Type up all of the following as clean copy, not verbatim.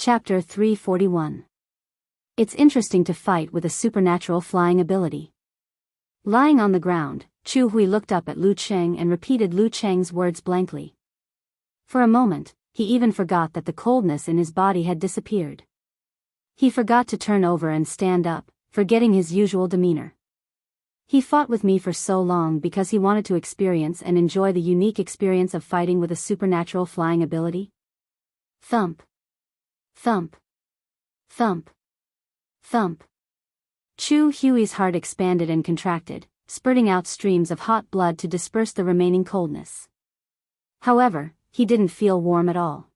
Chapter 341. It's interesting to fight with a supernatural flying ability. Lying on the ground, Chu Hui looked up at Lu Cheng and repeated Lu Cheng's words blankly. For a moment, he even forgot that the coldness in his body had disappeared. He forgot to turn over and stand up, forgetting his usual demeanor. He fought with me for so long because he wanted to experience and enjoy the unique experience of fighting with a supernatural flying ability? Thump. Thump. Thump. Thump. Chu Hui's heart expanded and contracted, spurting out streams of hot blood to disperse the remaining coldness. However, he didn't feel warm at all.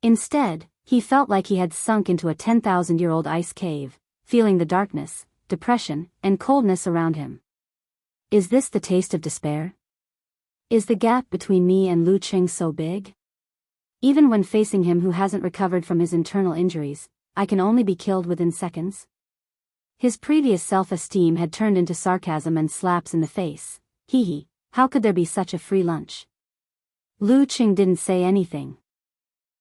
Instead, he felt like he had sunk into a 10,000-year-old ice cave, feeling the darkness, depression, and coldness around him. Is this the taste of despair? Is the gap between me and Lu Cheng so big? Even when facing him who hasn't recovered from his internal injuries, I can only be killed within seconds? His previous self-esteem had turned into sarcasm and slaps in the face. Hee hee, how could there be such a free lunch? Lu Cheng didn't say anything.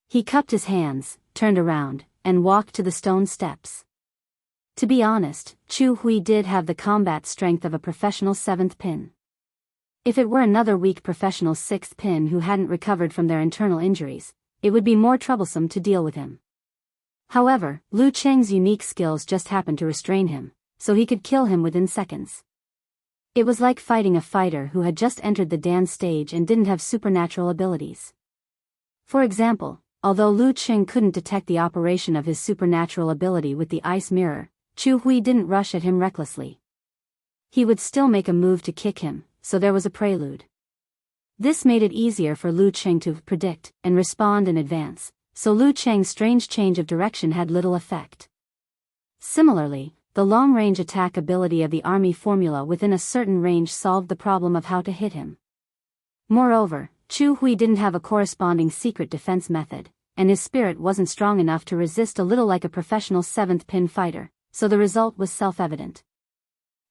He cupped his hands, turned around, and walked to the stone steps. To be honest, Chu Hui did have the combat strength of a professional 7th pin. If it were another weak professional 6th pin who hadn't recovered from their internal injuries, it would be more troublesome to deal with him. However, Lu Cheng's unique skills just happened to restrain him, so he could kill him within seconds. It was like fighting a fighter who had just entered the dance stage and didn't have supernatural abilities. For example, although Lu Cheng couldn't detect the operation of his supernatural ability with the ice mirror, Chu Hui didn't rush at him recklessly. He would still make a move to kick him, so there was a prelude. This made it easier for Lu Cheng to predict and respond in advance, so Lu Cheng's strange change of direction had little effect. Similarly, the long-range attack ability of the army formula within a certain range solved the problem of how to hit him. Moreover, Chu Hui didn't have a corresponding secret defense method, and his spirit wasn't strong enough to resist a little like a professional 7th pin fighter, so the result was self-evident.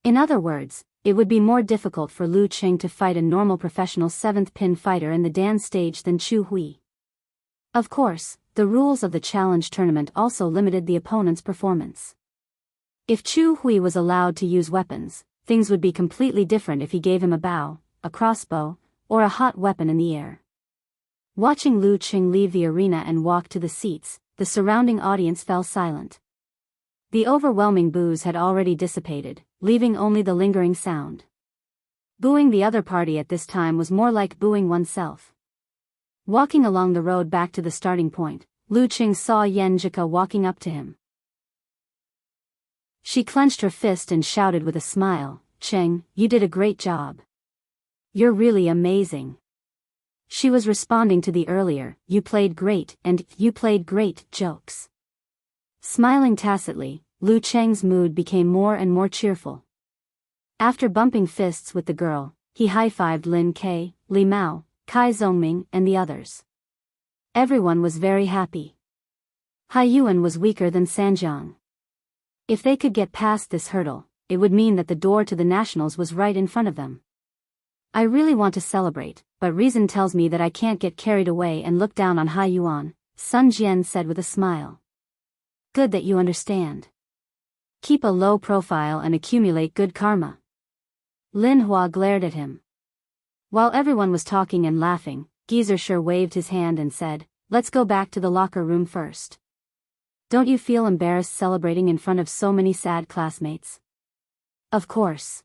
In other words, it would be more difficult for Lu Cheng to fight a normal professional 7th pin fighter in the dance stage than Chu Hui. Of course, the rules of the challenge tournament also limited the opponent's performance. If Chu Hui was allowed to use weapons, things would be completely different if he gave him a bow, a crossbow, or a hot weapon in the air. Watching Lu Cheng leave the arena and walk to the seats, the surrounding audience fell silent. The overwhelming boos had already dissipated, leaving only the lingering sound. Booing the other party at this time was more like booing oneself. Walking along the road back to the starting point, Lu Cheng saw Yan Jika walking up to him. She clenched her fist and shouted with a smile, "Cheng, you did a great job. You're really amazing." She was responding to the earlier, "You played great" and "You played great" jokes. Smiling tacitly, Lu Cheng's mood became more and more cheerful. After bumping fists with the girl, he high-fived Lin Ke, Li Mao, Kai Zhongming, and the others. Everyone was very happy. Hai Yuan was weaker than Sanjiang. If they could get past this hurdle, it would mean that the door to the nationals was right in front of them. I really want to celebrate, but reason tells me that I can't get carried away and look down on Hai Yuan, Sun Jian said with a smile. Good that you understand. Keep a low profile and accumulate good karma. Lin Hua glared at him. While everyone was talking and laughing, Geezer waved his hand and said, "Let's go back to the locker room first. Don't you feel embarrassed celebrating in front of so many sad classmates?" Of course.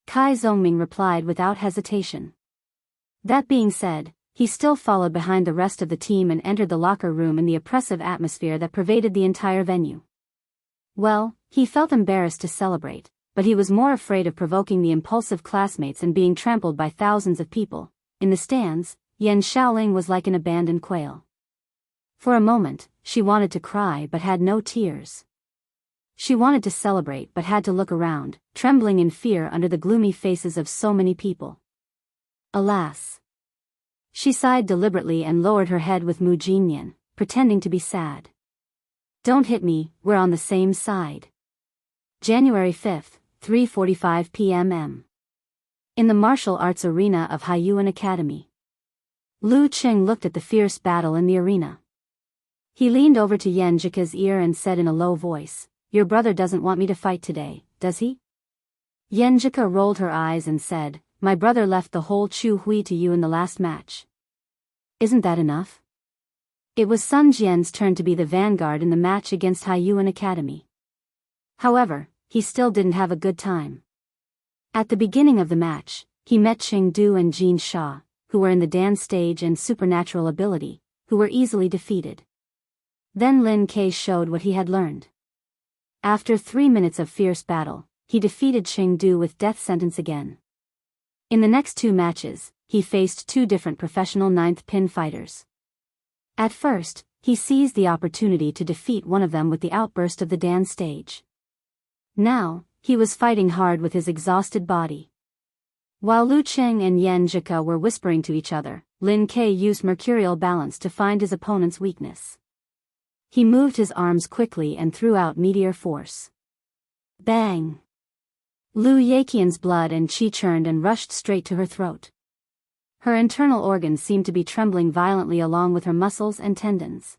Kai Zhongming replied without hesitation. That being said, he still followed behind the rest of the team and entered the locker room in the oppressive atmosphere that pervaded the entire venue. Well, he felt embarrassed to celebrate, but he was more afraid of provoking the impulsive classmates and being trampled by thousands of people. In the stands, Yan Shaoling was like an abandoned quail. For a moment, she wanted to cry but had no tears. She wanted to celebrate but had to look around, trembling in fear under the gloomy faces of so many people. Alas! She sighed deliberately and lowered her head with Mu Jinyan, pretending to be sad. Don't hit me, we're on the same side. January 5th, 3:45 p.m. In the martial arts arena of Haiyuan Academy. Lu Cheng looked at the fierce battle in the arena. He leaned over to Yan Jika's ear and said in a low voice, "Your brother doesn't want me to fight today, does he?" Yan Jika rolled her eyes and said, "My brother left the whole Chu Hui to you in the last match. Isn't that enough?" It was Sun Jian's turn to be the vanguard in the match against Haiyuan Academy. However, he still didn't have a good time. At the beginning of the match, he met Chengdu and Jin Sha, who were in the dance stage and supernatural ability, who were easily defeated. Then Lin Ke showed what he had learned. After 3 minutes of fierce battle, he defeated Chengdu with death sentence again. In the next 2 matches, he faced 2 different professional 9th pin fighters. At first, he seized the opportunity to defeat one of them with the outburst of the dance stage. Now, he was fighting hard with his exhausted body. While Lu Cheng and Yan Jika were whispering to each other, Lin Ke used mercurial balance to find his opponent's weakness. He moved his arms quickly and threw out meteor force. Bang! Lu Yaqian's blood and qi churned and rushed straight to her throat. Her internal organs seemed to be trembling violently along with her muscles and tendons.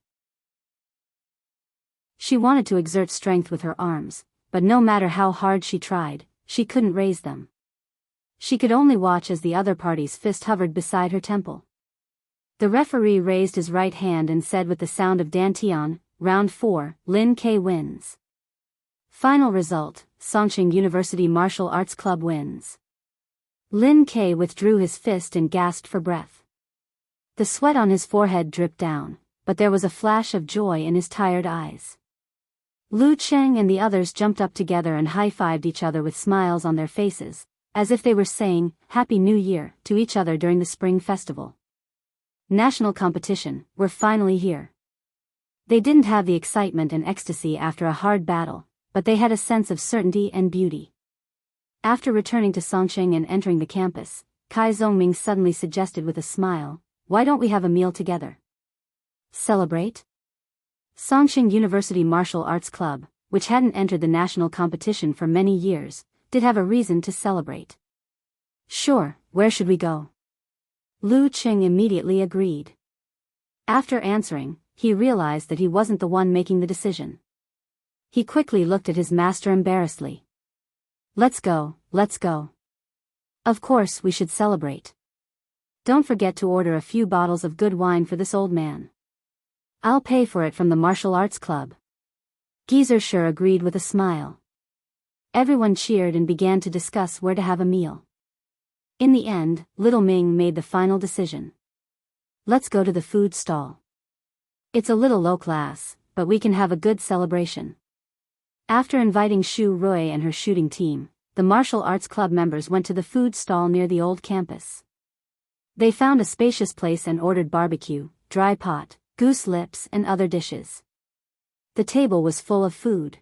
She wanted to exert strength with her arms, but no matter how hard she tried, she couldn't raise them. She could only watch as the other party's fist hovered beside her temple. The referee raised his right hand and said with the sound of dantian, "Round 4, Lin Ke wins." Final result, Songqing University Martial Arts Club wins. Lin Ke withdrew his fist and gasped for breath. The sweat on his forehead dripped down, but there was a flash of joy in his tired eyes. Lu Cheng and the others jumped up together and high-fived each other with smiles on their faces, as if they were saying, "Happy New Year," to each other during the Spring Festival. National competition, we're finally here. They didn't have the excitement and ecstasy after a hard battle, but they had a sense of certainty and beauty. After returning to Songqing and entering the campus, Kai Zhongming suddenly suggested with a smile, "Why don't we have a meal together? Celebrate?" Songqing University Martial Arts Club, which hadn't entered the national competition for many years, did have a reason to celebrate. "Sure, where should we go?" Lu Qing immediately agreed. After answering, he realized that he wasn't the one making the decision. He quickly looked at his master embarrassedly. Let's go. Of course we should celebrate. Don't forget to order a few bottles of good wine for this old man. I'll pay for it from the martial arts club." Geyser agreed with a smile. Everyone cheered and began to discuss where to have a meal. In the end, Little Ming made the final decision. "Let's go to the food stall. It's a little low class, but we can have a good celebration." After inviting Shu Rui and her shooting team, the martial arts club members went to the food stall near the old campus. They found a spacious place and ordered barbecue, dry pot, goose lips and other dishes. The table was full of food.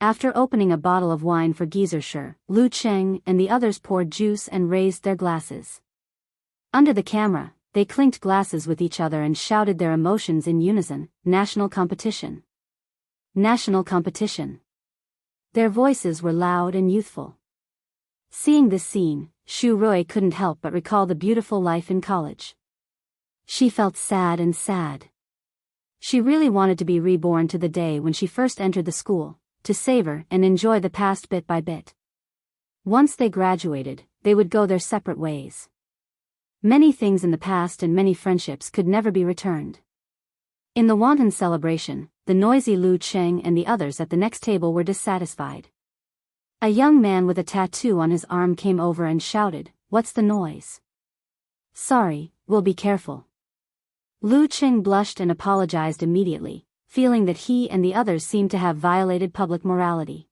After opening a bottle of wine for Geyser, Lu Cheng and the others poured juice and raised their glasses. Under the camera, they clinked glasses with each other and shouted their emotions in unison, "National competition! National competition!" Their voices were loud and youthful. Seeing this scene, Shu Rui couldn't help but recall the beautiful life in college. She felt sad. She really wanted to be reborn to the day when she first entered the school, to savor and enjoy the past bit by bit. Once they graduated, they would go their separate ways. Many things in the past and many friendships could never be returned. In the wanton celebration, the noisy Lu Cheng and the others at the next table were dissatisfied. A young man with a tattoo on his arm came over and shouted, "What's the noise?" "Sorry, we'll be careful." Lu Cheng blushed and apologized immediately, feeling that he and the others seemed to have violated public morality.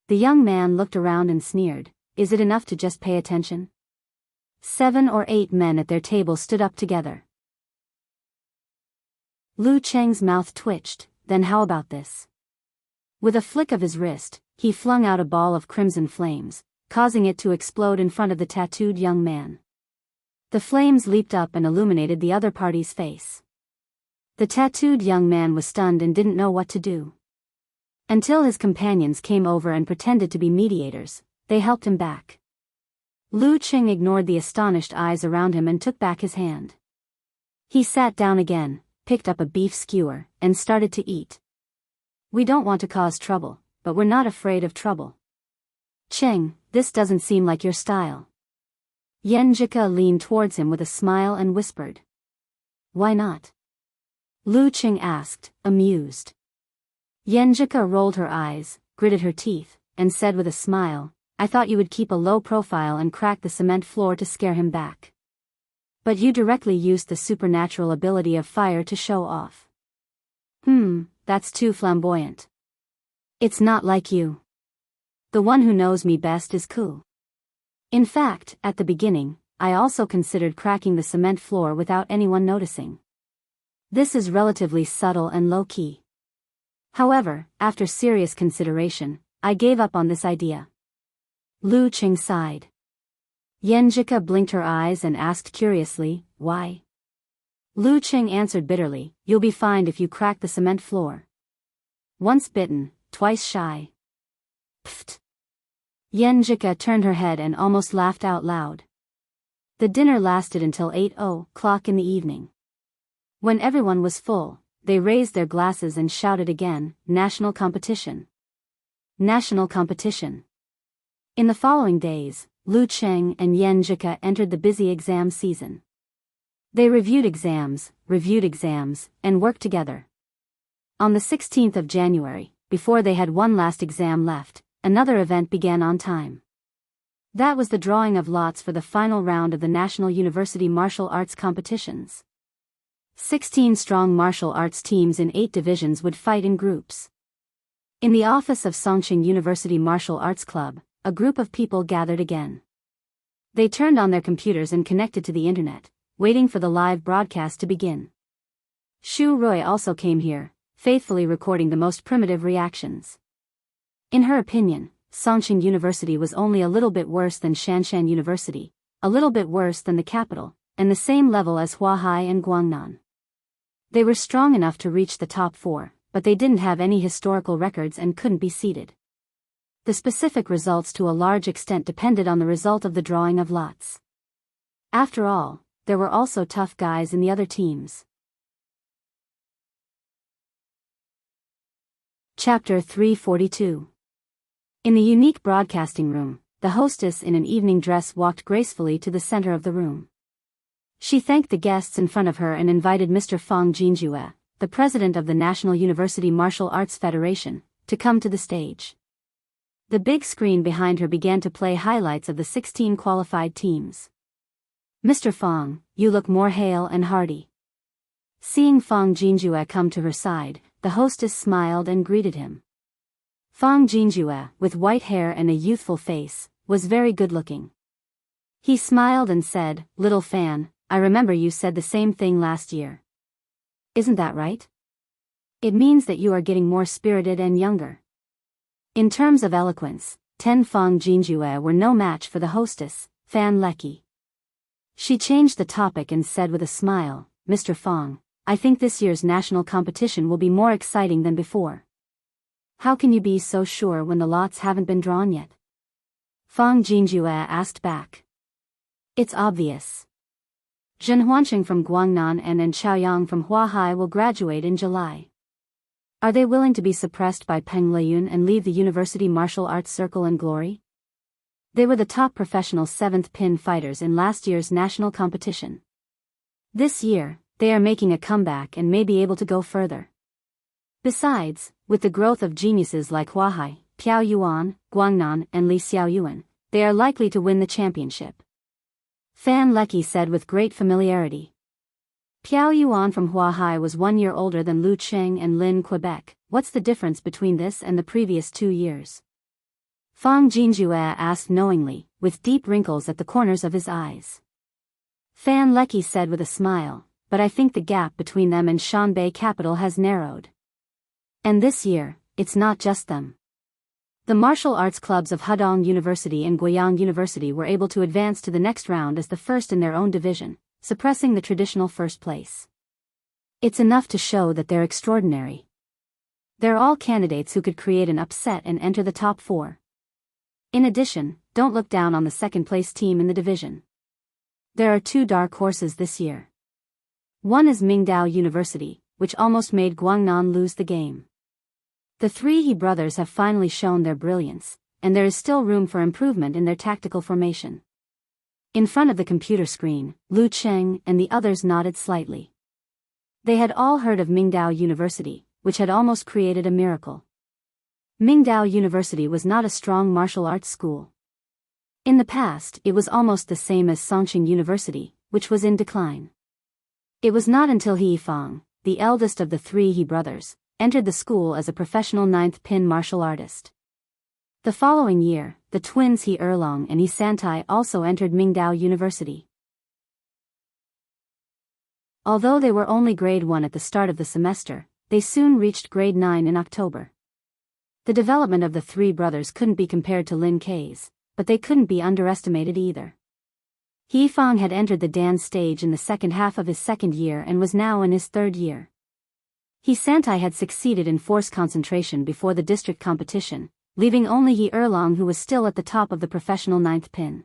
The young man looked around and sneered, "Is it enough to just pay attention?" 7 or 8 men at their table stood up together. Lu Cheng's mouth twitched. "Then how about this?" With a flick of his wrist, he flung out a ball of crimson flames, causing it to explode in front of the tattooed young man. The flames leaped up and illuminated the other party's face. The tattooed young man was stunned and didn't know what to do. Until his companions came over and pretended to be mediators, they helped him back. Lu Cheng ignored the astonished eyes around him and took back his hand. He sat down again, picked up a beef skewer, and started to eat. We don't want to cause trouble, but we're not afraid of trouble. Cheng, this doesn't seem like your style. Yenjika leaned towards him with a smile and whispered. Why not? Lu Cheng asked, amused. Yenjika rolled her eyes, gritted her teeth, and said with a smile, I thought you would keep a low profile and crack the cement floor to scare him back. But you directly used the supernatural ability of fire to show off. That's too flamboyant. It's not like you. The one who knows me best is Ku. In fact, at the beginning, I also considered cracking the cement floor without anyone noticing. This is relatively subtle and low-key. However, after serious consideration, I gave up on this idea. Lu Cheng sighed. Yenjika blinked her eyes and asked curiously, why? Lu Cheng answered bitterly, you'll be fined if you crack the cement floor. Once bitten, twice shy. Pfft. Yenjika turned her head and almost laughed out loud. The dinner lasted until 8:00 in the evening. When everyone was full, they raised their glasses and shouted again, National competition. National competition. In the following days, Lu Cheng and Yenjika entered the busy exam season. They reviewed exams, and worked together. On the 16th of January, before they had one last exam left, another event began on time. That was the drawing of lots for the final round of the National University Martial Arts competitions. 16-strong martial arts teams in 8 divisions would fight in groups. In the office of Songqing University Martial Arts Club, a group of people gathered again. They turned on their computers and connected to the internet, waiting for the live broadcast to begin. Shu Rui also came here, faithfully recording the most primitive reactions. In her opinion, Songqing University was only a little bit worse than Shanshan University, a little bit worse than the capital, and the same level as Huahai and Guangnan. They were strong enough to reach the top 4, but they didn't have any historical records and couldn't be seeded. The specific results to a large extent depended on the result of the drawing of lots. After all, there were also tough guys in the other teams. Chapter 342. In the unique broadcasting room, the hostess in an evening dress walked gracefully to the center of the room. She thanked the guests in front of her and invited Mr. Fang Jinjue, the president of the National University Martial Arts Federation, to come to the stage. The big screen behind her began to play highlights of the 16 qualified teams. Mr. Fang, you look more hale and hearty. Seeing Fang Jinjue come to her side, the hostess smiled and greeted him. Fang Jinjue, with white hair and a youthful face, was very good-looking. He smiled and said, Little Fan, I remember you said the same thing last year. Isn't that right? It means that you are getting more spirited and younger. In terms of eloquence, 10 Fang Jinjue were no match for the hostess, Fan Leki. She changed the topic and said with a smile, Mr. Fang, I think this year's national competition will be more exciting than before. How can you be so sure when the lots haven't been drawn yet? Fang Jinjue asked back. It's obvious. Zhen Huanqing from Guangnan and Chaoyang from Huahai will graduate in July. Are they willing to be suppressed by Peng Liyun and leave the University Martial Arts Circle in glory? They were the top professional 7th pin fighters in last year's national competition. This year, they are making a comeback and may be able to go further. Besides, with the growth of geniuses like Huahai, Piao Yuan, Guangnan, and Li Xiaoyuan, they are likely to win the championship. Fan Leki said with great familiarity. Piao Yuan from Huahai was 1 year older than Lu Cheng and Lin Quebec. What's the difference between this and the previous 2 years? Fang Jinjue asked knowingly, with deep wrinkles at the corners of his eyes. Fan Leki said with a smile, but I think the gap between them and Shanbei capital has narrowed. And this year, it's not just them. The martial arts clubs of Hudong University and Guiyang University were able to advance to the next round as the first in their own division, suppressing the traditional first place. It's enough to show that they're extraordinary. They're all candidates who could create an upset and enter the top 4. In addition, don't look down on the second place team in the division. There are 2 dark horses this year. One is Mingdao University, which almost made Guangnan lose the game. The three He brothers have finally shown their brilliance, and there is still room for improvement in their tactical formation. In front of the computer screen, Lu Cheng and the others nodded slightly. They had all heard of Mingdao University, which had almost created a miracle. Mingdao University was not a strong martial arts school. In the past, it was almost the same as Songqing University, which was in decline. It was not until He Yifang, the eldest of the three He brothers, entered the school as a professional ninth pin martial artist. The following year, the twins He Erlong and He Santai also entered Mingdao University. Although they were only grade 1 at the start of the semester, they soon reached grade 9 in October. The development of the three brothers couldn't be compared to Lin K's, but they couldn't be underestimated either. He Fang had entered the dance stage in the second half of his second year and was now in his third year. He Santai had succeeded in force concentration before the district competition, leaving only He Erlong, who was still at the top of the professional ninth pin.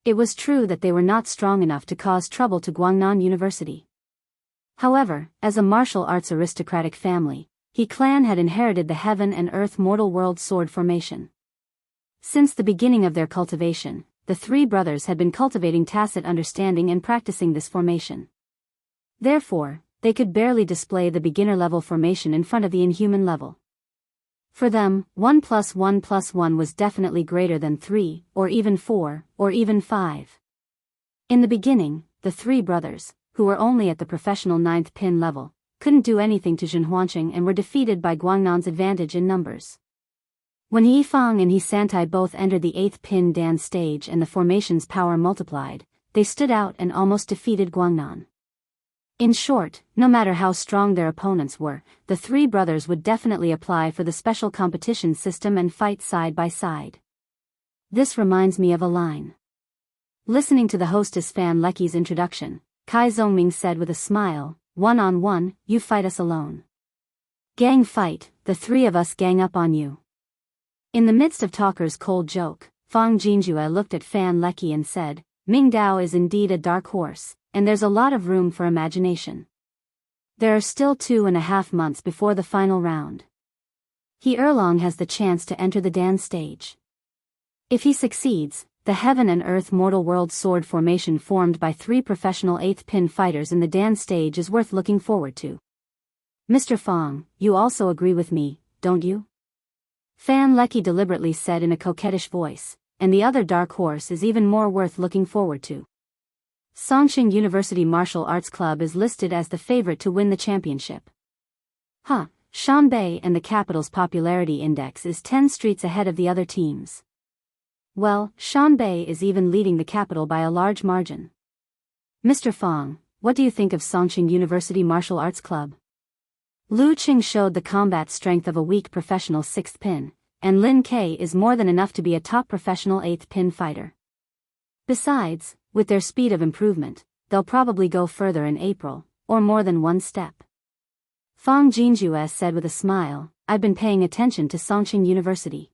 It was true that they were not strong enough to cause trouble to Guangnan University. However, as a martial arts aristocratic family, He clan had inherited the heaven and earth mortal world sword formation. Since the beginning of their cultivation, the three brothers had been cultivating tacit understanding and practicing this formation. Therefore, they could barely display the beginner-level formation in front of the inhuman level. For them, 1 + 1 + 1 was definitely greater than 3, or even 4, or even 5. In the beginning, the three brothers, who were only at the professional ninth pin level, couldn't do anything to Jin Huanqing and were defeated by Guangnan's advantage in numbers. When He Fang and He Santai both entered the 8th pin dan stage and the formation's power multiplied, they stood out and almost defeated Guangnan. In short, no matter how strong their opponents were, the three brothers would definitely apply for the special competition system and fight side by side. This reminds me of a line. Listening to the hostess Fan Lecky's introduction, Kai Zongming said with a smile, "1-on-1, you fight us alone. Gang fight, the three of us gang up on you." In the midst of Talker's cold joke, Fang Jinjue looked at Fan Lecky and said, "Mingdao is indeed a dark horse, and there's a lot of room for imagination. There are still 2.5 months before the final round. He Erlong has the chance to enter the Dan stage. If he succeeds, the heaven and earth mortal world sword formation formed by three professional 8th pin fighters in the Dan stage is worth looking forward to. Mr. Fang, you also agree with me, don't you?" Fan Lecky deliberately said in a coquettish voice, "And the other dark horse is even more worth looking forward to. Songqing University Martial Arts Club is listed as the favorite to win the championship. Shanbei and the capital's popularity index is 10 streets ahead of the other teams. Well, Shanbei is even leading the capital by a large margin. Mr. Fang, what do you think of Songqing University Martial Arts Club?" Lu Qing showed the combat strength of a weak professional 6th pin, and Lin K is more than enough to be a top professional 8th pin fighter. Besides, with their speed of improvement, they'll probably go further in April, or more than one step. Fang Jinjue said with a smile, "I've been paying attention to Songqing University.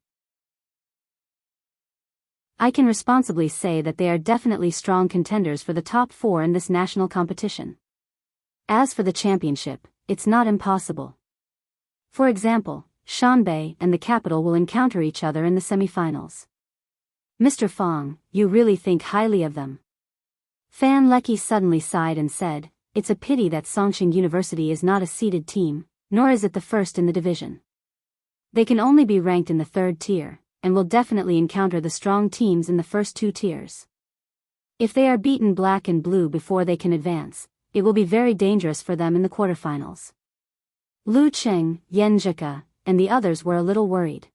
I can responsibly say that they are definitely strong contenders for the top 4 in this national competition. As for the championship, it's not impossible. For example, Shanbei and the capital will encounter each other in the semifinals. Mr. Fang, you really think highly of them." Fan Lecky suddenly sighed and said, "It's a pity that Songqing University is not a seeded team, nor is it the first in the division. They can only be ranked in the 3rd tier, and will definitely encounter the strong teams in the first 2 tiers. If they are beaten black and blue before they can advance, it will be very dangerous for them in the quarterfinals." Lu Cheng, Yen Zhika, and the others were a little worried.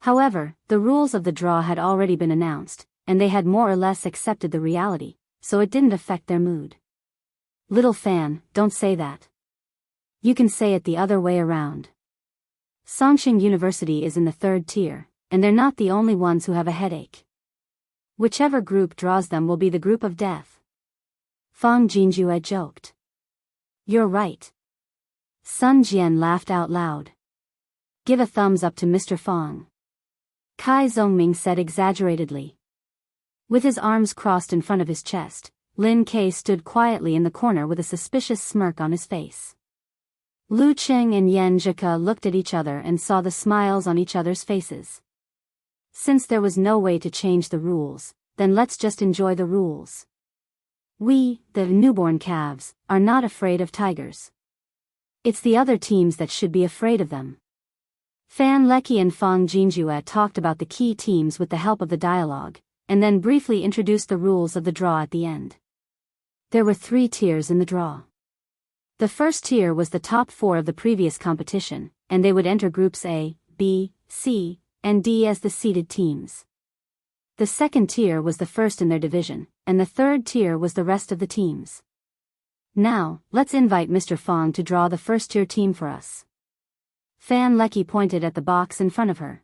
However, the rules of the draw had already been announced, and they had more or less accepted the reality, so it didn't affect their mood. "Little Fan, don't say that. You can say it the other way around. Songqing University is in the 3rd tier, and they're not the only ones who have a headache. Whichever group draws them will be the group of death." Fang Jinjue joked. "You're right." Sun Jian laughed out loud. "Give a thumbs up to Mr. Fang." Kai Zongming said exaggeratedly. With his arms crossed in front of his chest, Lin Ke stood quietly in the corner with a suspicious smirk on his face. Lu Cheng and Yan Zhika looked at each other and saw the smiles on each other's faces. Since there was no way to change the rules, then let's just enjoy the rules. We, the newborn calves, are not afraid of tigers. It's the other teams that should be afraid of them. Fan Leki and Fang Jinjue talked about the key teams with the help of the dialogue, and then briefly introduced the rules of the draw at the end. There were 3 tiers in the draw. The first tier was the top 4 of the previous competition, and they would enter groups A, B, C, and D as the seeded teams. The second tier was the first in their division, and the third tier was the rest of the teams. Now, let's invite Mr. Fang to draw the first tier team for us. Fan Leki pointed at the box in front of her.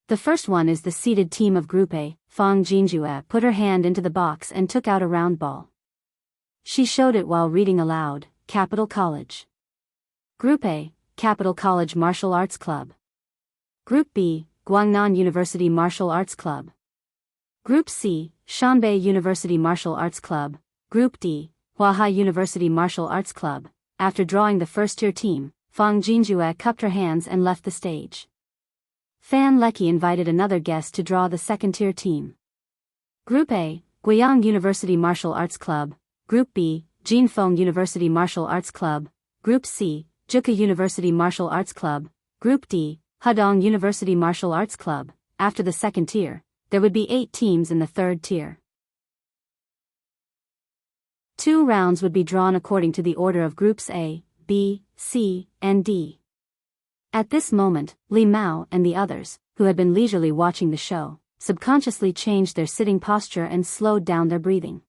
The first one is the seeded team of Group A. Fang Jinjue put her hand into the box and took out a round ball. She showed it while reading aloud, Capital College. Group A, Capital College Martial Arts Club. Group B, Guangnan University Martial Arts Club. Group C, Shanbei University Martial Arts Club. Group D, Huahai University Martial Arts Club. After drawing the first-tier team, Fang Jinjue cupped her hands and left the stage. Fan Leki invited another guest to draw the second-tier team. Group A, Guiyang University Martial Arts Club. Group B, Jinfeng University Martial Arts Club. Group C, Zhuge University Martial Arts Club. Group D, Hedong University Martial Arts Club. After the second tier, there would be 8 teams in the third tier. 2 rounds would be drawn according to the order of groups A, B, C, and D. At this moment, Li Mao and the others, who had been leisurely watching the show, subconsciously changed their sitting posture and slowed down their breathing.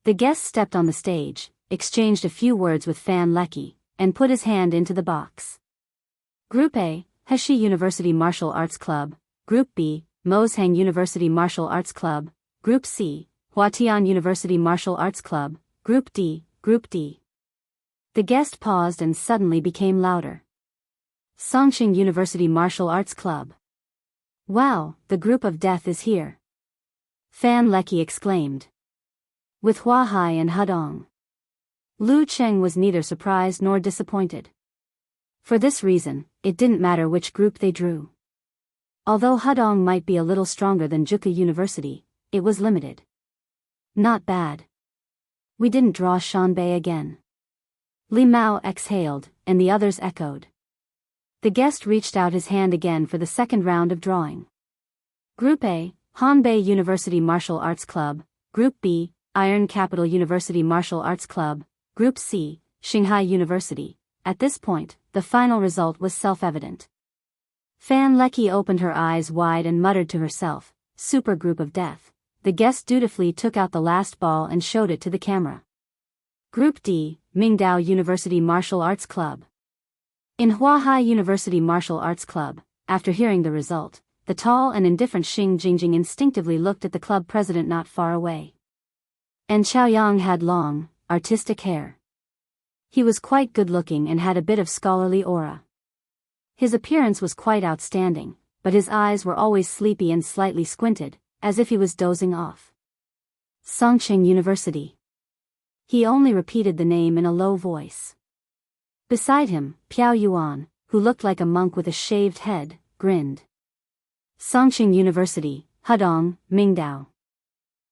The guest stepped on the stage, exchanged a few words with Fan Leki, and put his hand into the box. Group A, Heshi University Martial Arts Club. Group B, Mosheng University Martial Arts Club. Group C, Huatian University Martial Arts Club. Group D. The guest paused and suddenly became louder. Songqing University Martial Arts Club. Wow, the group of death is here. Fan Leki exclaimed. With Huahai and Hedong. Lu Cheng was neither surprised nor disappointed. For this reason, it didn't matter which group they drew. Although Hedong might be a little stronger than Zhuge University, it was limited. Not bad. We didn't draw Shanbei again. Li Mao exhaled, and the others echoed. The guest reached out his hand again for the second round of drawing. Group A, Hanbei University Martial Arts Club. Group B, Iron Capital University Martial Arts Club. Group C, Shanghai University. At this point, the final result was self-evident. Fan Leki opened her eyes wide and muttered to herself, "Super group of death." The guest dutifully took out the last ball and showed it to the camera. Group D, Mingdao University Martial Arts Club. In Huahai University Martial Arts Club, after hearing the result, the tall and indifferent Xing Jingjing instinctively looked at the club president not far away. And Chaoyang had long, artistic hair. He was quite good-looking and had a bit of scholarly aura. His appearance was quite outstanding, but his eyes were always sleepy and slightly squinted, as if he was dozing off. Songqing University. He only repeated the name in a low voice. Beside him, Piao Yuan, who looked like a monk with a shaved head, grinned. Songqing University, Hedong, Mingdao.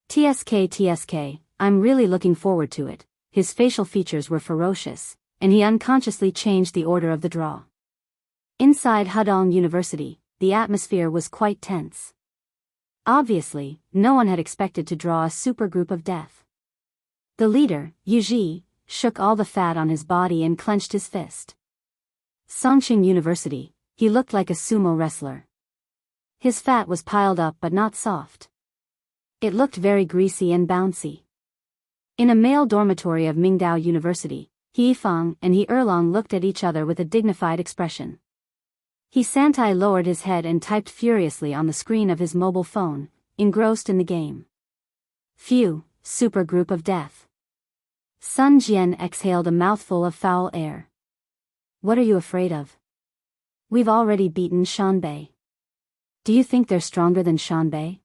TSK, I'm really looking forward to it. His facial features were ferocious, and he unconsciously changed the order of the draw. Inside Hedong University, the atmosphere was quite tense. Obviously, no one had expected to draw a supergroup of death. The leader, Yu Ji, shook all the fat on his body and clenched his fist. Songqing University, he looked like a sumo wrestler. His fat was piled up but not soft. It looked very greasy and bouncy. In a male dormitory of Mingdao University, He Fang and He Erlong looked at each other with a dignified expression. He Santai lowered his head and typed furiously on the screen of his mobile phone, engrossed in the game. Phew, super group of death. Sun Jian exhaled a mouthful of foul air. What are you afraid of? We've already beaten Shanbei. Do you think they're stronger than Shanbei?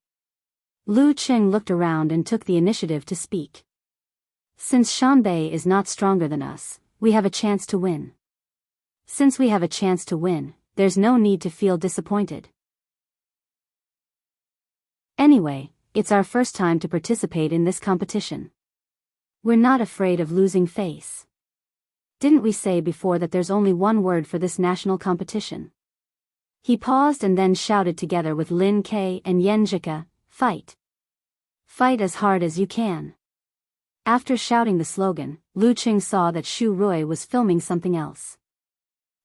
Lu Qing looked around and took the initiative to speak. Since Shanbei is not stronger than us, we have a chance to win. Since we have a chance to win, there's no need to feel disappointed. Anyway, it's our first time to participate in this competition. We're not afraid of losing face. Didn't we say before that there's only one word for this national competition? He paused and then shouted together with Lin Kei and Yen Jika, fight. Fight as hard as you can. After shouting the slogan, Lu Qing saw that Shu Rui was filming something else.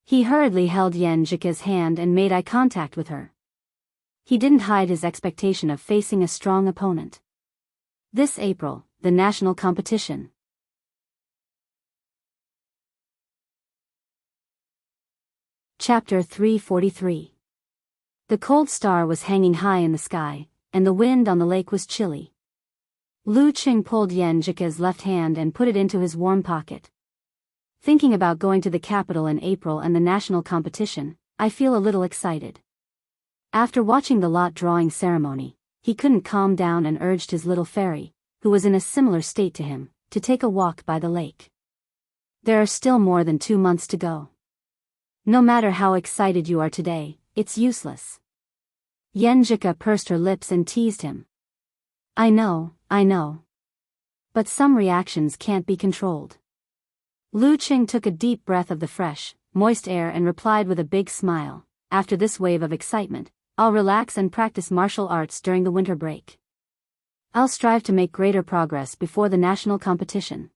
He hurriedly held Yen Jika's hand and made eye contact with her. He didn't hide his expectation of facing a strong opponent. This April, the national competition. Chapter 343. The cold star was hanging high in the sky, and the wind on the lake was chilly. Lu Qing pulled Yen Jika's left hand and put it into his warm pocket. Thinking about going to the capital in April and the national competition, I feel a little excited. After watching the lot drawing ceremony, he couldn't calm down and urged his little fairy, who was in a similar state to him, to take a walk by the lake. There are still more than 2 months to go. No matter how excited you are today, it's useless. Yen Jika pursed her lips and teased him. I know. But some reactions can't be controlled. Lu Qing took a deep breath of the fresh, moist air and replied with a big smile, after this wave of excitement, I'll relax and practice martial arts during the winter break. I'll strive to make greater progress before the national competition.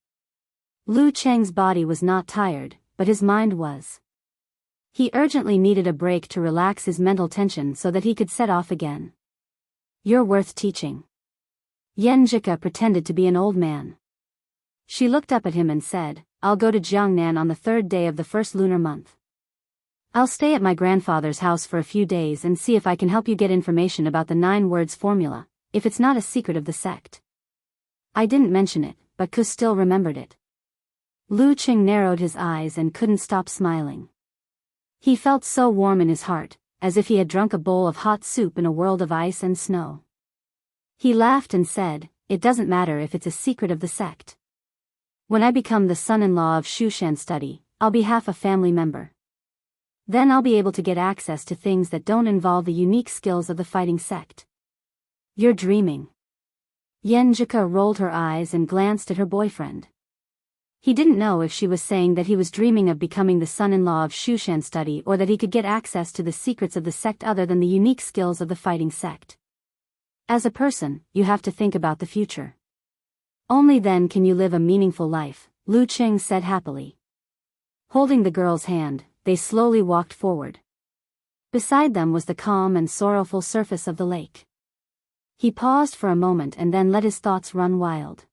Lu Qing's body was not tired, but his mind was. He urgently needed a break to relax his mental tension so that he could set off again. You're worth teaching. Yen Jika pretended to be an old man. She looked up at him and said, I'll go to Jiangnan on the 3rd day of the first lunar month. I'll stay at my grandfather's house for a few days and see if I can help you get information about the 9 words formula, if it's not a secret of the sect. I didn't mention it, but Ku still remembered it. Lu Qing narrowed his eyes and couldn't stop smiling. He felt so warm in his heart, as if he had drunk a bowl of hot soup in a world of ice and snow. He laughed and said, it doesn't matter if it's a secret of the sect. When I become the son-in-law of Shushan Study, I'll be half a family member. Then I'll be able to get access to things that don't involve the unique skills of the fighting sect. You're dreaming. Yen Jika rolled her eyes and glanced at her boyfriend. He didn't know if she was saying that he was dreaming of becoming the son-in-law of Shushan Study or that he could get access to the secrets of the sect other than the unique skills of the fighting sect. As a person, you have to think about the future. Only then can you live a meaningful life, Lu Qing said happily. Holding the girl's hand, they slowly walked forward. Beside them was the calm and sorrowful surface of the lake. He paused for a moment and then let his thoughts run wild.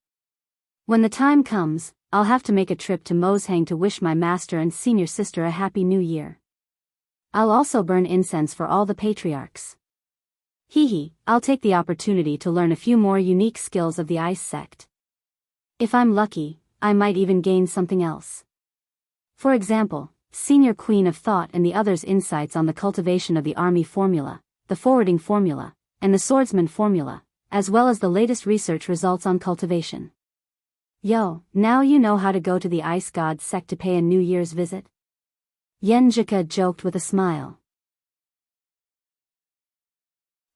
When the time comes, I'll have to make a trip to Moshang to wish my master and senior sister a happy new year. I'll also burn incense for all the patriarchs. I'll take the opportunity to learn a few more unique skills of the ice sect. If I'm lucky, I might even gain something else. For example, Senior Queen of Thought and the others' insights on the cultivation of the army formula, the forwarding formula, and the swordsman formula, as well as the latest research results on cultivation. Yo, now you know how to go to the ice god sect to pay a New Year's visit? Yen Jika joked with a smile.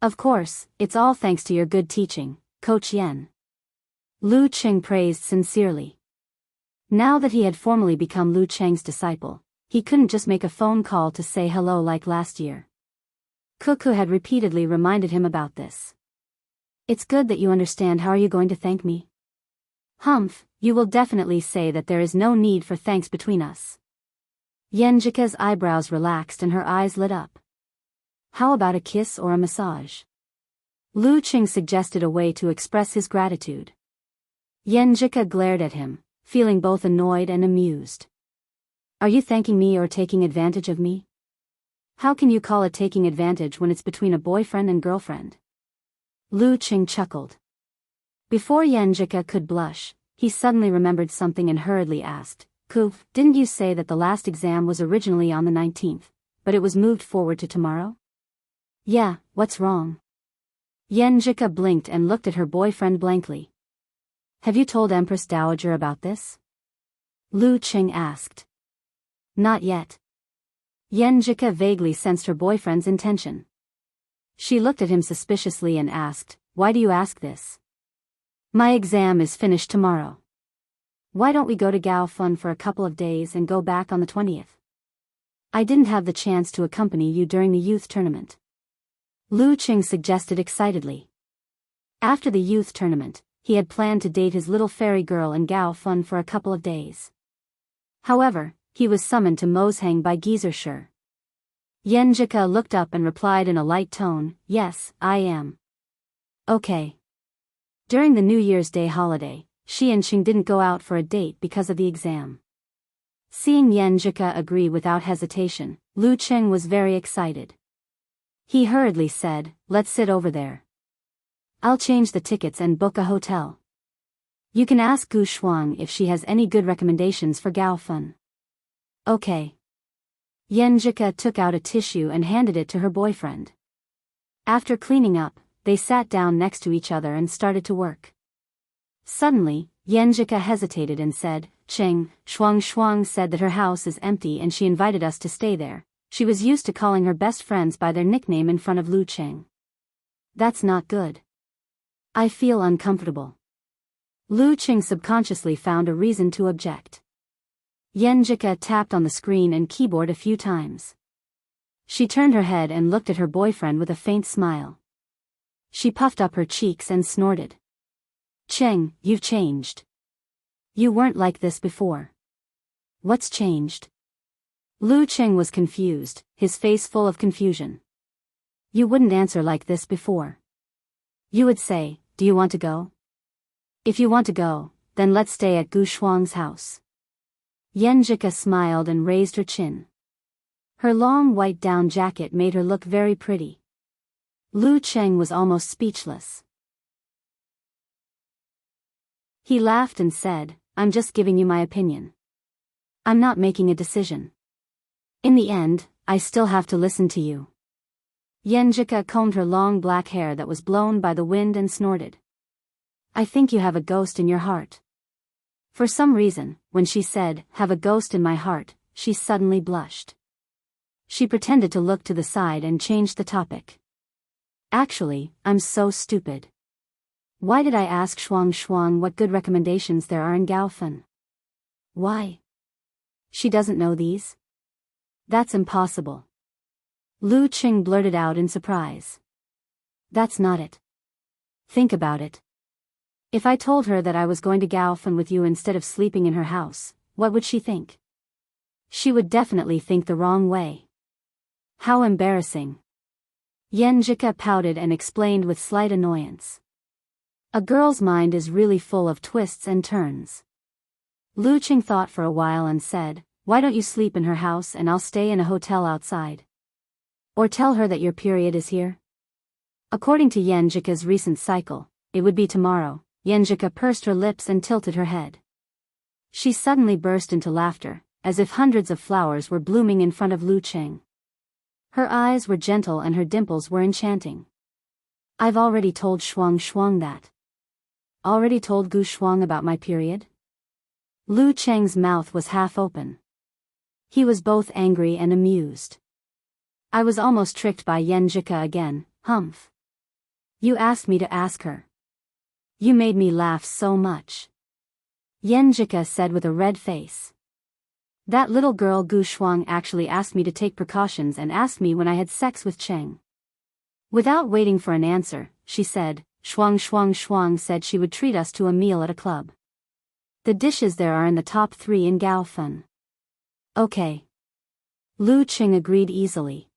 Of course, it's all thanks to your good teaching, Coach Yen. Lu Qing praised sincerely. Now that he had formally become Lu Cheng's disciple, he couldn't just make a phone call to say hello like last year. Cuckoo had repeatedly reminded him about this. It's good that you understand. How are you going to thank me? Humph, you will definitely say that there is no need for thanks between us. Yen Jika's eyebrows relaxed and her eyes lit up. How about a kiss or a massage? Lu Qing suggested a way to express his gratitude. Yen Jika glared at him, feeling both annoyed and amused. Are you thanking me or taking advantage of me? How can you call it taking advantage when it's between a boyfriend and girlfriend? Lu Qing chuckled. Before Yen Jika could blush, he suddenly remembered something and hurriedly asked, Ku, didn't you say that the last exam was originally on the 19th, but it was moved forward to tomorrow? Yeah, what's wrong? Yen Jika blinked and looked at her boyfriend blankly. Have you told Empress Dowager about this? Lu Qing asked. Not yet. Yenjika vaguely sensed her boyfriend's intention. She looked at him suspiciously and asked, "Why do you ask this? My exam is finished tomorrow. Why don't we go to Gaofeng for a couple of days and go back on the 20th? I didn't have the chance to accompany you during the youth tournament." Lu Qing suggested excitedly. After the youth tournament, he had planned to date his little fairy girl in Gaofeng for a couple of days. However, he was summoned to Moshang by Geezershire. Yenjika looked up and replied in a light tone, "Yes, I am." Okay. During the New Year's Day holiday, she and Qing didn't go out for a date because of the exam. Seeing Yenjika agree without hesitation, Lu Qing was very excited. He hurriedly said, "Let's sit over there. I'll change the tickets and book a hotel. You can ask Gu Shuang if she has any good recommendations for Gaofeng." Okay. Yenjika took out a tissue and handed it to her boyfriend. After cleaning up, they sat down next to each other and started to work. Suddenly, Yenjika hesitated and said, "Qing, Shuang said that her house is empty and she invited us to stay there. She was used to calling her best friends by their nickname in front of Lu Qing. That's not good. I feel uncomfortable." Lu Qing subconsciously found a reason to object. Yenjika tapped on the screen and keyboard a few times. She turned her head and looked at her boyfriend with a faint smile. She puffed up her cheeks and snorted. "Qing, you've changed. You weren't like this before. What's changed?" Lu Qing was confused, his face full of confusion. "You wouldn't answer like this before. You would say, 'Do you want to go? If you want to go, then let's stay at Gu Shuang's house.'" Yenjika smiled and raised her chin. Her long white down jacket made her look very pretty. Lu Qing was almost speechless. He laughed and said, "I'm just giving you my opinion. I'm not making a decision. In the end, I still have to listen to you." Yenjika combed her long black hair that was blown by the wind and snorted. "I think you have a ghost in your heart." For some reason, when she said, "have a ghost in my heart," she suddenly blushed. She pretended to look to the side and changed the topic. "Actually, I'm so stupid. Why did I ask Shuang what good recommendations there are in Gaofeng? Why? She doesn't know these? That's impossible." Lu Qing blurted out in surprise. "That's not it. Think about it. If I told her that I was going to Gaofeng with you instead of sleeping in her house, what would she think? She would definitely think the wrong way. How embarrassing." Yenjika pouted and explained with slight annoyance. A girl's mind is really full of twists and turns. Lu Qing thought for a while and said, "Why don't you sleep in her house and I'll stay in a hotel outside? Or tell her that your period is here?" According to Yenjika's recent cycle, it would be tomorrow. Yenjika pursed her lips and tilted her head. She suddenly burst into laughter, as if hundreds of flowers were blooming in front of Lu Qing. Her eyes were gentle and her dimples were enchanting. "I've already told Shuang that. Already told Gu Shuang about my period?" Lu Qing's mouth was half open. He was both angry and amused. "I was almost tricked by Yenjika again, humph. You asked me to ask her. You made me laugh so much," Yenjika said with a red face. "That little girl Gu Shuang actually asked me to take precautions and asked me when I had sex with Cheng." Without waiting for an answer, she said, Shuang said she would treat us to a meal at a club. The dishes there are in the top 3 in Gaofeng." "Okay." Lu Qing agreed easily.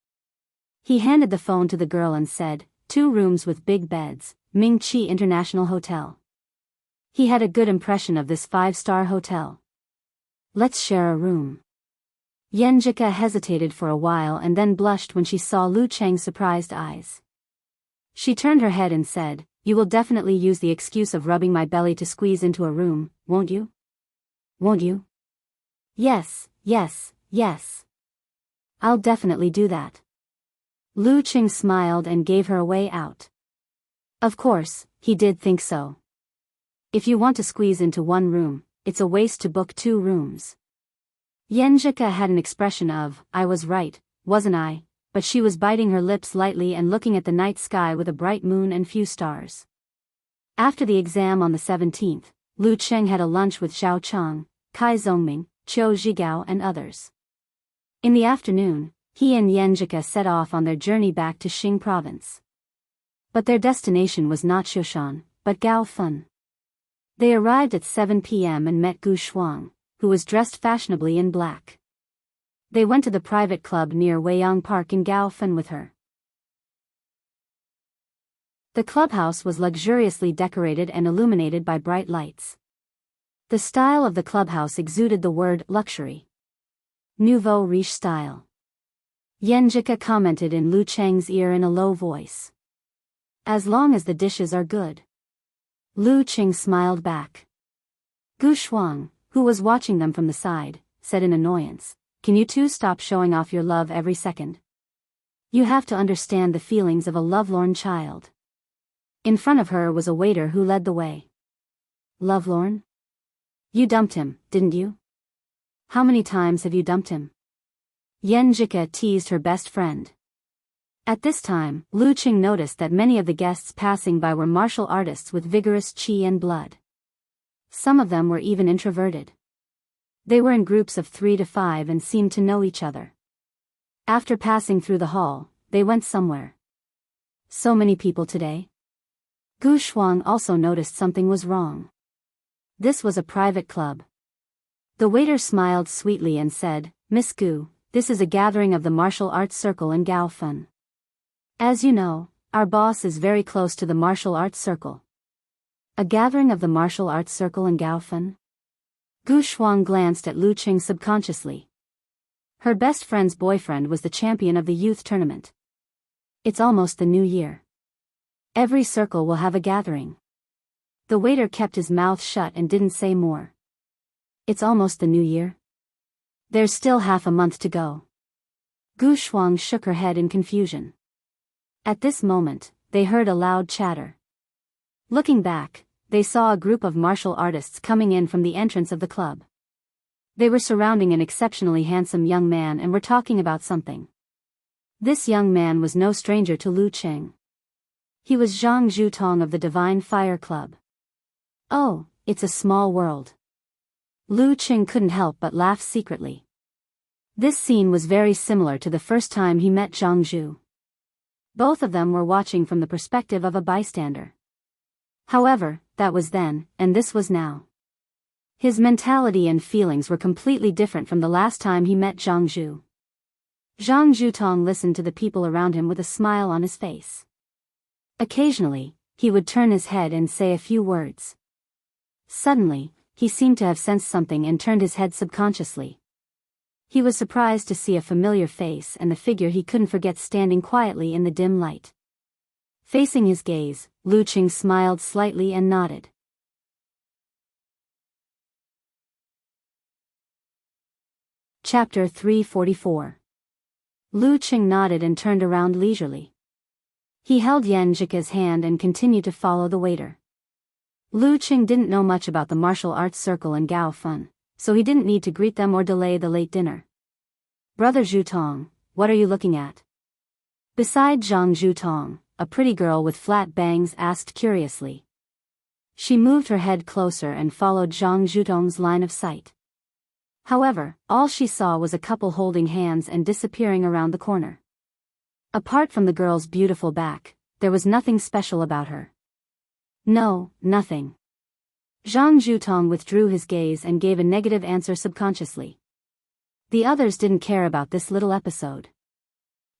He handed the phone to the girl and said, 2 rooms with big beds, Ming Chi International Hotel." He had a good impression of this 5-star hotel. "Let's share a room." Yenjika hesitated for a while and then blushed when she saw Lu Cheng's surprised eyes. She turned her head and said, "You will definitely use the excuse of rubbing my belly to squeeze into a room, won't you? Won't you?" Yes. I'll definitely do that." Lu Qing smiled and gave her a way out. Of course, he did think so. If you want to squeeze into one room, it's a waste to book 2 rooms. Yenjika had an expression of, I was right, wasn't I? But she was biting her lips lightly and looking at the night sky with a bright moon and few stars. After the exam on the 17th, Lu Cheng had a lunch with Zhao Chang, Kai Zongming, Qiu Zhigao and others. In the afternoon, he and Yenjika set off on their journey back to Xing province. But their destination was not Shoshan, but Gaofen. They arrived at 7 p.m. and met Gu Shuang, who was dressed fashionably in black. They went to the private club near Weiyang Park in Gaofen with her. The clubhouse was luxuriously decorated and illuminated by bright lights. The style of the clubhouse exuded the word luxury. Nouveau riche style. Yenjika commented in Lu Cheng's ear in a low voice. As long as the dishes are good. Lu Cheng smiled back. Gu Shuang, who was watching them from the side, said in annoyance, Can you two stop showing off your love every second? You have to understand the feelings of a lovelorn child. In front of her was a waiter who led the way. Lovelorn? You dumped him, didn't you? How many times have you dumped him? Yenjika teased her best friend. At this time, Lu Cheng noticed that many of the guests passing by were martial artists with vigorous qi and blood. Some of them were even introverted. They were in groups of 3 to 5 and seemed to know each other. After passing through the hall, they went somewhere. So many people today? Gu Shuang also noticed something was wrong. This was a private club. The waiter smiled sweetly and said, Miss Gu, this is a gathering of the martial arts circle in Gaofen. As you know, our boss is very close to the martial arts circle. A gathering of the martial arts circle in Gaofen? Gu Shuang glanced at Lu Cheng subconsciously. Her best friend's boyfriend was the champion of the youth tournament. It's almost the new year. Every circle will have a gathering. The waiter kept his mouth shut and didn't say more. It's almost the new year? There's still half a month to go. Gu Shuang shook her head in confusion. At this moment, they heard a loud chatter. Looking back, they saw a group of martial artists coming in from the entrance of the club. They were surrounding an exceptionally handsome young man and were talking about something. This young man was no stranger to Lu Cheng. He was Zhang Zhutong of the Divine Fire Club. Oh, it's a small world. Lu Cheng couldn't help but laugh secretly. This scene was very similar to the first time he met Zhang Zhu. Both of them were watching from the perspective of a bystander. However, that was then, and this was now. His mentality and feelings were completely different from the last time he met Zhang Zhu. Zhang Zhutong listened to the people around him with a smile on his face. Occasionally, he would turn his head and say a few words. Suddenly, he seemed to have sensed something and turned his head subconsciously. He was surprised to see a familiar face and the figure he couldn't forget standing quietly in the dim light. Facing his gaze, Lu Cheng smiled slightly and nodded. Chapter 344. Lu Cheng nodded and turned around leisurely. He held Yenjika's hand and continued to follow the waiter. Lu Cheng didn't know much about the martial arts circle in Gaofen, so he didn't need to greet them or delay the late dinner. Brother Zhutong, what are you looking at? Beside Zhang Zhutong, a pretty girl with flat bangs asked curiously. She moved her head closer and followed Zhang Zhutong's line of sight. However, all she saw was a couple holding hands and disappearing around the corner. Apart from the girl's beautiful back, there was nothing special about her. No, nothing. Zhang Zhutong withdrew his gaze and gave a negative answer subconsciously. The others didn't care about this little episode.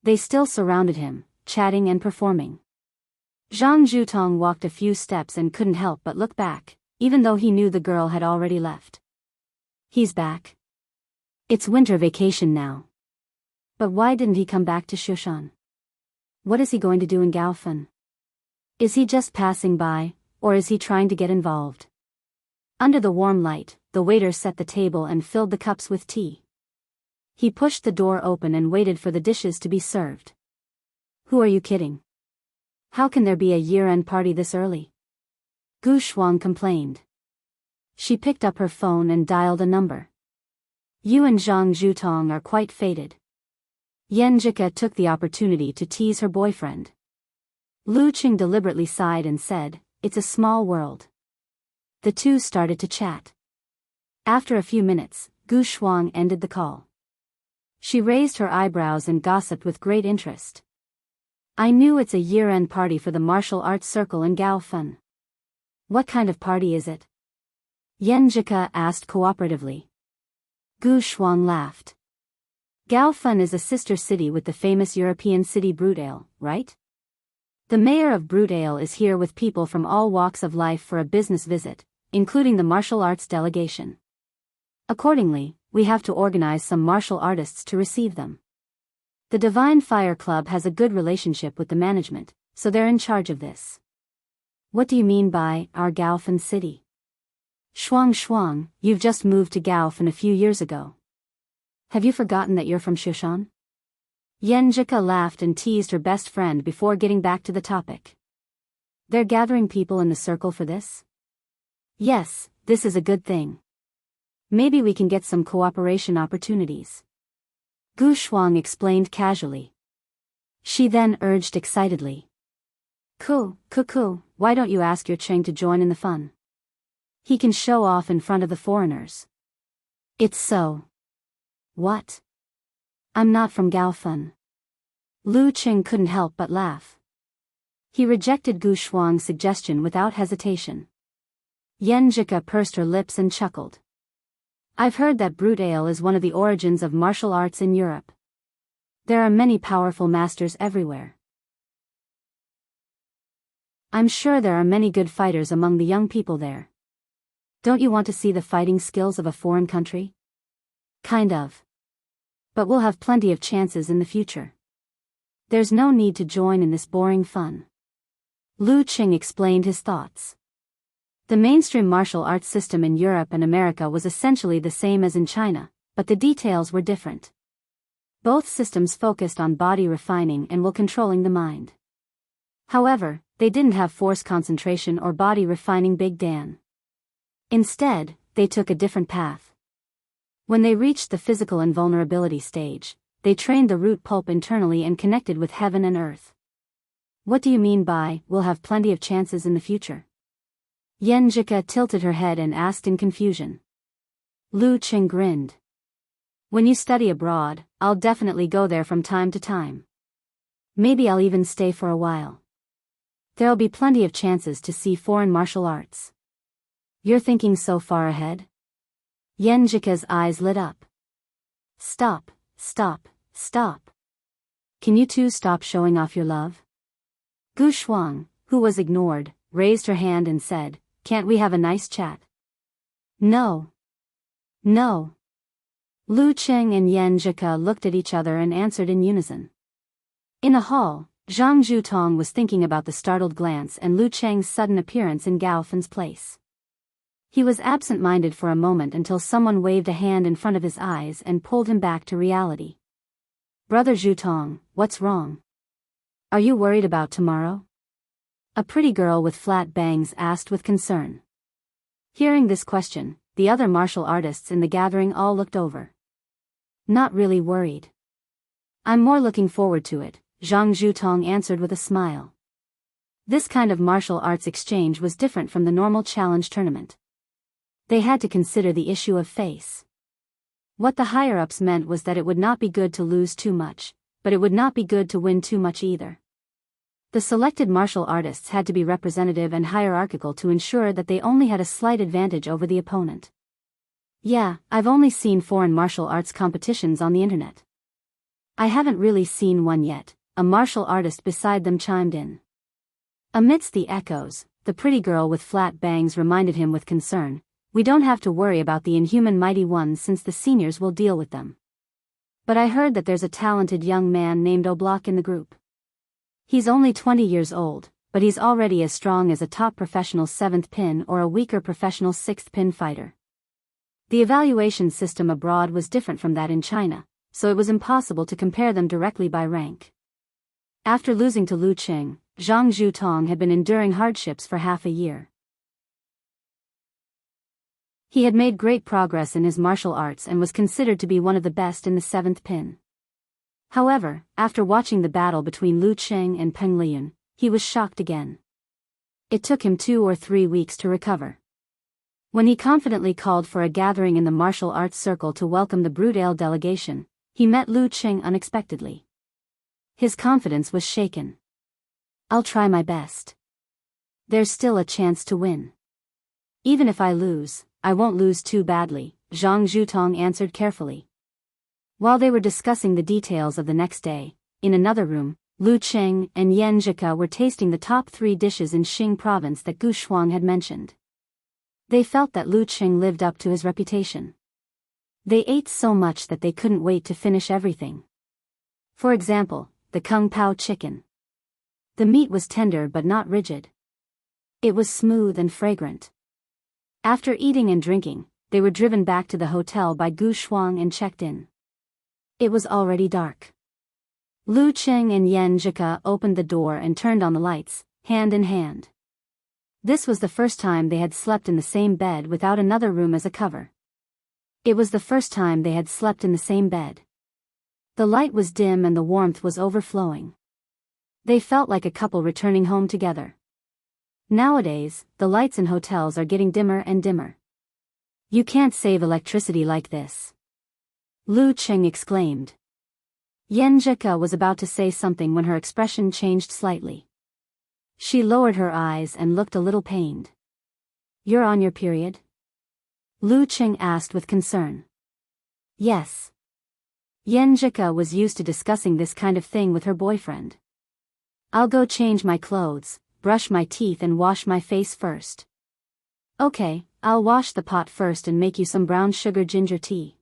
They still surrounded him, chatting and performing. Zhang Zhutong walked a few steps and couldn't help but look back, even though he knew the girl had already left. He's back. It's winter vacation now. But why didn't he come back to Shushan? What is he going to do in Gaofen? Is he just passing by, or is he trying to get involved? Under the warm light, the waiter set the table and filled the cups with tea. He pushed the door open and waited for the dishes to be served. Who are you kidding? How can there be a year-end party this early? Gu Shuang complained. She picked up her phone and dialed a number. You and Zhang Zhutong are quite fated. Yan Jika took the opportunity to tease her boyfriend. Lu Qing deliberately sighed and said, "It's a small world." The two started to chat. After a few minutes, Gu Shuang ended the call. She raised her eyebrows and gossiped with great interest. I knew it's a year-end party for the martial arts circle in Gaofen. What kind of party is it? Yan Jika asked cooperatively. Gu Shuang laughed. Gaofen is a sister city with the famous European city Brutale, right? The mayor of Brutale is here with people from all walks of life for a business visit, including the martial arts delegation. Accordingly, we have to organize some martial artists to receive them. The Divine Fire Club has a good relationship with the management, so they're in charge of this. What do you mean by our Gaofen city? Shuang, you've just moved to Gaofen a few years ago. Have you forgotten that you're from Shushan? Yan Jika laughed and teased her best friend before getting back to the topic. They're gathering people in the circle for this? Yes, this is a good thing. Maybe we can get some cooperation opportunities. Gu Shuang explained casually. She then urged excitedly. Why don't you ask your Cheng to join in the fun? He can show off in front of the foreigners. It's so. What? I'm not from Gaofen. Lu Qing couldn't help but laugh. He rejected Gu Shuang's suggestion without hesitation. Yan Jika pursed her lips and chuckled. I've heard that Brutale is one of the origins of martial arts in Europe. There are many powerful masters everywhere. I'm sure there are many good fighters among the young people there. Don't you want to see the fighting skills of a foreign country? Kind of. But we'll have plenty of chances in the future. There's no need to join in this boring fun. Lu Qing explained his thoughts. The mainstream martial arts system in Europe and America was essentially the same as in China, but the details were different. Both systems focused on body refining and will controlling the mind. However, they didn't have force concentration or body refining Big Dan. Instead, they took a different path. When they reached the physical invulnerability stage, they trained the root pulp internally and connected with heaven and earth. What do you mean by, we'll have plenty of chances in the future? Yan Jika tilted her head and asked in confusion. Lu Qing grinned. When you study abroad, I'll definitely go there from time to time. Maybe I'll even stay for a while. There'll be plenty of chances to see foreign martial arts. You're thinking so far ahead? Yan Jika's eyes lit up. Stop. Can you two stop showing off your love? Gu Shuang, who was ignored, raised her hand and said, Can't we have a nice chat? No. Lu Qing and Yan Jika looked at each other and answered in unison. In a hall, Zhang Zhutong was thinking about the startled glance and Lu Cheng's sudden appearance in Gaofen's place. He was absent-minded for a moment until someone waved a hand in front of his eyes and pulled him back to reality. Brother Zhutong, what's wrong? Are you worried about tomorrow? A pretty girl with flat bangs asked with concern. Hearing this question, the other martial artists in the gathering all looked over. Not really worried. I'm more looking forward to it, Zhang Zhutong answered with a smile. This kind of martial arts exchange was different from the normal challenge tournament. They had to consider the issue of face. What the higher-ups meant was that it would not be good to lose too much, but it would not be good to win too much either. The selected martial artists had to be representative and hierarchical to ensure that they only had a slight advantage over the opponent. Yeah, I've only seen foreign martial arts competitions on the internet. I haven't really seen one yet, a martial artist beside them chimed in. Amidst the echoes, the pretty girl with flat bangs reminded him with concern, we don't have to worry about the inhuman mighty ones since the seniors will deal with them. But I heard that there's a talented young man named Oblak in the group. He's only 20 years old, but he's already as strong as a top professional 7th pin or a weaker professional 6th pin fighter. The evaluation system abroad was different from that in China, so it was impossible to compare them directly by rank. After losing to Lu Qing, Zhang Zhutong had been enduring hardships for half a year. He had made great progress in his martial arts and was considered to be one of the best in the 7th pin. However, after watching the battle between Lu Cheng and Peng Liyun, he was shocked again. It took him 2 or 3 weeks to recover. When he confidently called for a gathering in the martial arts circle to welcome the Broodale delegation, he met Lu Cheng unexpectedly. His confidence was shaken. "I'll try my best. There's still a chance to win. Even if I lose, I won't lose too badly," Zhang Zhutong answered carefully. While they were discussing the details of the next day, in another room, Lu Cheng and Yan Zhika were tasting the top 3 dishes in Xing province that Gu Shuang had mentioned. They felt that Lu Cheng lived up to his reputation. They ate so much that they couldn't wait to finish everything. For example, the Kung Pao chicken. The meat was tender but not rigid. It was smooth and fragrant. After eating and drinking, they were driven back to the hotel by Gu Shuang and checked in. It was already dark. Lu Cheng and Yan Zhika opened the door and turned on the lights, hand in hand. This was the first time they had slept in the same bed without another room as a cover. It was the first time they had slept in the same bed. The light was dim and the warmth was overflowing. They felt like a couple returning home together. Nowadays, the lights in hotels are getting dimmer and dimmer. "You can't save electricity like this," Lu Cheng exclaimed. Yan Zhika was about to say something when her expression changed slightly. She lowered her eyes and looked a little pained. "You're on your period?" Lu Cheng asked with concern. "Yes." Yan Zhika was used to discussing this kind of thing with her boyfriend. "I'll go change my clothes, brush my teeth and wash my face first." "Okay, I'll wash the pot first and make you some brown sugar ginger tea."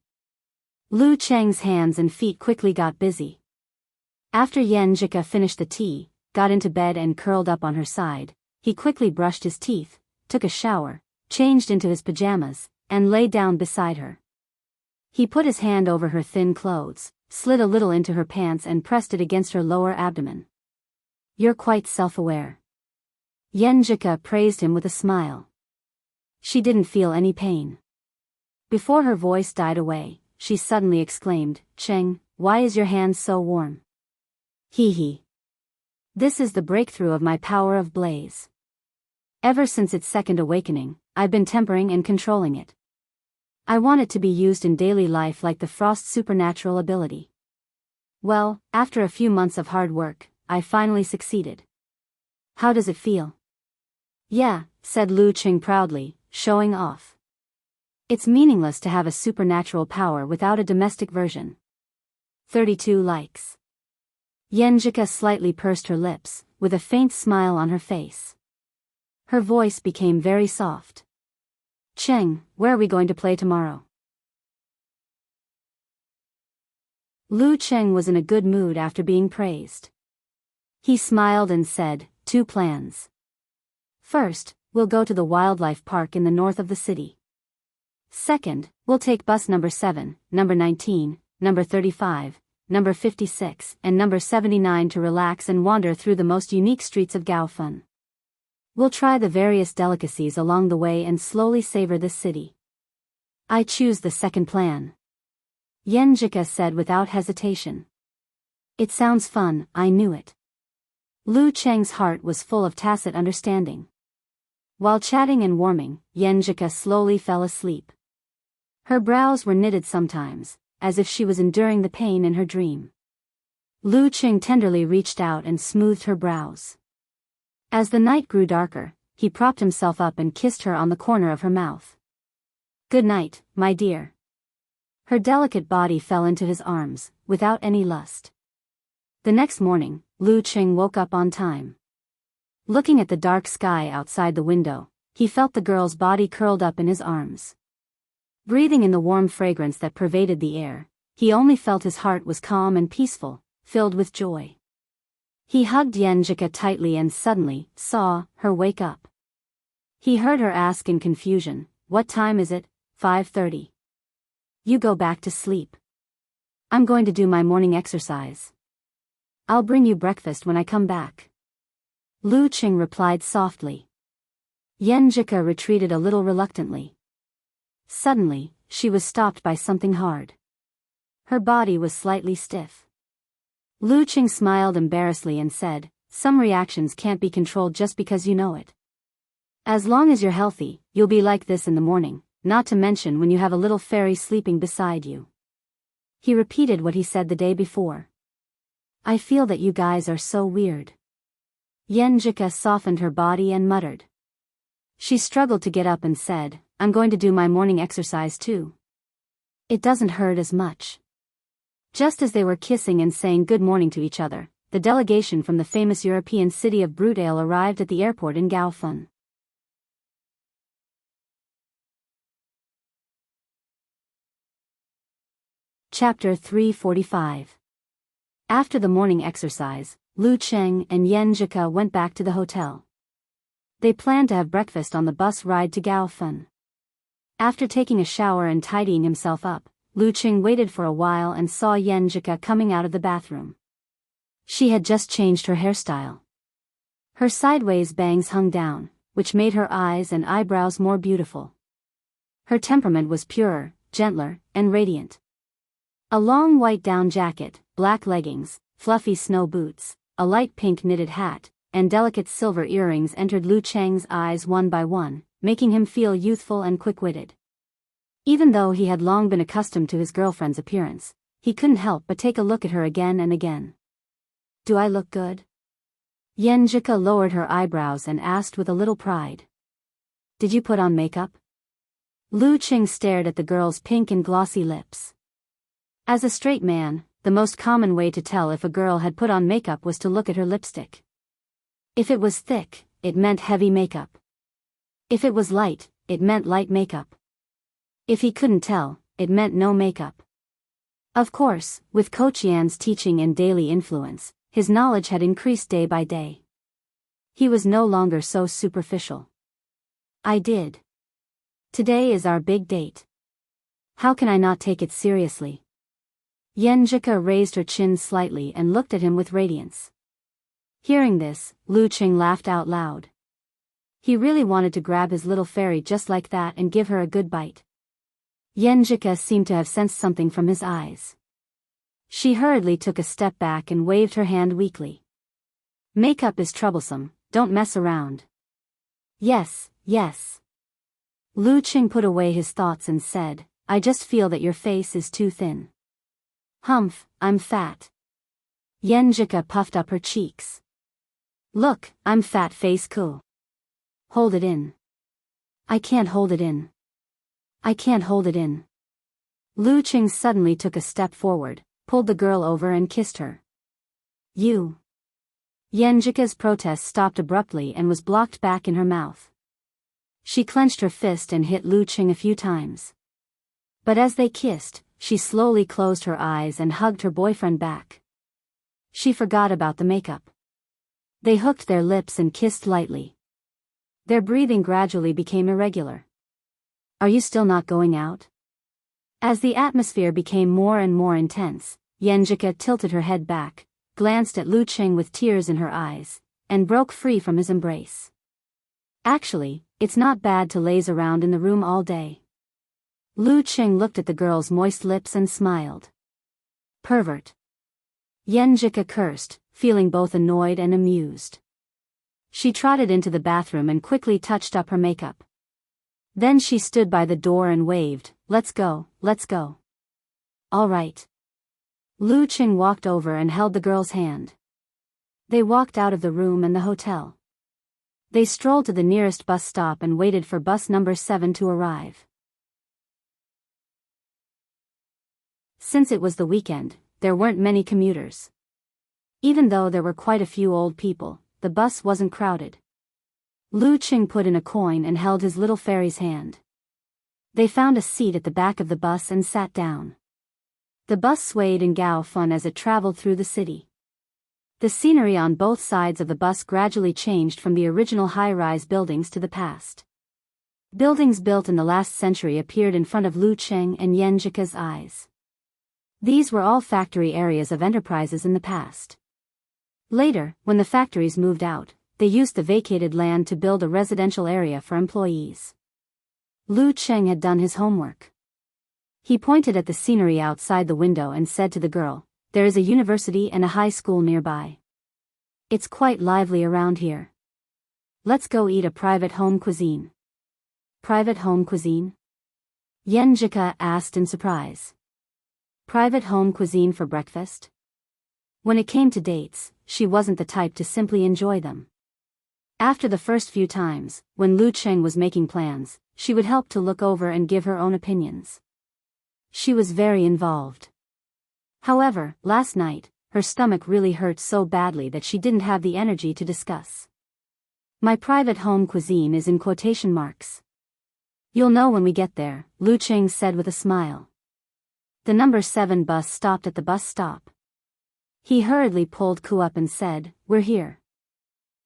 Lu Cheng's hands and feet quickly got busy. After Yan Zhika finished the tea, got into bed and curled up on her side, he quickly brushed his teeth, took a shower, changed into his pajamas, and lay down beside her. He put his hand over her thin clothes, slid a little into her pants and pressed it against her lower abdomen. "You're quite self-aware." Yan Zhika praised him with a smile. She didn't feel any pain. Before her voice died away, she suddenly exclaimed, "Cheng, why is your hand so warm?" "Hee hee. This is the breakthrough of my power of blaze. Ever since its second awakening, I've been tempering and controlling it. I want it to be used in daily life like the Frost's supernatural ability. Well, after a few months of hard work, I finally succeeded. How does it feel?" "Yeah," said Lu Cheng proudly, showing off. "It's meaningless to have a supernatural power without a domestic version." 32 likes. Yan Zhika slightly pursed her lips, with a faint smile on her face. Her voice became very soft. "Cheng, where are we going to play tomorrow?" Lu Cheng was in a good mood after being praised. He smiled and said, "2 plans. First, we'll go to the wildlife park in the north of the city. Second, we'll take bus number 7, number 19, number 35, number 56, and number 79 to relax and wander through the most unique streets of Gaofan. We'll try the various delicacies along the way and slowly savor this city." "I choose the second plan," Yan Zhika said without hesitation. "It sounds fun, I knew it." Lu Cheng's heart was full of tacit understanding. While chatting and warming, Yan Zhika slowly fell asleep. Her brows were knitted sometimes, as if she was enduring the pain in her dream. Lu Cheng tenderly reached out and smoothed her brows. As the night grew darker, he propped himself up and kissed her on the corner of her mouth. "Good night, my dear." Her delicate body fell into his arms, without any lust. The next morning, Lu Cheng woke up on time. Looking at the dark sky outside the window, he felt the girl's body curled up in his arms. Breathing in the warm fragrance that pervaded the air, he only felt his heart was calm and peaceful, filled with joy. He hugged Yan Zhika tightly and suddenly saw her wake up. He heard her ask in confusion, "What time is it?" 5:30. "You go back to sleep. I'm going to do my morning exercise. I'll bring you breakfast when I come back." Lu Cheng replied softly. Yan Zhika retreated a little reluctantly. Suddenly, she was stopped by something hard. Her body was slightly stiff. Lu Qing smiled embarrassedly and said, "Some reactions can't be controlled just because you know it. As long as you're healthy, you'll be like this in the morning, not to mention when you have a little fairy sleeping beside you." He repeated what he said the day before. "I feel that you guys are so weird." Yenjika softened her body and muttered. She struggled to get up and said, "I'm going to do my morning exercise too. It doesn't hurt as much." Just as they were kissing and saying good morning to each other, the delegation from the famous European city of Brutale arrived at the airport in Gaofeng. Chapter 345. After the morning exercise, Lu Cheng and Yenjika went back to the hotel. They planned to have breakfast on the bus ride to Gaofeng. After taking a shower and tidying himself up, Lu Cheng waited for a while and saw Yenjika coming out of the bathroom. She had just changed her hairstyle. Her sideways bangs hung down, which made her eyes and eyebrows more beautiful. Her temperament was purer, gentler, and radiant. A long white down jacket, black leggings, fluffy snow boots, a light pink knitted hat, and delicate silver earrings entered Lu Cheng's eyes one by one, making him feel youthful and quick-witted. Even though he had long been accustomed to his girlfriend's appearance, he couldn't help but take a look at her again and again. "Do I look good?" Yenjika lowered her eyebrows and asked with a little pride. "Did you put on makeup?" Lu Cheng stared at the girl's pink and glossy lips. As a straight man, the most common way to tell if a girl had put on makeup was to look at her lipstick. If it was thick, it meant heavy makeup. If it was light, it meant light makeup. If he couldn't tell, it meant no makeup. Of course, with Kochian's teaching and daily influence, his knowledge had increased day by day. He was no longer so superficial. "I did. Today is our big date. How can I not take it seriously?" Yenjika raised her chin slightly and looked at him with radiance. Hearing this, Lu Cheng laughed out loud. He really wanted to grab his little fairy just like that and give her a good bite. Yenjika seemed to have sensed something from his eyes. She hurriedly took a step back and waved her hand weakly. "Makeup is troublesome, don't mess around." Yes. Lu Cheng put away his thoughts and said, "I just feel that your face is too thin." "Humph, I'm fat." Yenjika puffed up her cheeks. "Look, I'm fat face cool. Hold it in." "I can't hold it in. I can't hold it in." Lu Cheng suddenly took a step forward, pulled the girl over and kissed her. "You." Yenjika's protest stopped abruptly and was blocked back in her mouth. She clenched her fist and hit Lu Cheng a few times. But as they kissed, she slowly closed her eyes and hugged her boyfriend back. She forgot about the makeup. They hooked their lips and kissed lightly. Their breathing gradually became irregular. "Are you still not going out?" As the atmosphere became more and more intense, Yenjika tilted her head back, glanced at Lu Cheng with tears in her eyes, and broke free from his embrace. "Actually, it's not bad to laze around in the room all day." Lu Cheng looked at the girl's moist lips and smiled. "Pervert." Yenjika cursed, feeling both annoyed and amused. She trotted into the bathroom and quickly touched up her makeup. Then she stood by the door and waved, let's go. "All right." Lu Cheng walked over and held the girl's hand. They walked out of the room and the hotel. They strolled to the nearest bus stop and waited for bus number 7 to arrive. Since it was the weekend, there weren't many commuters. Even though there were quite a few old people, the bus wasn't crowded. Lu Cheng put in a coin and held his little fairy's hand. They found a seat at the back of the bus and sat down. The bus swayed in Gaofeng as it traveled through the city. The scenery on both sides of the bus gradually changed from the original high-rise buildings to the past. Buildings built in the last century appeared in front of Lu Cheng and Yenjika's eyes. These were all factory areas of enterprises in the past. Later, when the factories moved out, they used the vacated land to build a residential area for employees. Lu Cheng had done his homework. He pointed at the scenery outside the window and said to the girl, "There is a university and a high school nearby. It's quite lively around here. Let's go eat a private home cuisine." Private home cuisine? Yenjika asked in surprise. Private home cuisine for breakfast? When it came to dates, she wasn't the type to simply enjoy them. After the first few times, when Lu Cheng was making plans, she would help to look over and give her own opinions. She was very involved. However, last night, her stomach really hurt so badly that she didn't have the energy to discuss. "My private home cuisine is in quotation marks. You'll know when we get there," Lu Cheng said with a smile. The number 7 bus stopped at the bus stop. He hurriedly pulled Ku up and said, "We're here.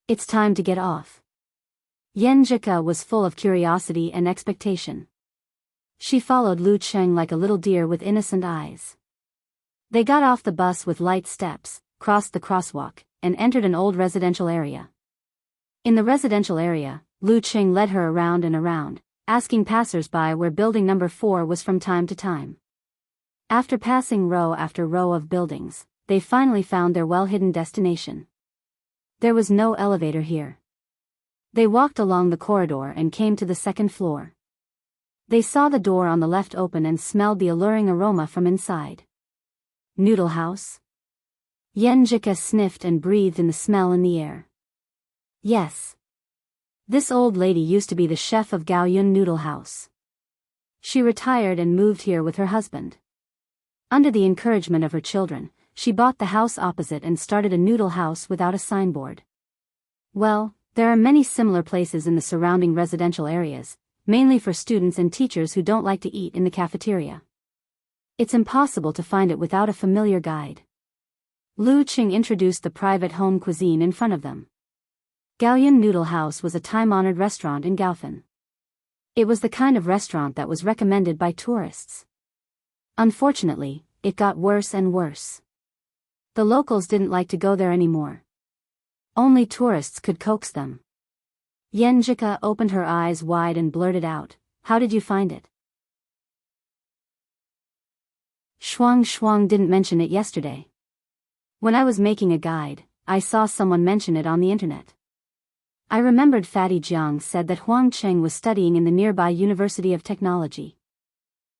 It's time to get off." Yenjika was full of curiosity and expectation. She followed Lu Cheng like a little deer with innocent eyes. They got off the bus with light steps, crossed the crosswalk, and entered an old residential area. In the residential area, Lu Cheng led her around and around, asking passers-by where building number 4 was from time to time. After passing row after row of buildings, they finally found their well-hidden destination. There was no elevator here. They walked along the corridor and came to the second floor. They saw the door on the left open and smelled the alluring aroma from inside. Noodle house? Yenjika sniffed and breathed in the smell in the air. Yes. This old lady used to be the chef of Gaoyun Noodle House. She retired and moved here with her husband. Under the encouragement of her children, she bought the house opposite and started a noodle house without a signboard. Well, there are many similar places in the surrounding residential areas, mainly for students and teachers who don't like to eat in the cafeteria. It's impossible to find it without a familiar guide. Lu Cheng introduced the private home cuisine in front of them. Gaoyun Noodle House was a time-honored restaurant in Gaofen. It was the kind of restaurant that was recommended by tourists. Unfortunately, it got worse and worse. The locals didn't like to go there anymore. Only tourists could coax them. Yenjika opened her eyes wide and blurted out, "How did you find it?" Shuang didn't mention it yesterday. When I was making a guide, I saw someone mention it on the internet. I remembered Fatty Jiang said that Huang Cheng was studying in the nearby University of Technology.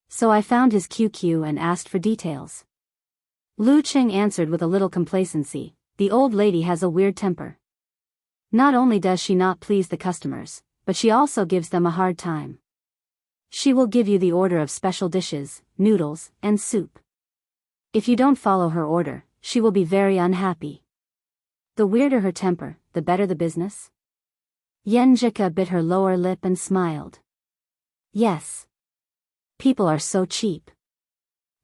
So I found his QQ and asked for details. Lu Cheng answered with a little complacency, "The old lady has a weird temper. Not only does she not please the customers, but she also gives them a hard time. She will give you the order of special dishes, noodles, and soup. If you don't follow her order, she will be very unhappy. The weirder her temper, the better the business." Yenjika bit her lower lip and smiled. Yes. People are so cheap.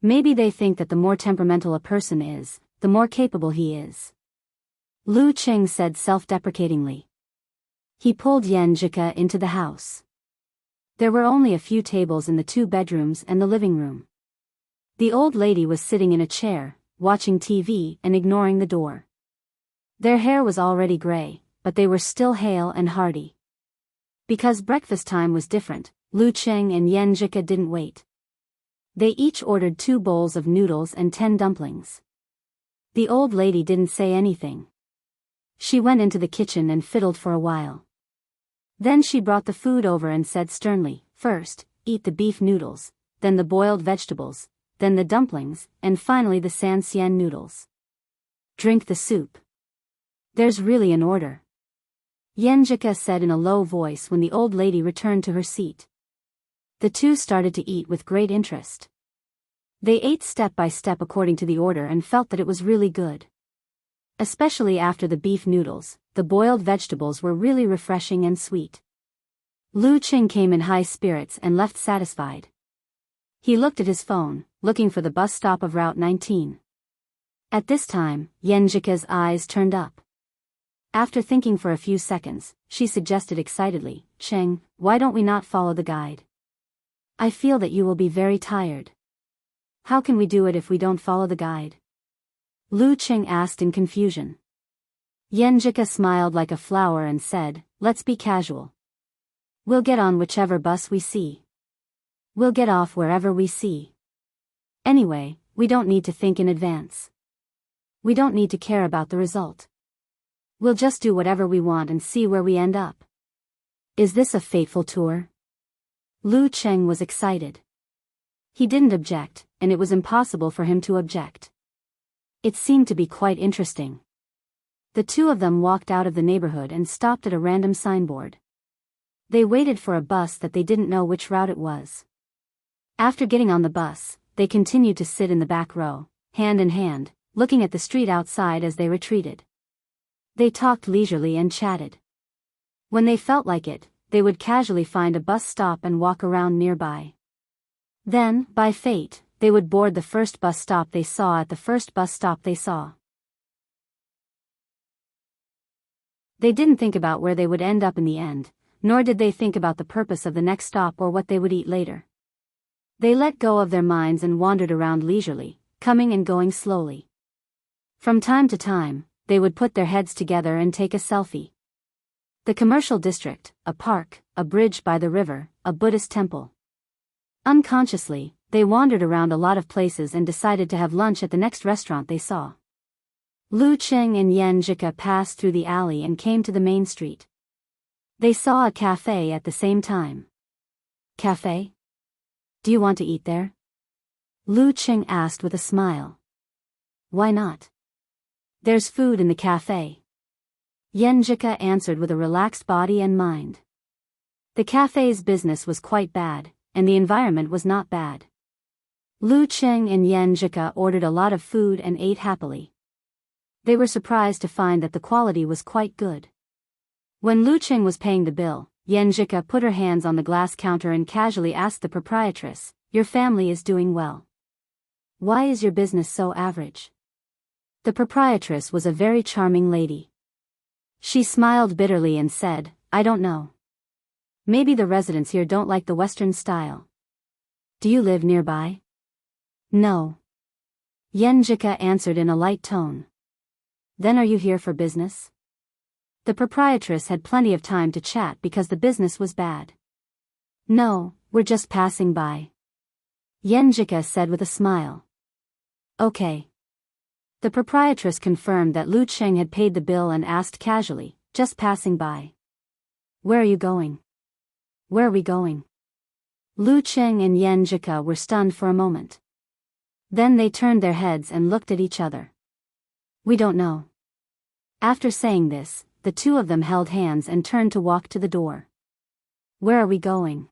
Maybe they think that the more temperamental a person is, the more capable he is. Lu Cheng said self-deprecatingly. He pulled Yenjika into the house. There were only a few tables in the 2 bedrooms and the living room. The old lady was sitting in a chair, watching TV and ignoring the door. Their hair was already gray, but they were still hale and hearty. Because breakfast time was different, Lu Cheng and Yenjika didn't wait. They each ordered 2 bowls of noodles and 10 dumplings. The old lady didn't say anything. She went into the kitchen and fiddled for a while. Then she brought the food over and said sternly, "First, eat the beef noodles, then the boiled vegetables, then the dumplings, and finally the san xian noodles. Drink the soup. There's really an order," Yenjika said in a low voice when the old lady returned to her seat. The two started to eat with great interest. They ate step by step according to the order and felt that it was really good. Especially after the beef noodles, the boiled vegetables were really refreshing and sweet. Lu Cheng came in high spirits and left satisfied. He looked at his phone, looking for the bus stop of Route 19. At this time, Yenjika's eyes turned up. After thinking for a few seconds, she suggested excitedly, "Cheng, why don't we not follow the guide? I feel that you will be very tired." "How can we do it if we don't follow the guide?" Lu Cheng asked in confusion. Yenjika smiled like a flower and said, "Let's be casual. We'll get on whichever bus we see." We'll get off wherever we see. Anyway, we don't need to think in advance. We don't need to care about the result. We'll just do whatever we want and see where we end up. Is this a fateful tour? Lu Cheng was excited. He didn't object, and it was impossible for him to object. It seemed to be quite interesting. The two of them walked out of the neighborhood and stopped at a random signboard. They waited for a bus that they didn't know which route it was. After getting on the bus, they continued to sit in the back row, hand in hand, looking at the street outside as they retreated. They talked leisurely and chatted. When they felt like it, they would casually find a bus stop and walk around nearby. Then, by fate, they would board the first bus stop they saw at the first bus stop they saw. They didn't think about where they would end up in the end, nor did they think about the purpose of the next stop or what they would eat later. They let go of their minds and wandered around leisurely, coming and going slowly. From time to time, they would put their heads together and take a selfie. The commercial district, a park, a bridge by the river, a Buddhist temple. Unconsciously, they wandered around a lot of places and decided to have lunch at the next restaurant they saw. Lu Cheng and Yan Jika passed through the alley and came to the main street. They saw a cafe at the same time. Cafe? Do you want to eat there? Lu Cheng asked with a smile. Why not? There's food in the cafe. Yan Jika answered with a relaxed body and mind. The cafe's business was quite bad, and the environment was not bad. Lu Cheng and Yan Jika ordered a lot of food and ate happily. They were surprised to find that the quality was quite good. When Lu Cheng was paying the bill, Yan Jika put her hands on the glass counter and casually asked the proprietress, "Your family is doing well. Why is your business so average?" The proprietress was a very charming lady. She smiled bitterly and said, "I don't know. Maybe the residents here don't like the Western style. Do you live nearby?" "No." Yan Jika answered in a light tone. "Then are you here for business?" The proprietress had plenty of time to chat because the business was bad. "No, we're just passing by," Yan Jika said with a smile. "Okay." The proprietress confirmed that Lu Cheng had paid the bill and asked casually, "Just passing by. Where are you going?" "Where are we going?" Lu Cheng and Yan Jika were stunned for a moment. Then they turned their heads and looked at each other. "We don't know." After saying this, the two of them held hands and turned to walk to the door. "Where are we going?"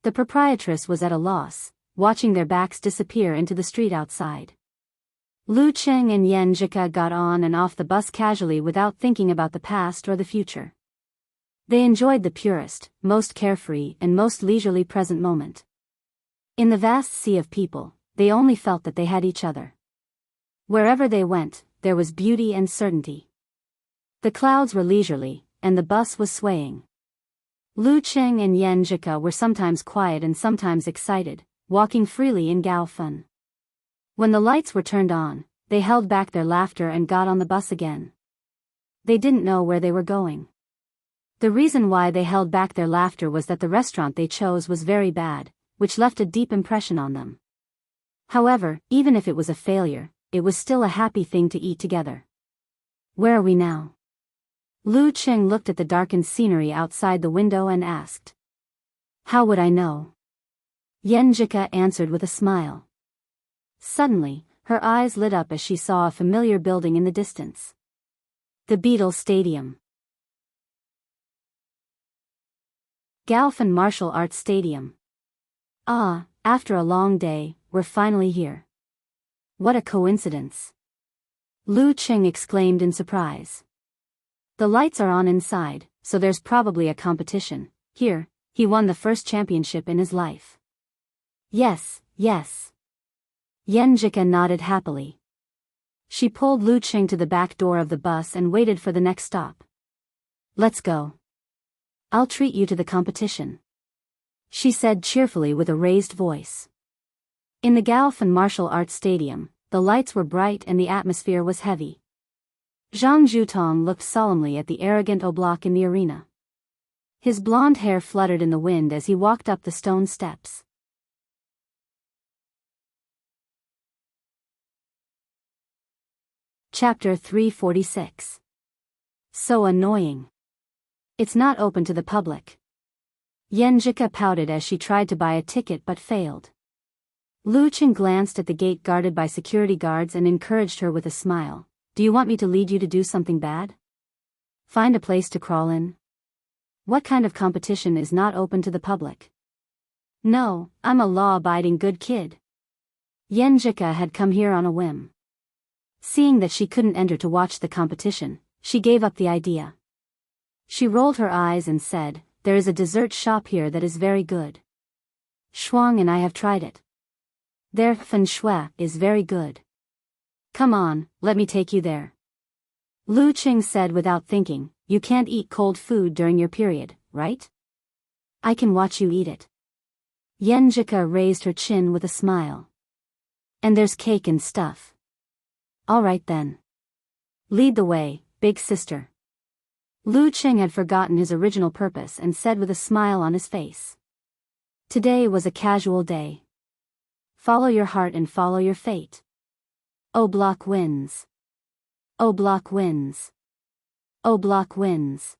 The proprietress was at a loss, watching their backs disappear into the street outside. Lu Cheng and Yan Jika got on and off the bus casually without thinking about the past or the future. They enjoyed the purest, most carefree and most leisurely present moment. In the vast sea of people, they only felt that they had each other. Wherever they went, there was beauty and certainty. The clouds were leisurely, and the bus was swaying. Lu Cheng and Yan Jika were sometimes quiet and sometimes excited, walking freely in Gao Fun. When the lights were turned on, they held back their laughter and got on the bus again. They didn't know where they were going. The reason why they held back their laughter was that the restaurant they chose was very bad, which left a deep impression on them. However, even if it was a failure, it was still a happy thing to eat together. "Where are we now?" Lu Cheng looked at the darkened scenery outside the window and asked. "How would I know?" Yan Jika answered with a smile. Suddenly, her eyes lit up as she saw a familiar building in the distance. The Beetle Stadium. Gaofen Martial Arts Stadium. "Ah, after a long day, we're finally here. What a coincidence!" Lu Cheng exclaimed in surprise. "The lights are on inside, so there's probably a competition. Here, he won the first championship in his life." "Yes, yes." Yan Jika nodded happily. She pulled Lu Cheng to the back door of the bus and waited for the next stop. "Let's go. I'll treat you to the competition," she said cheerfully with a raised voice. In the Gaofen Martial Arts Stadium, the lights were bright and the atmosphere was heavy. Zhang Zhutong looked solemnly at the arrogant Oblak in the arena. His blonde hair fluttered in the wind as he walked up the stone steps. Chapter 346. So annoying. It's not open to the public. Yenjika pouted as she tried to buy a ticket but failed. Lu Qing glanced at the gate guarded by security guards and encouraged her with a smile. Do you want me to lead you to do something bad? Find a place to crawl in? What kind of competition is not open to the public? No, I'm a law-abiding good kid. Yenjika had come here on a whim. Seeing that she couldn't enter to watch the competition, she gave up the idea. She rolled her eyes and said, there is a dessert shop here that is very good. Shuang and I have tried it. Their feng shui is very good. Come on, let me take you there. Lu Qing said without thinking, you can't eat cold food during your period, right? I can watch you eat it. Yenjika raised her chin with a smile. And there's cake and stuff. All right then. Lead the way, big sister. Lu Qing had forgotten his original purpose and said with a smile on his face. Today was a casual day. Follow your heart and follow your fate. O Block wins. O Block wins. O Block wins.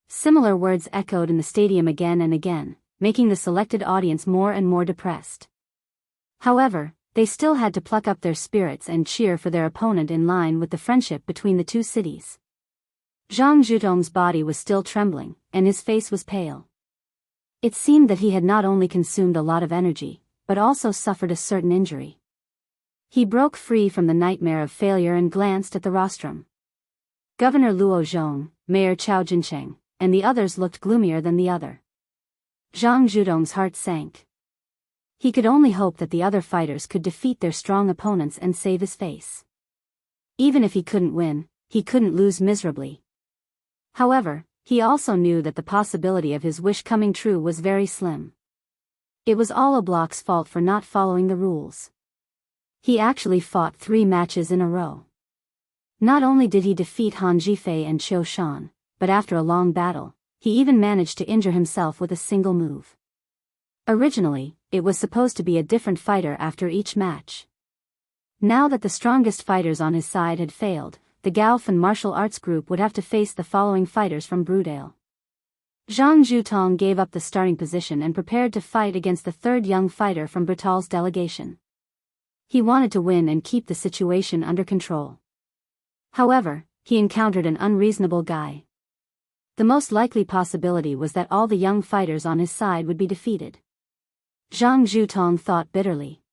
Similar words echoed in the stadium again and again, making the selected audience more and more depressed. However, they still had to pluck up their spirits and cheer for their opponent in line with the friendship between the two cities. Zhang Zhutong's body was still trembling, and his face was pale. It seemed that he had not only consumed a lot of energy, but also suffered a certain injury. He broke free from the nightmare of failure and glanced at the rostrum. Governor Luo Zhong, Mayor Chao Jincheng, and the others looked gloomier than the other. Zhang Zhutong's heart sank. He could only hope that the other fighters could defeat their strong opponents and save his face. Even if he couldn't win, he couldn't lose miserably. However, he also knew that the possibility of his wish coming true was very slim. It was all O Block's fault for not following the rules. He actually fought 3 matches in a row. Not only did he defeat Han Jifei and Qiu Shan, but after a long battle, he even managed to injure himself with a single move. Originally, it was supposed to be a different fighter after each match. Now that the strongest fighters on his side had failed, the Gaofen martial arts group would have to face the following fighters from Brudale. Zhang Zhutong gave up the starting position and prepared to fight against the third young fighter from Brutal's delegation. He wanted to win and keep the situation under control. However, he encountered an unreasonable guy. The most likely possibility was that all the young fighters on his side would be defeated. Zhang Zhutong thought bitterly.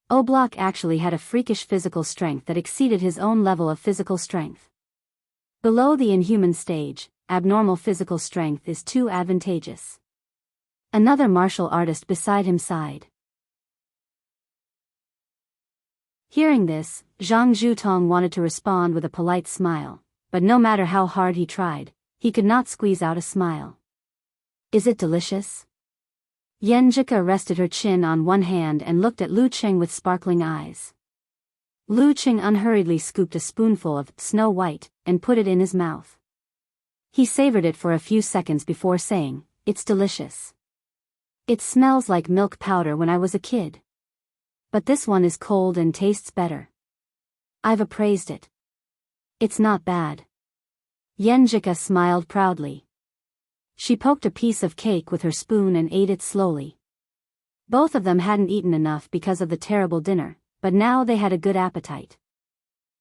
O Block actually had a freakish physical strength that exceeded his own level of physical strength. Below the inhuman stage, abnormal physical strength is too advantageous. Another martial artist beside him sighed. Hearing this, Zhang Zhutong wanted to respond with a polite smile, but no matter how hard he tried, he could not squeeze out a smile. Is it delicious? Yenjika rested her chin on one hand and looked at Lu Qing with sparkling eyes. Lu Qing unhurriedly scooped a spoonful of Snow White and put it in his mouth. He savored it for a few seconds before saying, "It's delicious. It smells like milk powder when I was a kid. But this one is cold and tastes better. I've appraised it. It's not bad." Yenjika smiled proudly. She poked a piece of cake with her spoon and ate it slowly. Both of them hadn't eaten enough because of the terrible dinner, but now they had a good appetite.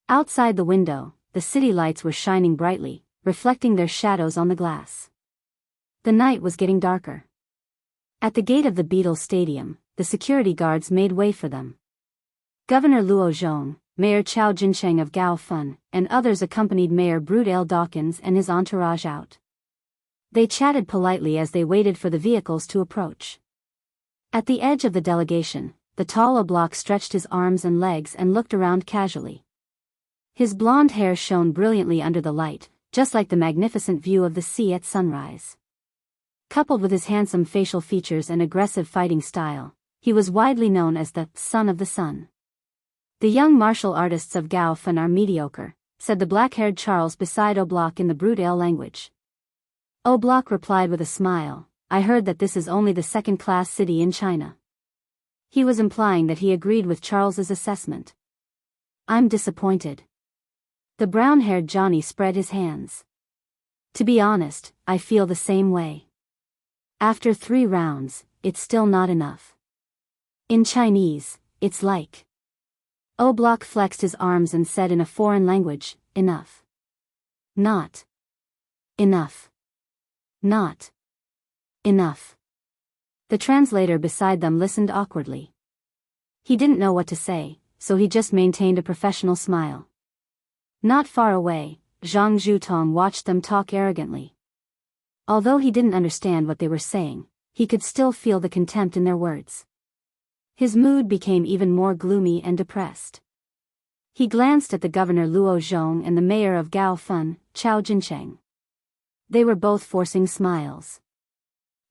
Outside the window, the city lights were shining brightly, reflecting their shadows on the glass. The night was getting darker. At the gate of the Beetle Stadium, the security guards made way for them. Governor Luo Zhong, Mayor Chao Jincheng of Gaofen, and others accompanied Mayor Brudale Dawkins and his entourage out. They chatted politely as they waited for the vehicles to approach. At the edge of the delegation, the tall O Block stretched his arms and legs and looked around casually. His blonde hair shone brilliantly under the light, just like the magnificent view of the sea at sunrise. Coupled with his handsome facial features and aggressive fighting style, he was widely known as the Son of the Sun. The young martial artists of Gaofen are mediocre, said the black-haired Charles beside O Block in the Brudale language. O Block replied with a smile, "I heard that this is only the second-class city in China." He was implying that he agreed with Charles's assessment. "I'm disappointed. The brown-haired Johnny spread his hands. To be honest, I feel the same way. After 3 rounds, it's still not enough. In Chinese, it's like. Oblak flexed his arms and said in a foreign language, enough. Not. Enough. Not. Enough. The translator beside them listened awkwardly. He didn't know what to say, so he just maintained a professional smile. Not far away, Zhang Zhutong watched them talk arrogantly. Although he didn't understand what they were saying, he could still feel the contempt in their words. His mood became even more gloomy and depressed. He glanced at the governor Luo Zhong and the mayor of Gaofeng, Chao Jincheng. They were both forcing smiles.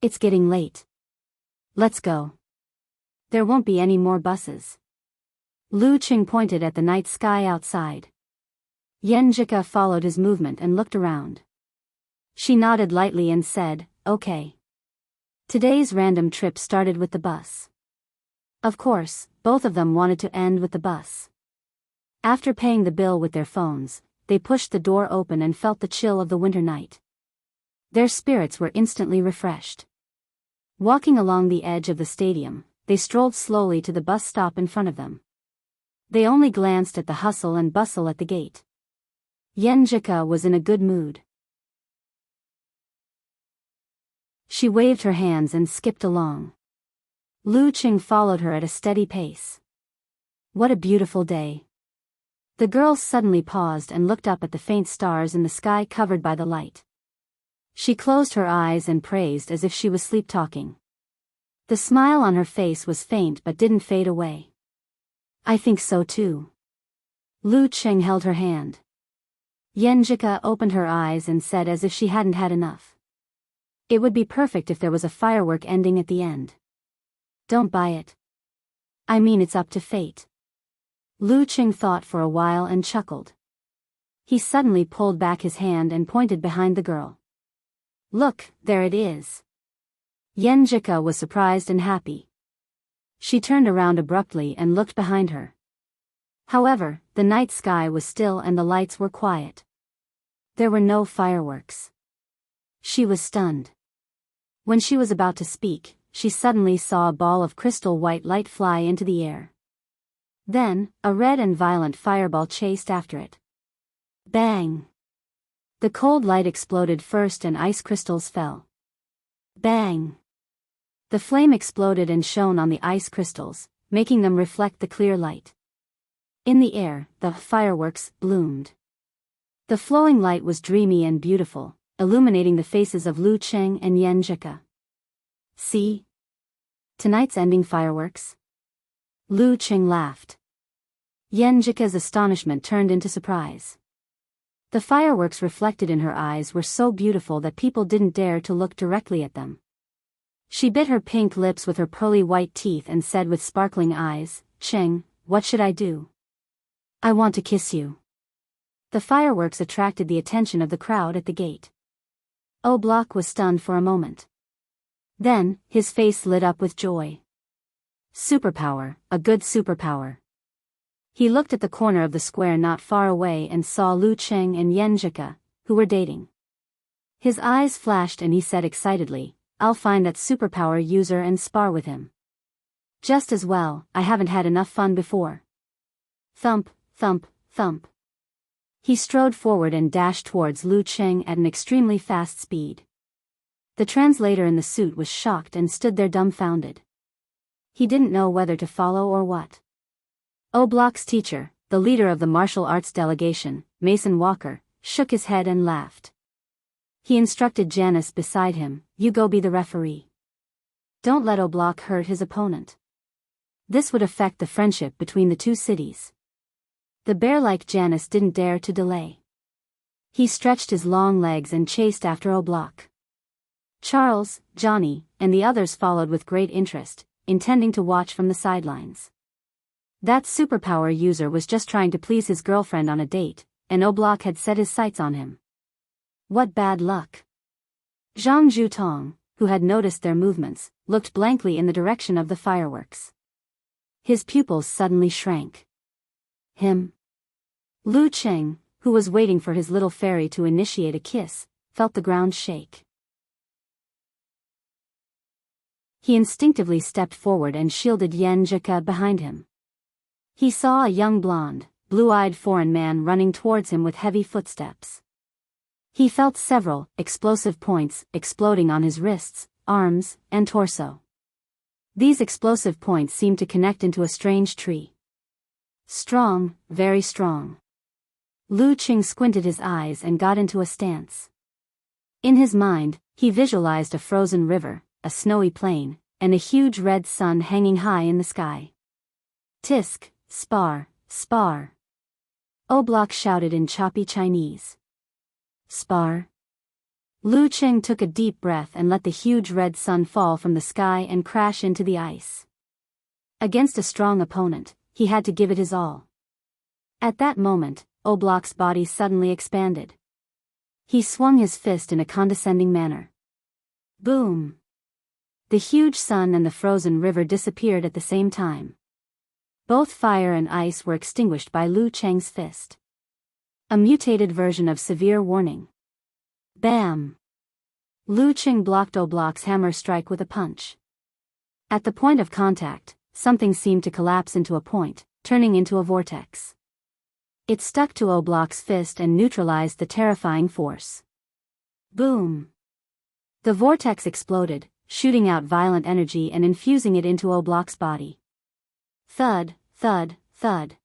It's getting late. Let's go. There won't be any more buses. Lu Qing pointed at the night sky outside. Yan Jika followed his movement and looked around. She nodded lightly and said, okay. Today's random trip started with the bus. Of course, both of them wanted to end with the bus. After paying the bill with their phones, they pushed the door open and felt the chill of the winter night. Their spirits were instantly refreshed. Walking along the edge of the stadium, they strolled slowly to the bus stop in front of them. They only glanced at the hustle and bustle at the gate. Yan Jika was in a good mood. She waved her hands and skipped along. Lu Qing followed her at a steady pace. What a beautiful day. The girl suddenly paused and looked up at the faint stars in the sky covered by the light. She closed her eyes and praised as if she was sleep-talking. The smile on her face was faint but didn't fade away. I think so too. Lu Qing held her hand. Yan Jika opened her eyes and said as if she hadn't had enough. It would be perfect if there was a firework ending at the end. Don't buy it. I mean, it's up to fate. Lu Qing thought for a while and chuckled. He suddenly pulled back his hand and pointed behind the girl. Look, there it is. Yan Jika was surprised and happy. She turned around abruptly and looked behind her. However, the night sky was still and the lights were quiet. There were no fireworks. She was stunned. When she was about to speak, she suddenly saw a ball of crystal white light fly into the air. Then, a red and violent fireball chased after it. Bang! The cold light exploded first and ice crystals fell. Bang! The flame exploded and shone on the ice crystals, making them reflect the clear light. In the air, the fireworks bloomed. The flowing light was dreamy and beautiful, illuminating the faces of Lu Qing and Yan Jika. See? Tonight's ending fireworks? Lu Qing laughed. Yan Jika's astonishment turned into surprise. The fireworks reflected in her eyes were so beautiful that people didn't dare to look directly at them. She bit her pink lips with her pearly white teeth and said with sparkling eyes, Qing, what should I do? I want to kiss you. The fireworks attracted the attention of the crowd at the gate. Oblak was stunned for a moment. Then, his face lit up with joy. Superpower, a good superpower. He looked at the corner of the square not far away and saw Lu Qing and Yan Jika, who were dating. His eyes flashed and he said excitedly, I'll find that superpower user and spar with him. Just as well, I haven't had enough fun before. Thump, thump, thump. He strode forward and dashed towards Lu Qing at an extremely fast speed. The translator in the suit was shocked and stood there dumbfounded. He didn't know whether to follow or what. Oblak's teacher, the leader of the martial arts delegation, Mason Walker, shook his head and laughed. He instructed Janice beside him, you go be the referee. Don't let Oblak hurt his opponent. This would affect the friendship between the two cities. The bear-like Janice didn't dare to delay. He stretched his long legs and chased after Oblak. Charles, Johnny, and the others followed with great interest, intending to watch from the sidelines. That superpower user was just trying to please his girlfriend on a date, and Oblak had set his sights on him. What bad luck. Zhang Zhutong, who had noticed their movements, looked blankly in the direction of the fireworks. His pupils suddenly shrank. Him. Lu Qing, who was waiting for his little fairy to initiate a kiss, felt the ground shake. He instinctively stepped forward and shielded Yen Jika behind him. He saw a young blonde, blue-eyed foreign man running towards him with heavy footsteps. He felt several explosive points exploding on his wrists, arms, and torso. These explosive points seemed to connect into a strange tree. Strong, very strong. Lu Qing squinted his eyes and got into a stance. In his mind, he visualized a frozen river, a snowy plain, and a huge red sun hanging high in the sky. Tisk, spar, spar. Oblak shouted in choppy Chinese. Spar? Lu Qing took a deep breath and let the huge red sun fall from the sky and crash into the ice. Against a strong opponent, he had to give it his all. At that moment, Oblak's body suddenly expanded. He swung his fist in a condescending manner. Boom! The huge sun and the frozen river disappeared at the same time. Both fire and ice were extinguished by Lu Qing's fist. A mutated version of severe warning. Bam! Lu Qing blocked Oblak's hammer strike with a punch. At the point of contact, something seemed to collapse into a point, turning into a vortex. It stuck to Oblak's fist and neutralized the terrifying force. Boom! The vortex exploded, shooting out violent energy and infusing it into Oblak's body. Thud, thud, thud.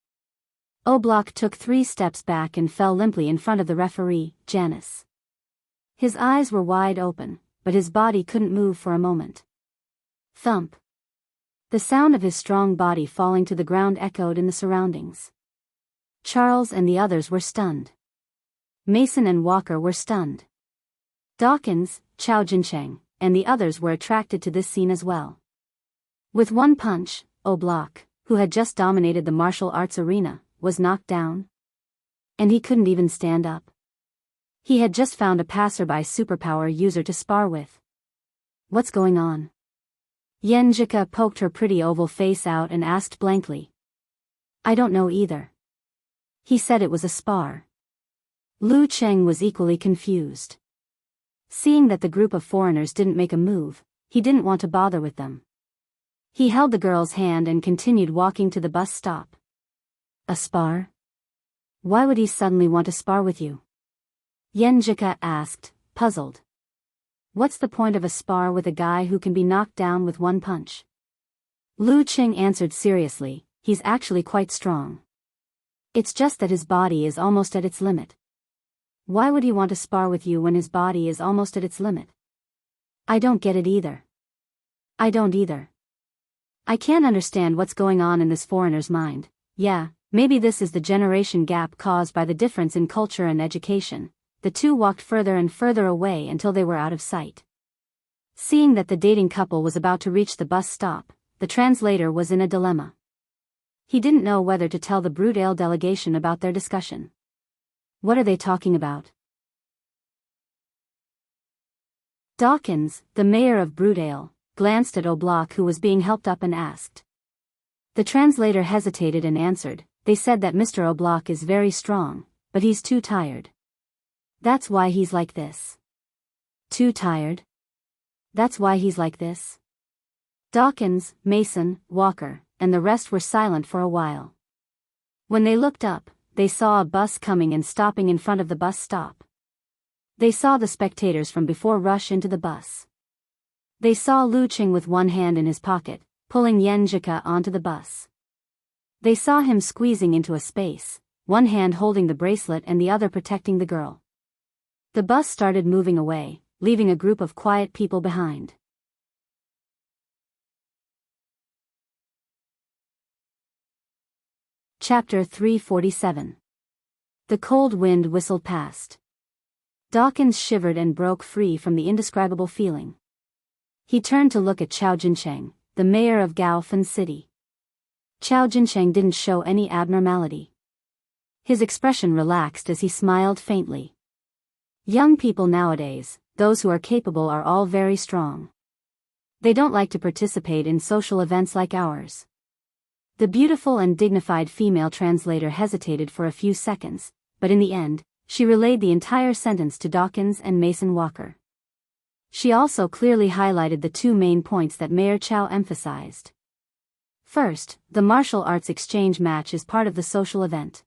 Oblak took 3 steps back and fell limply in front of the referee, Janice. His eyes were wide open, but his body couldn't move for a moment. Thump. The sound of his strong body falling to the ground echoed in the surroundings. Charles and the others were stunned. Mason and Walker were stunned. Dawkins, Chao Jincheng, and the others were attracted to this scene as well. With one punch, Oblak, who had just dominated the martial arts arena, was knocked down. And he couldn't even stand up. He had just found a passerby superpower user to spar with. What's going on? Yen Jika poked her pretty oval face out and asked blankly. I don't know either. He said it was a spar. Lu Qing was equally confused. Seeing that the group of foreigners didn't make a move, he didn't want to bother with them. He held the girl's hand and continued walking to the bus stop. A spar? Why would he suddenly want to spar with you? Yen Jika asked, puzzled. What's the point of a spar with a guy who can be knocked down with one punch? Lu Qing answered seriously, he's actually quite strong. It's just that his body is almost at its limit. Why would he want to spar with you when his body is almost at its limit? I don't get it either. I don't either. I can't understand what's going on in this foreigner's mind. Yeah, maybe this is the generation gap caused by the difference in culture and education. The two walked further and further away until they were out of sight. Seeing that the dating couple was about to reach the bus stop, the translator was in a dilemma. He didn't know whether to tell the Broodale delegation about their discussion. What are they talking about? Dawkins, the mayor of Broodale, glanced at Oblak who was being helped up and asked. The translator hesitated and answered, they said that Mr. Oblak is very strong, but he's too tired. That's why he's like this. Too tired? That's why he's like this? Dawkins, Mason, Walker, and the rest were silent for a while. When they looked up, they saw a bus coming and stopping in front of the bus stop. They saw the spectators from before rush into the bus. They saw Lu Qing with one hand in his pocket, pulling Yen Jika onto the bus. They saw him squeezing into a space, one hand holding the bracelet and the other protecting the girl. The bus started moving away, leaving a group of quiet people behind. Chapter 347. The cold wind whistled past. Dawkins shivered and broke free from the indescribable feeling. He turned to look at Chao Jincheng, the mayor of Gaofen City. Chao Jincheng didn't show any abnormality. His expression relaxed as he smiled faintly. Young people nowadays, those who are capable are all very strong. They don't like to participate in social events like ours. The beautiful and dignified female translator hesitated for a few seconds, but in the end, she relayed the entire sentence to Dawkins and Mason Walker. She also clearly highlighted the two main points that Mayor Chow emphasized. First, the martial arts exchange match is part of the social event.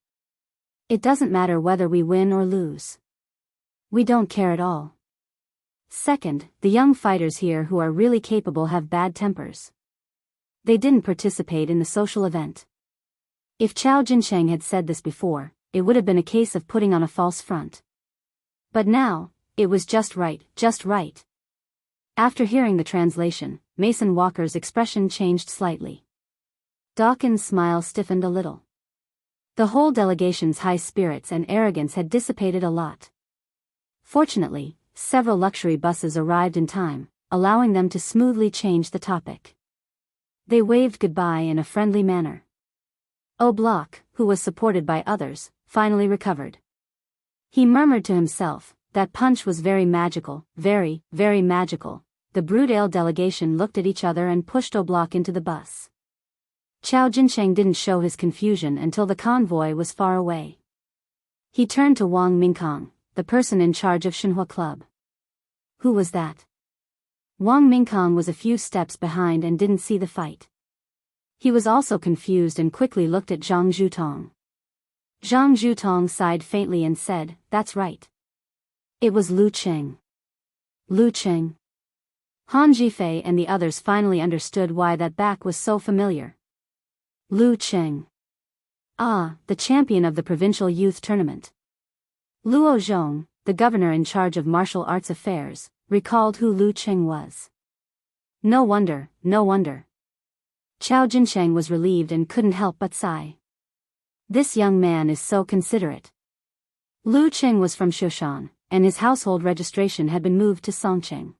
It doesn't matter whether we win or lose. We don't care at all. Second, the young fighters here who are really capable have bad tempers. They didn't participate in the social event. If Chao Jincheng had said this before, it would have been a case of putting on a false front. But now, it was just right, just right. After hearing the translation, Mason Walker's expression changed slightly. Dawkins' smile stiffened a little. The whole delegation's high spirits and arrogance had dissipated a lot. Fortunately, several luxury buses arrived in time, allowing them to smoothly change the topic. They waved goodbye in a friendly manner. Block, who was supported by others, finally recovered. He murmured to himself, that punch was very magical, very, very magical. The Broodale delegation looked at each other and pushed Block into the bus. Chao Jincheng didn't show his confusion until the convoy was far away. He turned to Wang Mingkong, the person in charge of Shinhua Club. Who was that? Wang Mingkong was a few steps behind and didn't see the fight. He was also confused and quickly looked at Zhang Zhutong. Zhang Zhutong sighed faintly and said, "That's right. It was Lu Cheng." Lu Cheng. Han Jifei and the others finally understood why that back was so familiar. Lu Cheng. Ah, the champion of the provincial youth tournament. Luo Zhong, the governor in charge of martial arts affairs, recalled who Lu Cheng was. No wonder, no wonder. Chao Jincheng was relieved and couldn't help but sigh. This young man is so considerate. Lu Cheng was from Shoshan, and his household registration had been moved to Songcheng.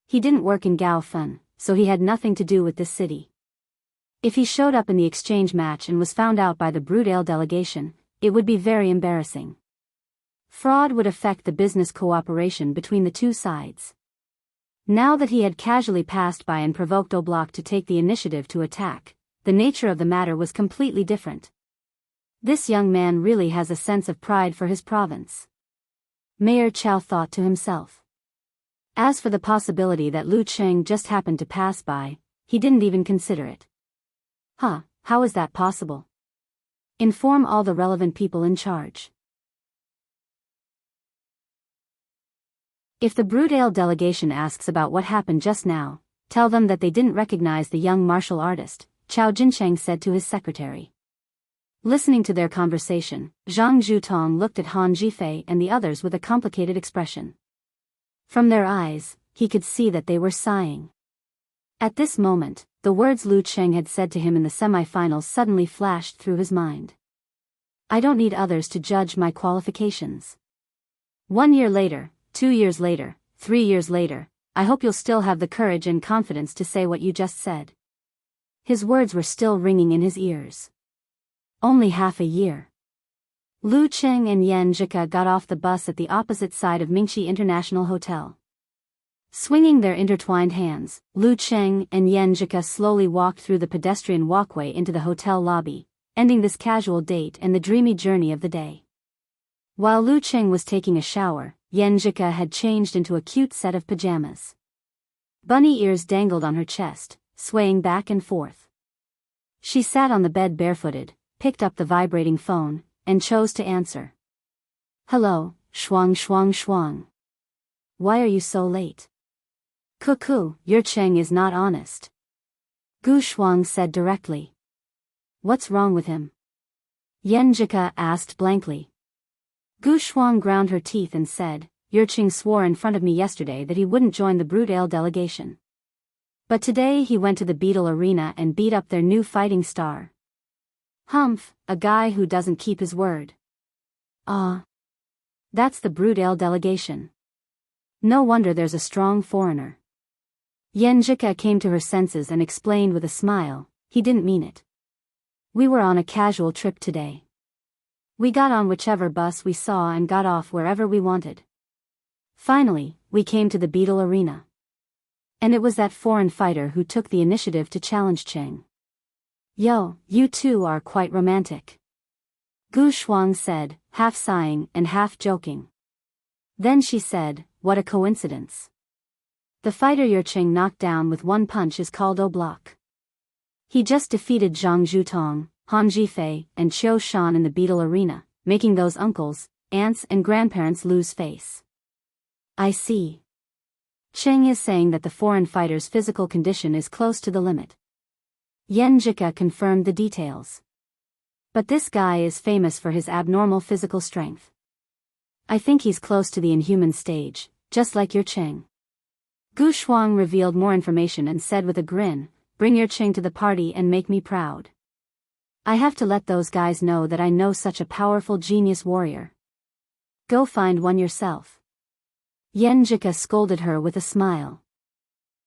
He didn't work in Gaofen, so he had nothing to do with this city. If he showed up in the exchange match and was found out by the Broodale delegation, it would be very embarrassing. Fraud would affect the business cooperation between the two sides. Now that he had casually passed by and provoked Block to take the initiative to attack, the nature of the matter was completely different. This young man really has a sense of pride for his province. Mayor Chow thought to himself. As for the possibility that Lu Cheng just happened to pass by, he didn't even consider it. How is that possible? Inform all the relevant people in charge. If the Broodale delegation asks about what happened just now, tell them that they didn't recognize the young martial artist, Chao Jincheng said to his secretary. Listening to their conversation, Zhang Zhutong looked at Han Jifei and the others with a complicated expression. From their eyes, he could see that they were sighing. At this moment, the words Lu Cheng had said to him in the semi-finals suddenly flashed through his mind. I don't need others to judge my qualifications. 1 year later, 2 years later, 3 years later, I hope you'll still have the courage and confidence to say what you just said. His words were still ringing in his ears. Only half a year. Lu Cheng and Yan Zhika got off the bus at the opposite side of Mingxi International Hotel. Swinging their intertwined hands, Lu Cheng and Yan Zhika slowly walked through the pedestrian walkway into the hotel lobby, ending this casual date and the dreamy journey of the day. While Lu Cheng was taking a shower, Yan Zhika had changed into a cute set of pajamas. Bunny ears dangled on her chest, swaying back and forth. She sat on the bed barefooted, picked up the vibrating phone, and chose to answer. Hello, Shuang Shuang Shuang. Why are you so late? Cuckoo, your Cheng is not honest. Gu Shuang said directly. What's wrong with him? Yan Zhika asked blankly. Gu Shuang ground her teeth and said, Your Cheng swore in front of me yesterday that he wouldn't join the Broodale delegation. But today he went to the Beetle Arena and beat up their new fighting star. Humph, a guy who doesn't keep his word. That's the Broodale delegation. No wonder there's a strong foreigner. Yan Zhika came to her senses and explained with a smile, he didn't mean it. We were on a casual trip today. We got on whichever bus we saw and got off wherever we wanted. Finally, we came to the Beetle Arena. And it was that foreign fighter who took the initiative to challenge Cheng. Yo, you two are quite romantic. Gu Shuang said, half sighing and half joking. Then she said, what a coincidence. The fighter your Qing knocked down with one punch is called Block. He just defeated Zhang Zhutong, Han Jifei, and Qiu Shan in the Beetle Arena, making those uncles, aunts and grandparents lose face. I see. Qing is saying that the foreign fighter's physical condition is close to the limit. Yan Jika confirmed the details. But this guy is famous for his abnormal physical strength. I think he's close to the inhuman stage, just like your Qing. Gu Shuang revealed more information and said with a grin, bring your Qing to the party and make me proud. I have to let those guys know that I know such a powerful genius warrior. Go find one yourself. Yan Jika scolded her with a smile.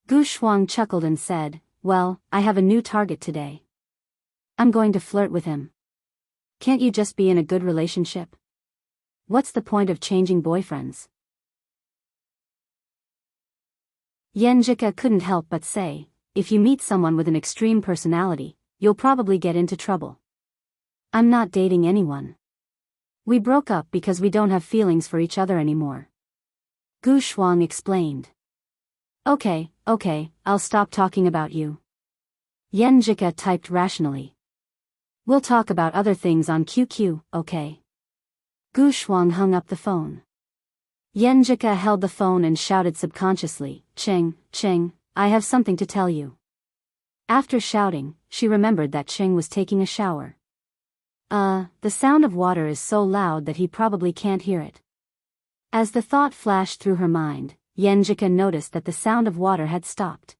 Gu Shuang chuckled and said, well, I have a new target today. I'm going to flirt with him. Can't you just be in a good relationship? What's the point of changing boyfriends? Yan Jika couldn't help but say, if you meet someone with an extreme personality, you'll probably get into trouble. I'm not dating anyone. We broke up because we don't have feelings for each other anymore. Gu Shuang explained. Okay, I'll stop talking about you. Yan Jika typed rationally. We'll talk about other things on QQ, okay? Gu Shuang hung up the phone. Yan Jika held the phone and shouted subconsciously, Qing, I have something to tell you. After shouting, she remembered that Qing was taking a shower. The sound of water is so loud that he probably can't hear it. As the thought flashed through her mind, Yan Jika noticed that the sound of water had stopped.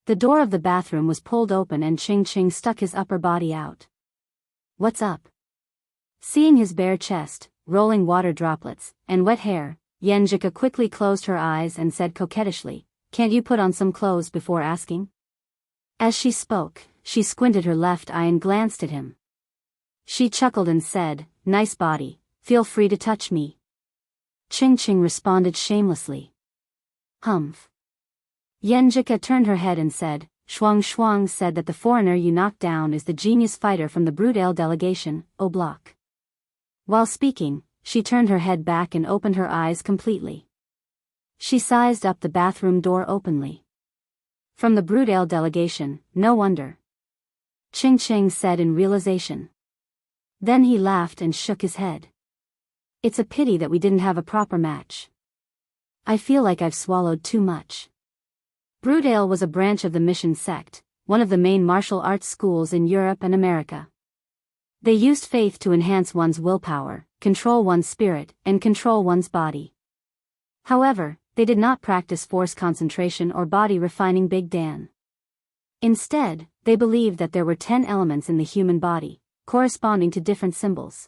The door of the bathroom was pulled open and Qing stuck his upper body out. What's up? Seeing his bare chest, rolling water droplets, and wet hair, Yan Jika quickly closed her eyes and said coquettishly, can't you put on some clothes before asking? As she spoke, she squinted her left eye and glanced at him. She chuckled and said, nice body, feel free to touch me. Qing responded shamelessly. Humph. Yan Jika turned her head and said, Shuang said that the foreigner you knocked down is the genius fighter from the Brudale delegation, Block. While speaking, she turned her head back and opened her eyes completely. She sized up the bathroom door openly. From the Brudale delegation, no wonder. Qing said in realization. Then he laughed and shook his head. It's a pity that we didn't have a proper match. I feel like I've swallowed too much. Brudale was a branch of the Mission sect, one of the main martial arts schools in Europe and America. They used faith to enhance one's willpower, control one's spirit, and control one's body. However, they did not practice force concentration or body refining Big Dan. Instead, they believed that there were 10 elements in the human body, corresponding to different symbols.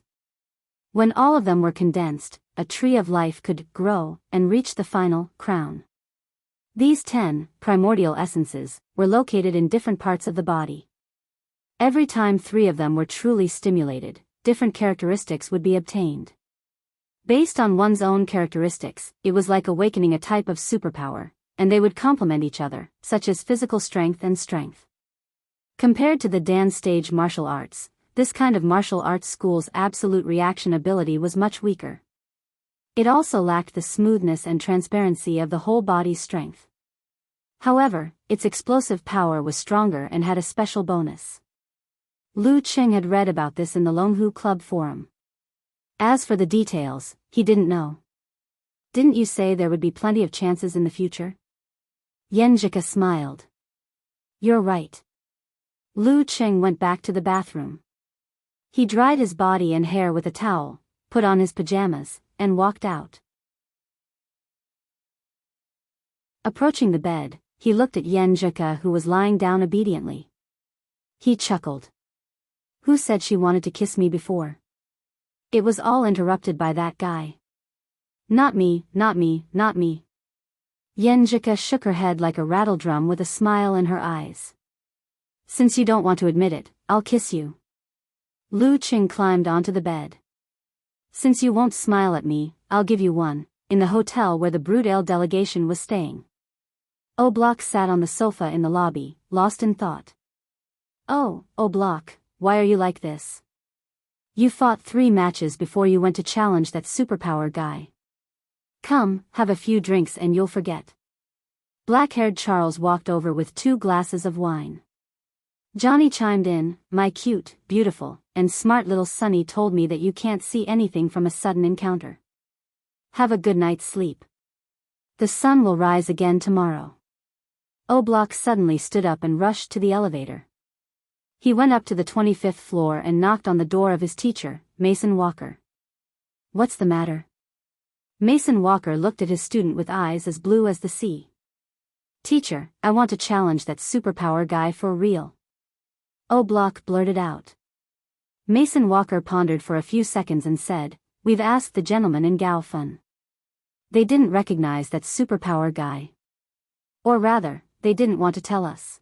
When all of them were condensed, a tree of life could grow and reach the final crown. These 10 primordial essences were located in different parts of the body. Every time 3 of them were truly stimulated, different characteristics would be obtained. Based on one's own characteristics, it was like awakening a type of superpower, and they would complement each other, such as physical strength and strength. Compared to the Dan stage martial arts, this kind of martial arts school's absolute reaction ability was much weaker. It also lacked the smoothness and transparency of the whole body's strength. However, its explosive power was stronger and had a special bonus. Lu Qing had read about this in the Longhu Club forum. As for the details, he didn't know. Didn't you say there would be plenty of chances in the future? Yan Jika smiled. You're right. Lu Qing went back to the bathroom. He dried his body and hair with a towel, put on his pajamas, and walked out. Approaching the bed, he looked at Yan Jika who was lying down obediently. He chuckled. Who said she wanted to kiss me before? It was all interrupted by that guy. Not me. Yan Jika shook her head like a rattledrum with a smile in her eyes. Since you don't want to admit it, I'll kiss you. Lu Qing climbed onto the bed. Since you won't smile at me, I'll give you one, in the hotel where the Brudale delegation was staying. Block sat on the sofa in the lobby, lost in thought. Oh, Block, why are you like this? You fought 3 matches before you went to challenge that superpower guy. Come, have a few drinks and you'll forget. Black-haired Charles walked over with 2 glasses of wine. Johnny chimed in, my cute, beautiful, and smart little Sonny told me that you can't see anything from a sudden encounter. Have a good night's sleep. The sun will rise again tomorrow. O'Block suddenly stood up and rushed to the elevator. He went up to the 25th floor and knocked on the door of his teacher, Mason Walker. What's the matter? Mason Walker looked at his student with eyes as blue as the sea. Teacher, I want to challenge that superpower guy for real. O'Block blurted out. Mason Walker pondered for a few seconds and said, we've asked the gentleman in Gaofun. They didn't recognize that superpower guy. Or rather, they didn't want to tell us.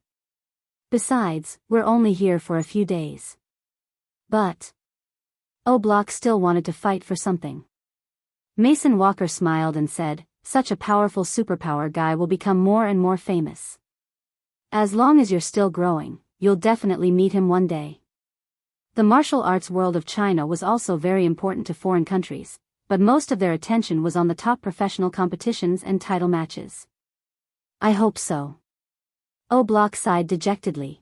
Besides, we're only here for a few days. But O'Block still wanted to fight for something. Mason Walker smiled and said, such a powerful superpower guy will become more and more famous. As long as you're still growing, you'll definitely meet him one day. The martial arts world of China was also very important to foreign countries, but most of their attention was on the top professional competitions and title matches. I hope so. O'Block sighed dejectedly.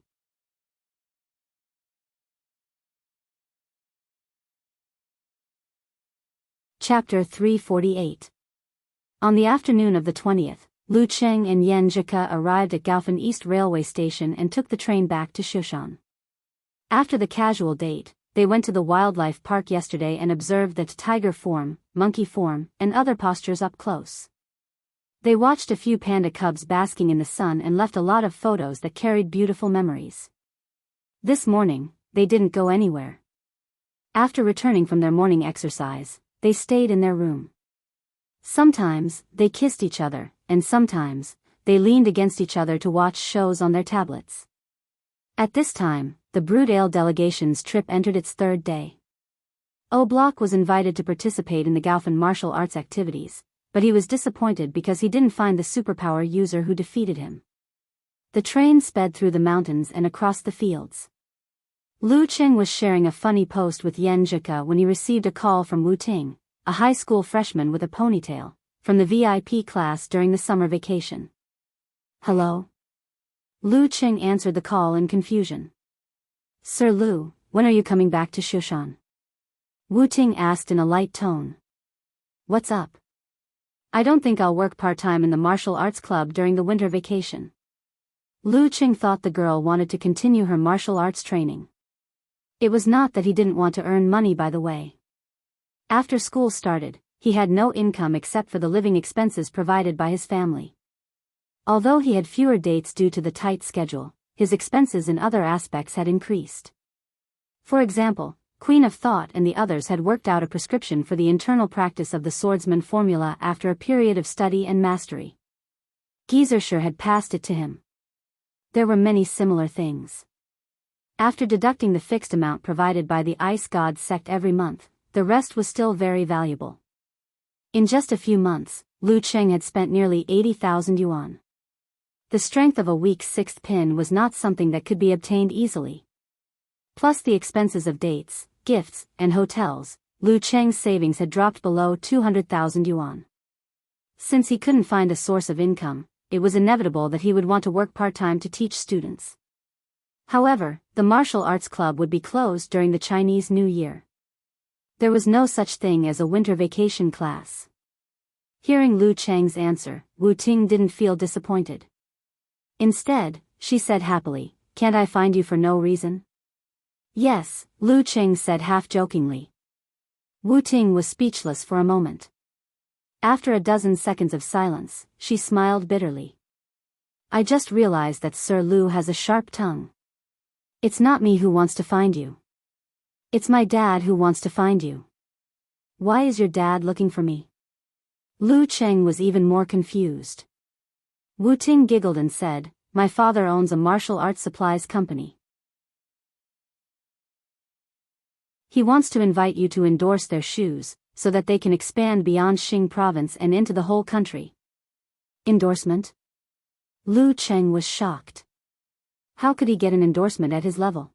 Chapter 348. On the afternoon of the 20th, Lu Cheng and Yan Zhika arrived at Gaofun East Railway Station and took the train back to Shushan. After the casual date, they went to the wildlife park yesterday and observed the tiger form, monkey form, and other postures up close. They watched a few panda cubs basking in the sun and left a lot of photos that carried beautiful memories. This morning, they didn't go anywhere. After returning from their morning exercise, they stayed in their room. Sometimes, they kissed each other, and sometimes, they leaned against each other to watch shows on their tablets. At this time, the Brood Ale delegation's trip entered its 3rd day. O'Block was invited to participate in the Gaofun martial arts activities, but he was disappointed because he didn't find the superpower user who defeated him. The train sped through the mountains and across the fields. Lu Cheng was sharing a funny post with Yan Zhika when he received a call from Wu Ting, a high school freshman with a ponytail, from the VIP class during the summer vacation. Hello? Lu Cheng answered the call in confusion. Sir Lu, when are you coming back to Shushan? Wu Ting asked in a light tone. What's up? I don't think I'll work part-time in the martial arts club during the winter vacation. Lu Cheng thought the girl wanted to continue her martial arts training. It was not that he didn't want to earn money, by the way. After school started, he had no income except for the living expenses provided by his family. Although he had fewer dates due to the tight schedule, his expenses in other aspects had increased. For example, Queen of Thought and the others had worked out a prescription for the internal practice of the swordsman formula after a period of study and mastery. Geysershire had passed it to him. There were many similar things. After deducting the fixed amount provided by the Ice God sect every month, the rest was still very valuable. In just a few months, Lu Cheng had spent nearly 80,000 yuan. The strength of a weak 6th pin was not something that could be obtained easily. Plus the expenses of dates, gifts, and hotels, Lu Cheng's savings had dropped below 200,000 yuan. Since he couldn't find a source of income, it was inevitable that he would want to work part-time to teach students. However, the martial arts club would be closed during the Chinese New Year. There was no such thing as a winter vacation class. Hearing Lu Cheng's answer, Wu Ting didn't feel disappointed. Instead, she said happily, "Can't I find you for no reason?" "Yes," Lu Cheng said half-jokingly. Wu Ting was speechless for a moment. After a dozen seconds of silence, she smiled bitterly. "I just realized that Sir Lu has a sharp tongue. It's not me who wants to find you. It's my dad who wants to find you." "Why is your dad looking for me?" Lu Cheng was even more confused. Wu Ting giggled and said, "My father owns a martial arts supplies company. He wants to invite you to endorse their shoes, so that they can expand beyond Xing province and into the whole country." "Endorsement?" Lu Cheng was shocked. How could he get an endorsement at his level?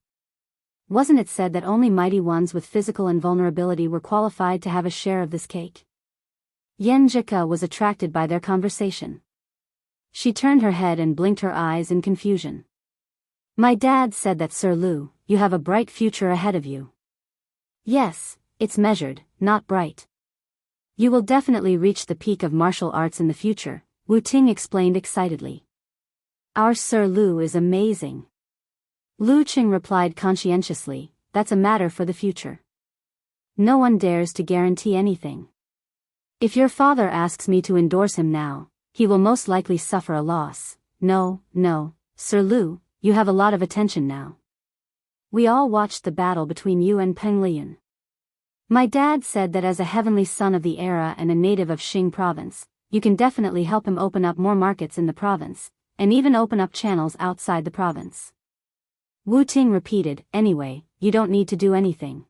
Wasn't it said that only mighty ones with physical invulnerability were qualified to have a share of this cake? Yen Jika was attracted by their conversation. She turned her head and blinked her eyes in confusion. My dad said that, Sir Lu, you have a bright future ahead of you. Yes, it's measured, not bright. You will definitely reach the peak of martial arts in the future, Wu Ting explained excitedly. Our Sir Lu is amazing. Lu Qing replied conscientiously, that's a matter for the future. No one dares to guarantee anything. If your father asks me to endorse him now, he will most likely suffer a loss. No, Sir Lu, you have a lot of attention now. We all watched the battle between you and Peng Lian. My dad said that as a heavenly son of the era and a native of Xing province, you can definitely help him open up more markets in the province, and even open up channels outside the province. Wu Ting repeated, anyway, you don't need to do anything.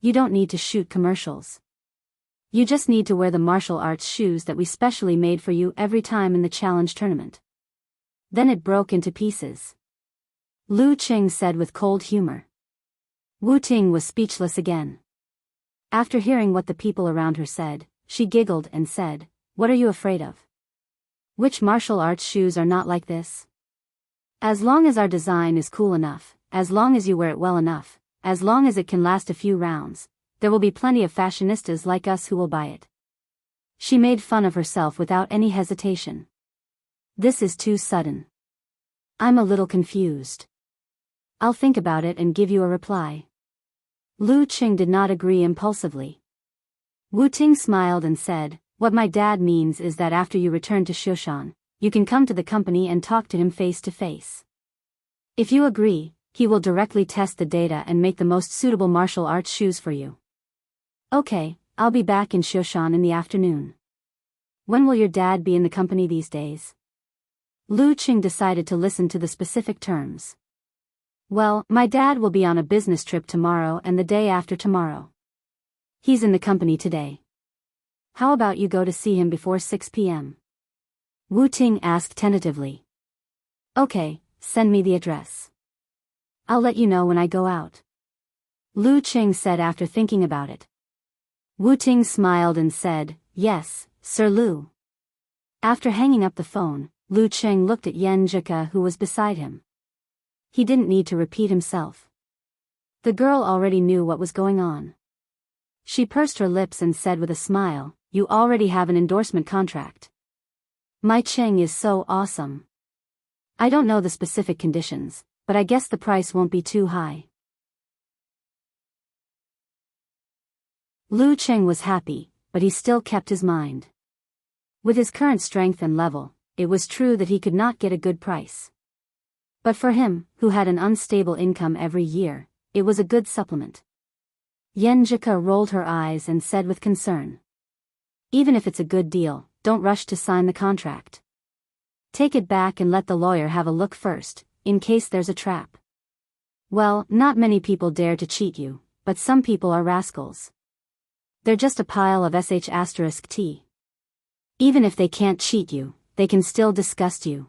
You don't need to shoot commercials. You just need to wear the martial arts shoes that we specially made for you every time in the challenge tournament. Then it broke into pieces. Lu Qing said with cold humor. Wu Ting was speechless again. After hearing what the people around her said, she giggled and said, what are you afraid of? Which martial arts shoes are not like this? As long as our design is cool enough, as long as you wear it well enough, as long as it can last a few rounds, there will be plenty of fashionistas like us who will buy it. She made fun of herself without any hesitation. This is too sudden. I'm a little confused. I'll think about it and give you a reply. Lu Qing did not agree impulsively. Wu Ting smiled and said, what my dad means is that after you return to Shoshan, you can come to the company and talk to him face to face. If you agree, he will directly test the data and make the most suitable martial arts shoes for you. Okay, I'll be back in Shoshan in the afternoon. When will your dad be in the company these days? Lu Qing decided to listen to the specific terms. Well, my dad will be on a business trip tomorrow and the day after tomorrow. He's in the company today. How about you go to see him before 6 p.m.? Wu Ting asked tentatively. Okay, send me the address. I'll let you know when I go out. Lu Qing said after thinking about it. Wu Ting smiled and said, yes, Sir Lu. After hanging up the phone, Lu Qing looked at Yen Jika who was beside him. He didn't need to repeat himself. The girl already knew what was going on. She pursed her lips and said with a smile, you already have an endorsement contract. My Cheng is so awesome. I don't know the specific conditions, but I guess the price won't be too high. Lu Qing was happy, but he still kept his mind. With his current strength and level, it was true that he could not get a good price. But for him, who had an unstable income every year, it was a good supplement. Yen Jika rolled her eyes and said with concern. Even if it's a good deal, don't rush to sign the contract. Take it back and let the lawyer have a look first, in case there's a trap. Well, not many people dare to cheat you, but some people are rascals. They're just a pile of sh*t. Even if they can't cheat you, they can still disgust you.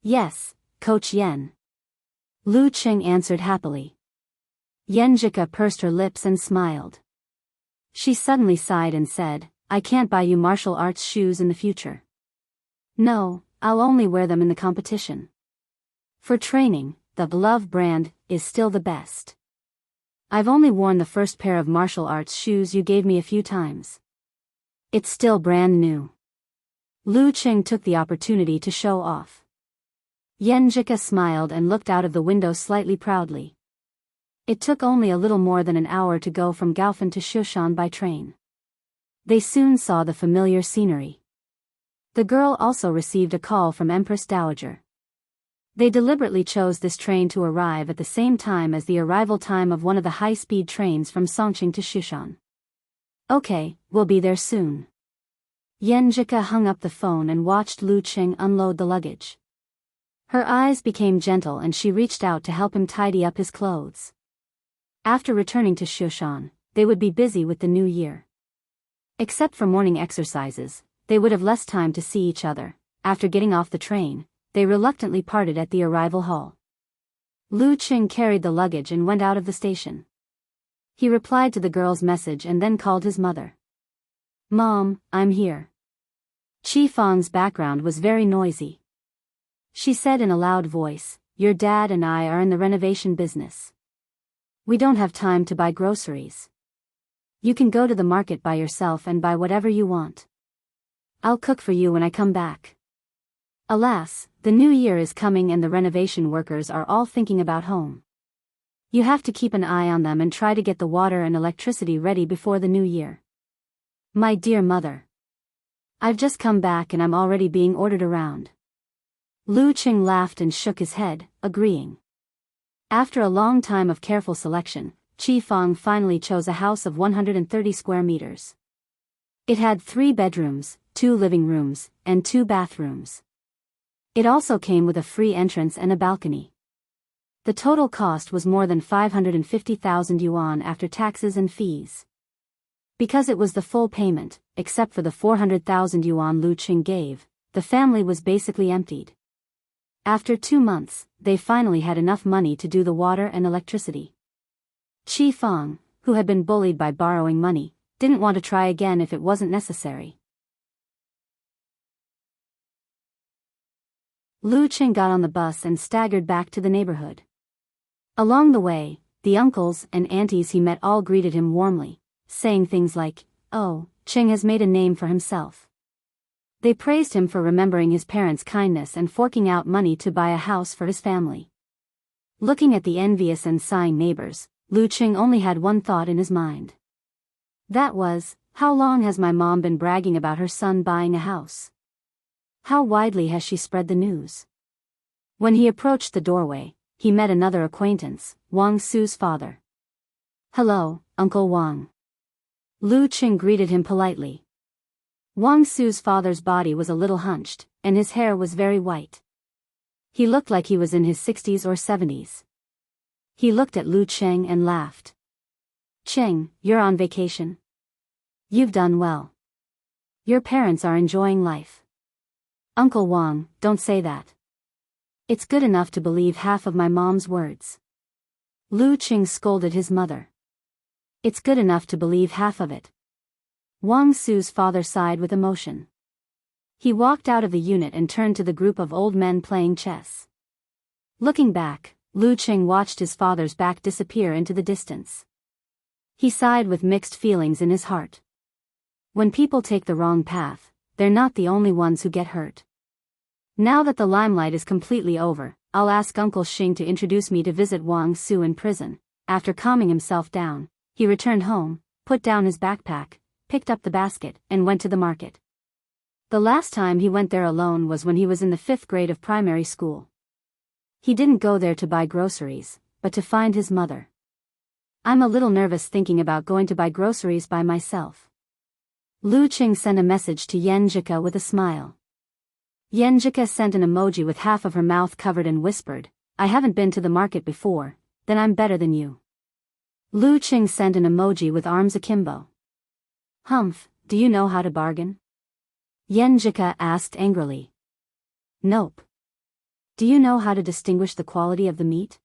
Yes, Coach Yen. Lu Qing answered happily. Yen Jika pursed her lips and smiled. She suddenly sighed and said, I can't buy you martial arts shoes in the future. No, I'll only wear them in the competition. For training, the Love brand is still the best. I've only worn the first pair of martial arts shoes you gave me a few times. It's still brand new. Lu Qing took the opportunity to show off. Yen Jika smiled and looked out of the window slightly proudly. It took only a little more than an hour to go from Gaofen to Shoshan by train. They soon saw the familiar scenery. The girl also received a call from Empress Dowager. They deliberately chose this train to arrive at the same time as the arrival time of one of the high-speed trains from Songqing to Shushan. Okay, we'll be there soon. Yen Jika hung up the phone and watched Lu Qing unload the luggage. Her eyes became gentle and she reached out to help him tidy up his clothes. After returning to Shushan, they would be busy with the new year. Except for morning exercises, they would have less time to see each other. After getting off the train, they reluctantly parted at the arrival hall. Lu Qing carried the luggage and went out of the station. He replied to the girl's message and then called his mother. "Mom, I'm here." Chi Fang's background was very noisy. She said in a loud voice, "Your dad and I are in the renovation business. We don't have time to buy groceries. You can go to the market by yourself and buy whatever you want. I'll cook for you when I come back." Alas, the new year is coming and the renovation workers are all thinking about home. You have to keep an eye on them and try to get the water and electricity ready before the new year. "My dear mother. I've just come back and I'm already being ordered around." Lu Qing laughed and shook his head, agreeing. After a long time of careful selection, Chi Fang finally chose a house of 130 square meters. It had 3 bedrooms, 2 living rooms, and 2 bathrooms. It also came with a free entrance and a balcony. The total cost was more than 550,000 yuan after taxes and fees. Because it was the full payment, except for the 400,000 yuan Lu Qing gave, the family was basically emptied. After 2 months, they finally had enough money to do the water and electricity. Chi Fang, who had been bullied by borrowing money, didn't want to try again if it wasn't necessary. Lu Qing got on the bus and staggered back to the neighborhood. Along the way, the uncles and aunties he met all greeted him warmly, saying things like, "Oh, Qing has made a name for himself." They praised him for remembering his parents' kindness and forking out money to buy a house for his family. Looking at the envious and sighing neighbors, Lu Qing only had one thought in his mind. That was, how long has my mom been bragging about her son buying a house? How widely has she spread the news? When he approached the doorway, he met another acquaintance, Wang Su's father. "Hello, Uncle Wang." Lu Qing greeted him politely. Wang Su's father's body was a little hunched, and his hair was very white. He looked like he was in his 60s or 70s. He looked at Lu Qing and laughed. "Qing, you're on vacation? You've done well. Your parents are enjoying life." "Uncle Wang, don't say that. It's good enough to believe half of my mom's words." Lu Qing scolded his mother. "It's good enough to believe half of it." Wang Su's father sighed with emotion. He walked out of the unit and turned to the group of old men playing chess. Looking back, Lu Qing watched his father's back disappear into the distance. He sighed with mixed feelings in his heart. When people take the wrong path, they're not the only ones who get hurt. Now that the limelight is completely over, I'll ask Uncle Xing to introduce me to visit Wang Su in prison. After calming himself down, he returned home, put down his backpack, picked up the basket, and went to the market. The last time he went there alone was when he was in the 5th grade of primary school. He didn't go there to buy groceries, but to find his mother. "I'm a little nervous thinking about going to buy groceries by myself." Lu Qing sent a message to Yenjika with a smile. Yenjika sent an emoji with half of her mouth covered and whispered, "I haven't been to the market before, then I'm better than you." Lu Qing sent an emoji with arms akimbo. "Humph, do you know how to bargain?" Yenjika asked angrily. "Nope. Do you know how to distinguish the quality of the meat?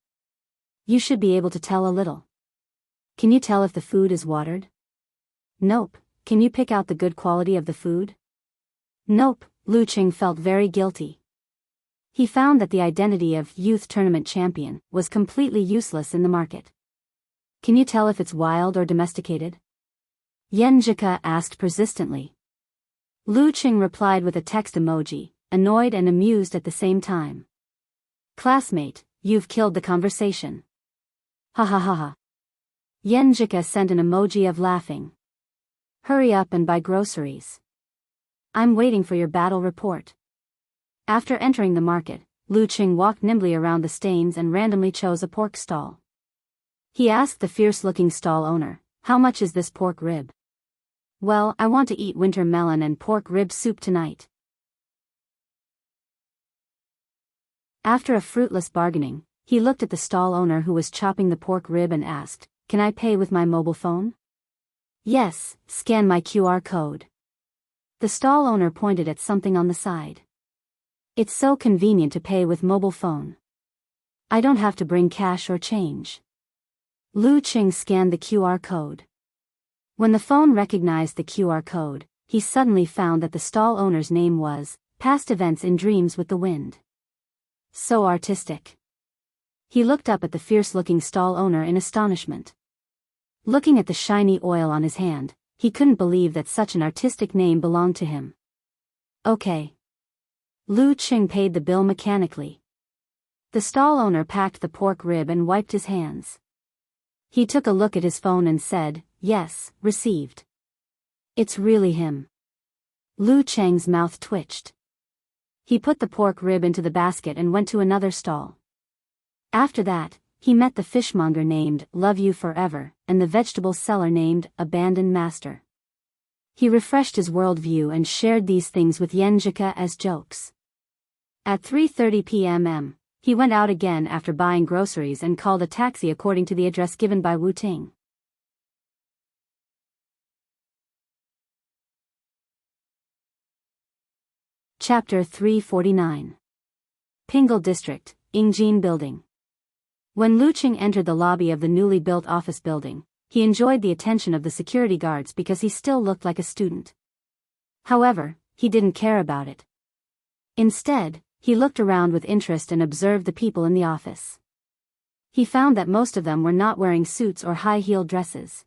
You should be able to tell a little. Can you tell if the food is watered?" "Nope. Can you pick out the good quality of the food?" "Nope." Lu Qing felt very guilty. He found that the identity of youth tournament champion was completely useless in the market. "Can you tell if it's wild or domesticated?" Yenjika asked persistently. Lu Qing replied with a text emoji, annoyed and amused at the same time. "Classmate, you've killed the conversation. Ha ha ha ha." Yenjika sent an emoji of laughing. "Hurry up and buy groceries. I'm waiting for your battle report." After entering the market, Lu Qing walked nimbly around the stands and randomly chose a pork stall. He asked the fierce-looking stall owner, "How much is this pork rib?" "Well, I want to eat winter melon and pork rib soup tonight." After a fruitless bargaining, he looked at the stall owner who was chopping the pork rib and asked, "Can I pay with my mobile phone?" "Yes, scan my QR code." The stall owner pointed at something on the side. "It's so convenient to pay with mobile phone. I don't have to bring cash or change. Lu Qing scanned the QR code. When the phone recognized the QR code, he suddenly found that the stall owner's name was Past Events in Dreams with the Wind. So artistic. He looked up at the fierce-looking stall owner in astonishment. Looking at the shiny oil on his hand, he couldn't believe that such an artistic name belonged to him. Okay. Lu Qing paid the bill mechanically. The stall owner packed the pork rib and wiped his hands. He took a look at his phone and said, "Yes, received." It's really him. Lu Cheng's mouth twitched. He put the pork rib into the basket and went to another stall. After that, he met the fishmonger named Love You Forever and the vegetable seller named Abandoned Master. He refreshed his worldview and shared these things with Yenjika as jokes. At 3:30 p.m. he went out again after buying groceries and called a taxi according to the address given by Wu Ting. Chapter 349. Pingle District, Ingjin Building. When Lu Qing entered the lobby of the newly built office building, he enjoyed the attention of the security guards because he still looked like a student. However, he didn't care about it. Instead, he looked around with interest and observed the people in the office. He found that most of them were not wearing suits or high-heeled dresses.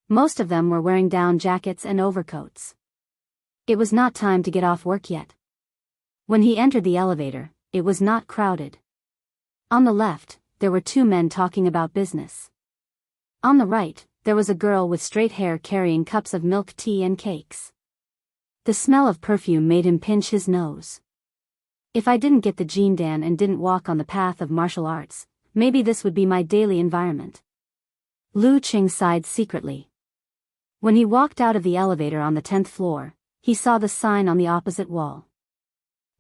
Most of them were wearing down jackets and overcoats. It was not time to get off work yet. When he entered the elevator, it was not crowded. On the left, there were two men talking about business. On the right, there was a girl with straight hair carrying cups of milk tea and cakes. The smell of perfume made him pinch his nose. If I didn't get the Jindan and didn't walk on the path of martial arts, maybe this would be my daily environment. Lu Qing sighed secretly. When he walked out of the elevator on the 10th floor, he saw the sign on the opposite wall.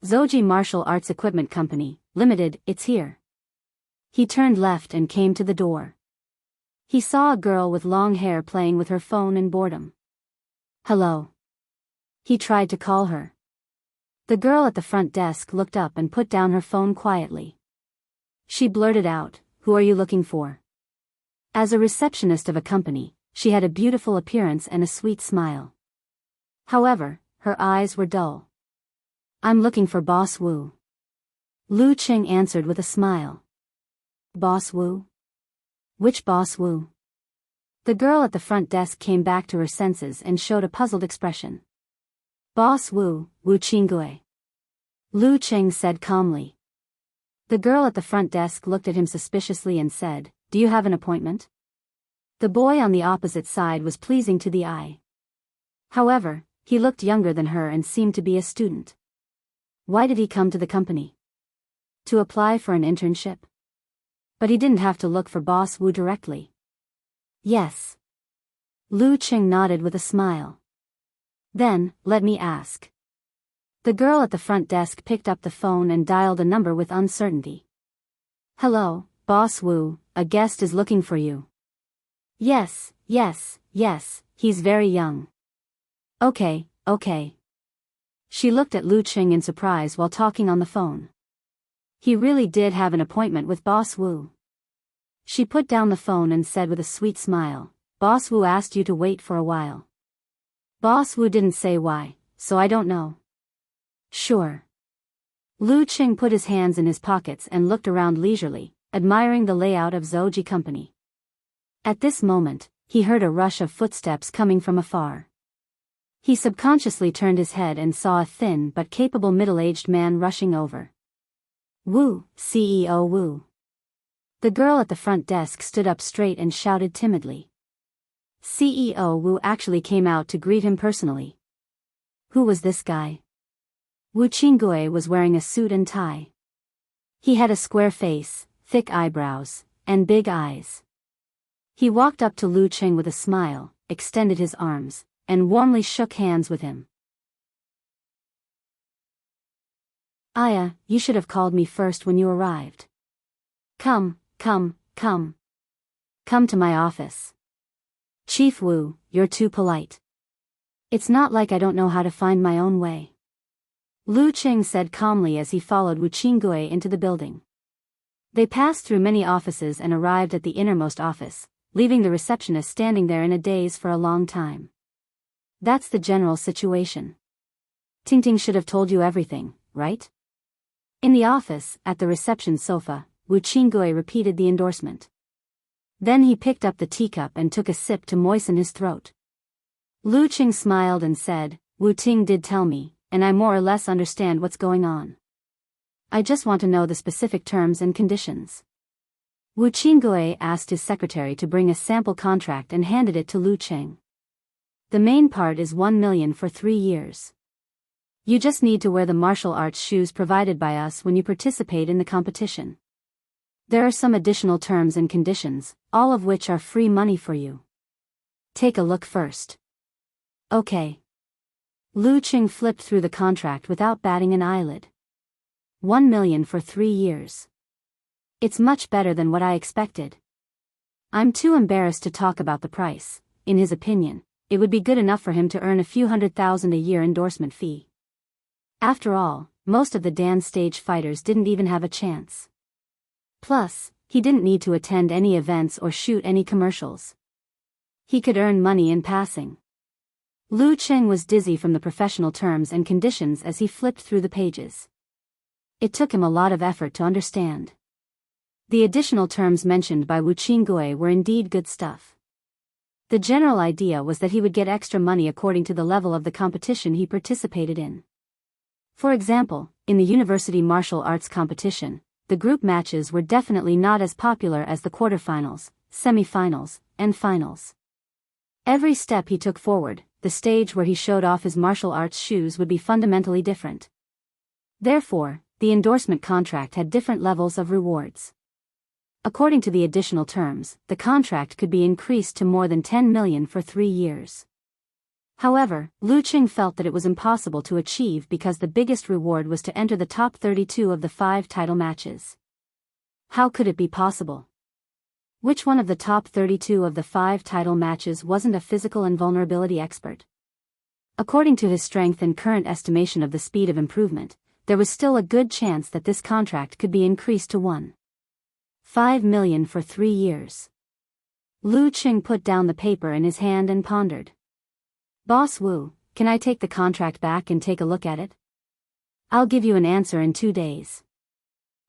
Zoji Martial Arts Equipment Company, Limited, it's here. He turned left and came to the door. He saw a girl with long hair playing with her phone in boredom. Hello. He tried to call her. The girl at the front desk looked up and put down her phone quietly. She blurted out, "Who are you looking for?" As a receptionist of a company, she had a beautiful appearance and a sweet smile. However, her eyes were dull. I'm looking for Boss Wu. Lu Qing answered with a smile. Boss Wu? Which Boss Wu? The girl at the front desk came back to her senses and showed a puzzled expression. Boss Wu, Wu Qinggui. Lu Qing said calmly. The girl at the front desk looked at him suspiciously and said, Do you have an appointment? The boy on the opposite side was pleasing to the eye. However, he looked younger than her and seemed to be a student. Why did he come to the company? To apply for an internship? But he didn't have to look for Boss Wu directly. Yes. Lu Qing nodded with a smile. Then, let me ask. The girl at the front desk picked up the phone and dialed a number with uncertainty. Hello, Boss Wu, a guest is looking for you. Yes, he's very young. Okay. She looked at Lu Qing in surprise while talking on the phone. He really did have an appointment with Boss Wu. She put down the phone and said with a sweet smile, Boss Wu asked you to wait for a while. Boss Wu didn't say why, so I don't know. Sure. Lu Qing put his hands in his pockets and looked around leisurely, admiring the layout of Zoji Company. At this moment, he heard a rush of footsteps coming from afar. He subconsciously turned his head and saw a thin but capable middle-aged man rushing over. Wu, CEO Wu. The girl at the front desk stood up straight and shouted timidly. CEO Wu actually came out to greet him personally. Who was this guy? Wu Qinggui was wearing a suit and tie. He had a square face, thick eyebrows, and big eyes. He walked up to Lu Qing with a smile, extended his arms, and warmly shook hands with him. Aya, you should have called me first when you arrived. Come to my office. Chief Wu, you're too polite. It's not like I don't know how to find my own way. Lu Qing said calmly as he followed Wu Qinggui into the building. They passed through many offices and arrived at the innermost office, leaving the receptionist standing there in a daze for a long time. That's the general situation. Tingting should have told you everything, right? In the office, at the reception sofa, Wu Qinggui repeated the endorsement. Then he picked up the teacup and took a sip to moisten his throat. Lu Qing smiled and said, Wu Ting did tell me, and I more or less understand what's going on. I just want to know the specific terms and conditions. Wu Qinggui asked his secretary to bring a sample contract and handed it to Lu Qing. The main part is 1 million for 3 years. You just need to wear the martial arts shoes provided by us when you participate in the competition. There are some additional terms and conditions, all of which are free money for you. Take a look first. Okay. Lu Qing flipped through the contract without batting an eyelid. 1 million for 3 years. It's much better than what I expected. I'm too embarrassed to talk about the price. In his opinion, it would be good enough for him to earn a few $100,000 a year endorsement fee. After all, most of the dance stage fighters didn't even have a chance. Plus, he didn't need to attend any events or shoot any commercials. He could earn money in passing. Lu Qing was dizzy from the professional terms and conditions as he flipped through the pages. It took him a lot of effort to understand. The additional terms mentioned by Wu Qinggui were indeed good stuff. The general idea was that he would get extra money according to the level of the competition he participated in. For example, in the university martial arts competition, the group matches were definitely not as popular as the quarterfinals, semifinals, and finals. Every step he took forward, the stage where he showed off his martial arts shoes would be fundamentally different. Therefore, the endorsement contract had different levels of rewards. According to the additional terms, the contract could be increased to more than 10 million for 3 years. However, Lu Qing felt that it was impossible to achieve because the biggest reward was to enter the top 32 of the 5 title matches. How could it be possible? Which one of the top 32 of the 5 title matches wasn't a physical invulnerability expert? According to his strength and current estimation of the speed of improvement, there was still a good chance that this contract could be increased to 1.5 million for 3 years. Lu Qing put down the paper in his hand and pondered. Boss Wu, can I take the contract back and take a look at it? I'll give you an answer in 2 days.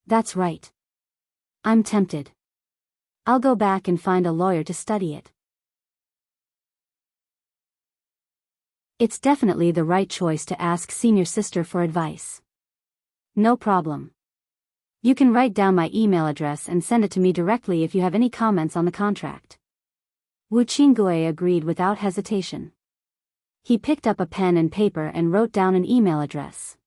That's right. I'm tempted. I'll go back and find a lawyer to study it. It's definitely the right choice to ask senior sister for advice. No problem. You can write down my email address and send it to me directly if you have any comments on the contract. Wu Qinggui agreed without hesitation. He picked up a pen and paper and wrote down an email address.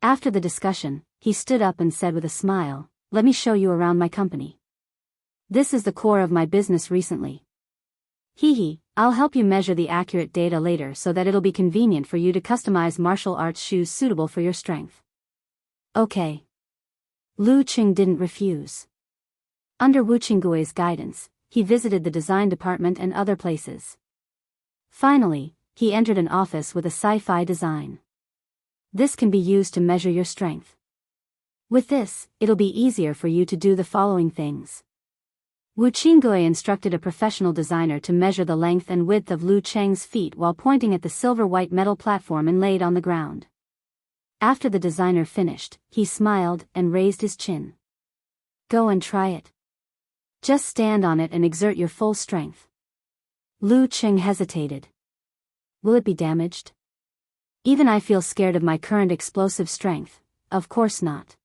After the discussion, he stood up and said with a smile, "Let me show you around my company. This is the core of my business recently. I'll help you measure the accurate data later so that it'll be convenient for you to customize martial arts shoes suitable for your strength." Okay. Lu Qing didn't refuse. Under Wu Qinggui's guidance, he visited the design department and other places. Finally, he entered an office with a sci-fi design. This can be used to measure your strength. With this, it'll be easier for you to do the following things. Wu Qinggui instructed a professional designer to measure the length and width of Lu Cheng's feet while pointing at the silver-white metal platform inlaid on the ground. After the designer finished, he smiled and raised his chin. Go and try it. Just stand on it and exert your full strength. Lu Qing hesitated. Will it be damaged? Even I feel scared of my current explosive strength. Of course not.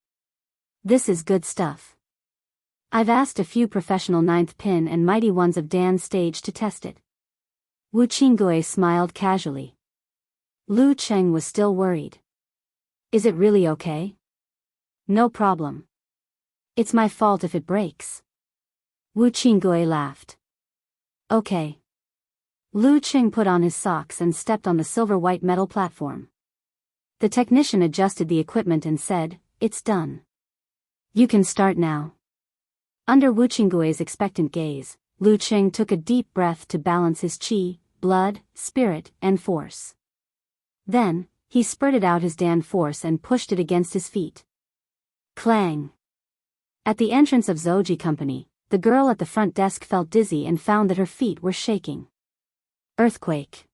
This is good stuff. I've asked a few professional ninth pin and mighty ones of Dan's stage to test it. Wu Qinggui smiled casually. Lu Qing was still worried. Is it really okay? No problem. It's my fault if it breaks. Wu Qinggui laughed. Okay. Lu Qing put on his socks and stepped on the silver-white metal platform. The technician adjusted the equipment and said, "It's done. You can start now." Under Wu Qinggui's expectant gaze, Lu Qing took a deep breath to balance his qi, blood, spirit, and force. Then, he spurted out his Dan force and pushed it against his feet. Clang! At the entrance of Zoji Company, the girl at the front desk felt dizzy and found that her feet were shaking. Earthquake.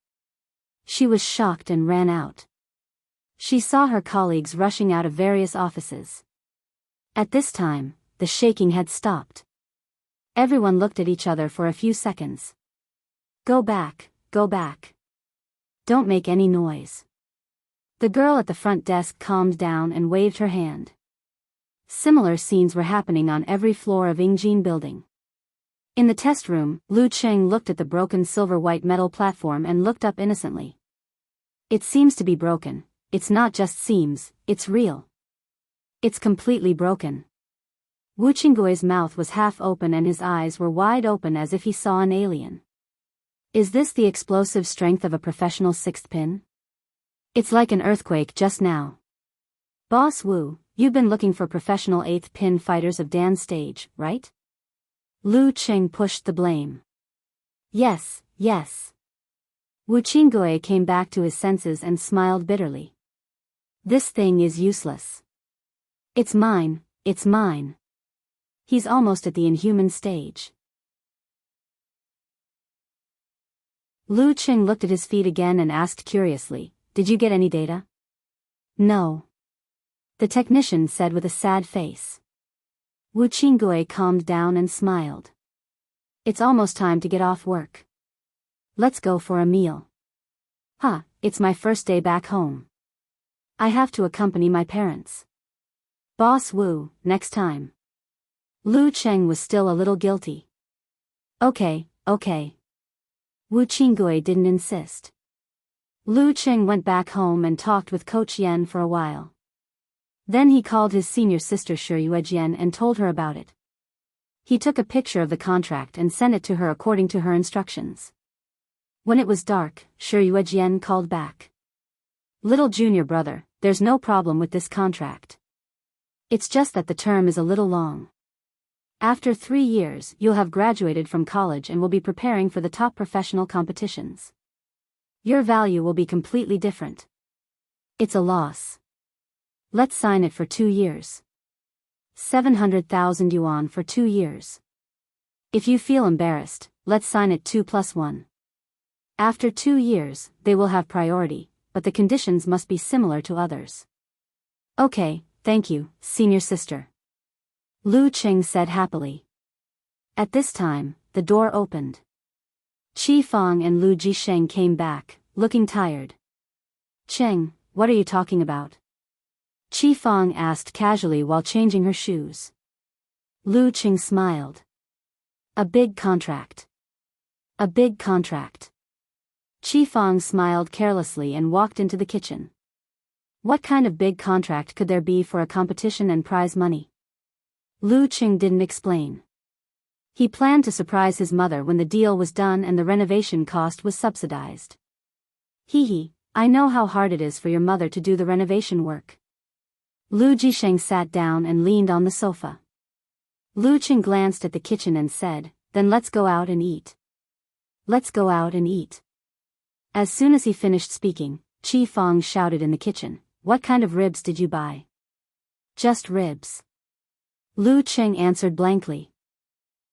She was shocked and ran out. She saw her colleagues rushing out of various offices. At this time, the shaking had stopped. Everyone looked at each other for a few seconds. Go back, go back. Don't make any noise. The girl at the front desk calmed down and waved her hand. Similar scenes were happening on every floor of Ingjin building. In the test room, Lu Cheng looked at the broken silver-white metal platform and looked up innocently. It seems to be broken. It's not just seems, it's real. It's completely broken. Wu Qinggui's mouth was half open and his eyes were wide open as if he saw an alien. Is this the explosive strength of a professional sixth pin? It's like an earthquake just now. Boss Wu, you've been looking for professional eighth pin fighters of Dan's stage, right? Lu Cheng pushed the blame. Yes, yes. Wu Qinggui came back to his senses and smiled bitterly. This thing is useless. It's mine, it's mine. He's almost at the inhuman stage. Lu Cheng looked at his feet again and asked curiously, did you get any data? No. The technician said with a sad face. Wu Qinggui calmed down and smiled. It's almost time to get off work. Let's go for a meal. Huh, it's my first day back home. I have to accompany my parents. Boss Wu, next time. Lu Cheng was still a little guilty. Okay. Wu Qinggui didn't insist. Lu Cheng went back home and talked with Coach Yen for a while. Then he called his senior sister Shiyuejian and told her about it. He took a picture of the contract and sent it to her according to her instructions. When it was dark, Shiyuejian called back. Little junior brother, there's no problem with this contract. It's just that the term is a little long. After 3 years, you'll have graduated from college and will be preparing for the top professional competitions. Your value will be completely different. It's a loss. Let's sign it for 2 years. 700,000 yuan for 2 years. If you feel embarrassed, let's sign it 2+1. After 2 years, they will have priority, but the conditions must be similar to others. Okay, thank you, senior sister. Lu Cheng said happily. At this time, the door opened. Qi Fang and Lu Jisheng came back, looking tired. Cheng, what are you talking about? Qi Fang asked casually while changing her shoes. Lu Cheng smiled. A big contract. A big contract. Qi Fang smiled carelessly and walked into the kitchen. What kind of big contract could there be for a competition and prize money? Lu Cheng didn't explain. He planned to surprise his mother when the deal was done and the renovation cost was subsidized. Hee, I know how hard it is for your mother to do the renovation work. Lu Jisheng sat down and leaned on the sofa. Lu Cheng glanced at the kitchen and said, then let's go out and eat. Let's go out and eat. As soon as he finished speaking, Qi Fang shouted in the kitchen, what kind of ribs did you buy? Just ribs. Lu Cheng answered blankly.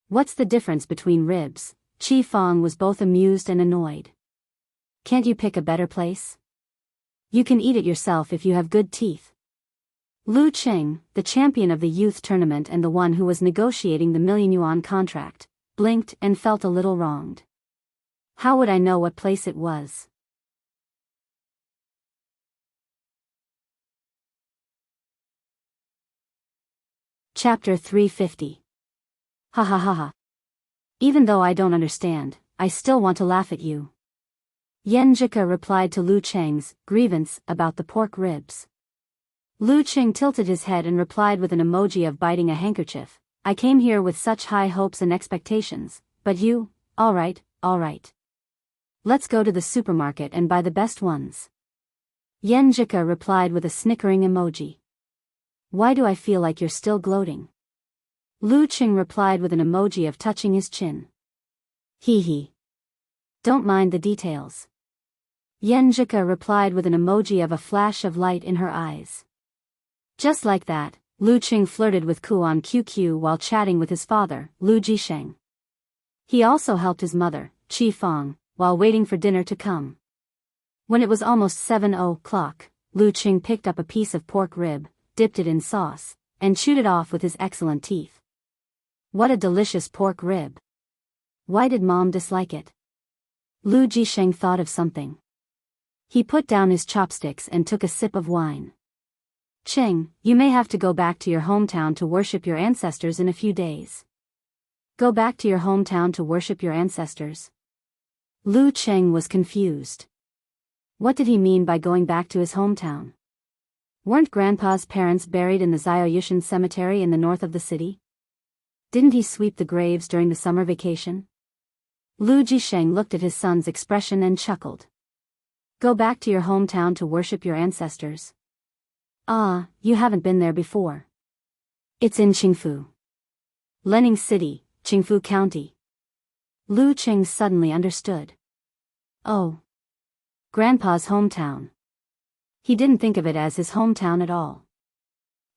What's the difference between ribs? Qi Fang was both amused and annoyed. Can't you pick a better place? You can eat it yourself if you have good teeth. Lu Cheng, the champion of the youth tournament and the one who was negotiating the million-yuan contract, blinked and felt a little wronged. How would I know what place it was? Chapter 350. Ha ha ha ha. Even though I don't understand, I still want to laugh at you. Yan Zhika replied to Lu Cheng's grievance about the pork ribs. Lu Cheng tilted his head and replied with an emoji of biting a handkerchief. I came here with such high hopes and expectations, but you, alright. Let's go to the supermarket and buy the best ones. Yan Zhika replied with a snickering emoji. Why do I feel like you're still gloating? Lu Cheng replied with an emoji of touching his chin. Hee. Don't mind the details. Yan Zhika replied with an emoji of a flash of light in her eyes. Just like that, Lu Qing flirted with Ku on QQ while chatting with his father, Lu Jisheng. He also helped his mother, Qi Fang, while waiting for dinner to come. When it was almost 7 o'clock, Lu Qing picked up a piece of pork rib, dipped it in sauce, and chewed it off with his excellent teeth. What a delicious pork rib! Why did Mom dislike it? Lu Jisheng thought of something. He put down his chopsticks and took a sip of wine. Qing, you may have to go back to your hometown to worship your ancestors in a few days. Go back to your hometown to worship your ancestors? Lu Qing was confused. What did he mean by going back to his hometown? Weren't Grandpa's parents buried in the Zhaoyushan cemetery in the north of the city? Didn't he sweep the graves during the summer vacation? Lu Jisheng looked at his son's expression and chuckled. Go back to your hometown to worship your ancestors? Ah, you haven't been there before. It's in Qingfu. Lening City, Qingfu County. Lu Qing suddenly understood. Oh. Grandpa's hometown. He didn't think of it as his hometown at all.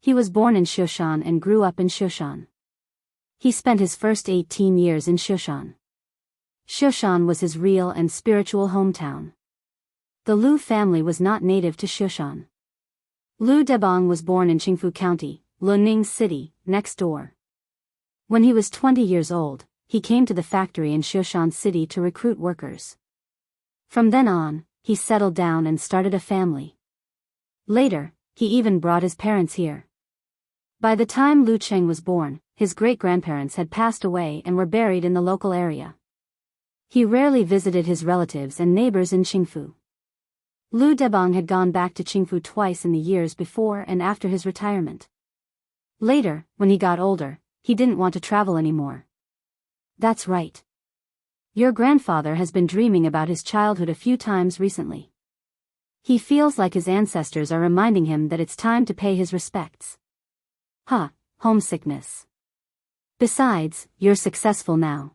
He was born in Shushan and grew up in Shushan. He spent his first 18 years in Shushan. Shushan was his real and spiritual hometown. The Lu family was not native to Shushan. Lu Debong was born in Qingfu County, Lening City, next door. When he was 20 years old, he came to the factory in Shushan City to recruit workers. From then on, he settled down and started a family. Later, he even brought his parents here. By the time Lu Qing was born, his great-grandparents had passed away and were buried in the local area. He rarely visited his relatives and neighbors in Qingfu. Lu Debong had gone back to Qingfu twice in the years before and after his retirement. Later, when he got older, he didn't want to travel anymore. That's right. Your grandfather has been dreaming about his childhood a few times recently. He feels like his ancestors are reminding him that it's time to pay his respects. Homesickness. Besides, you're successful now.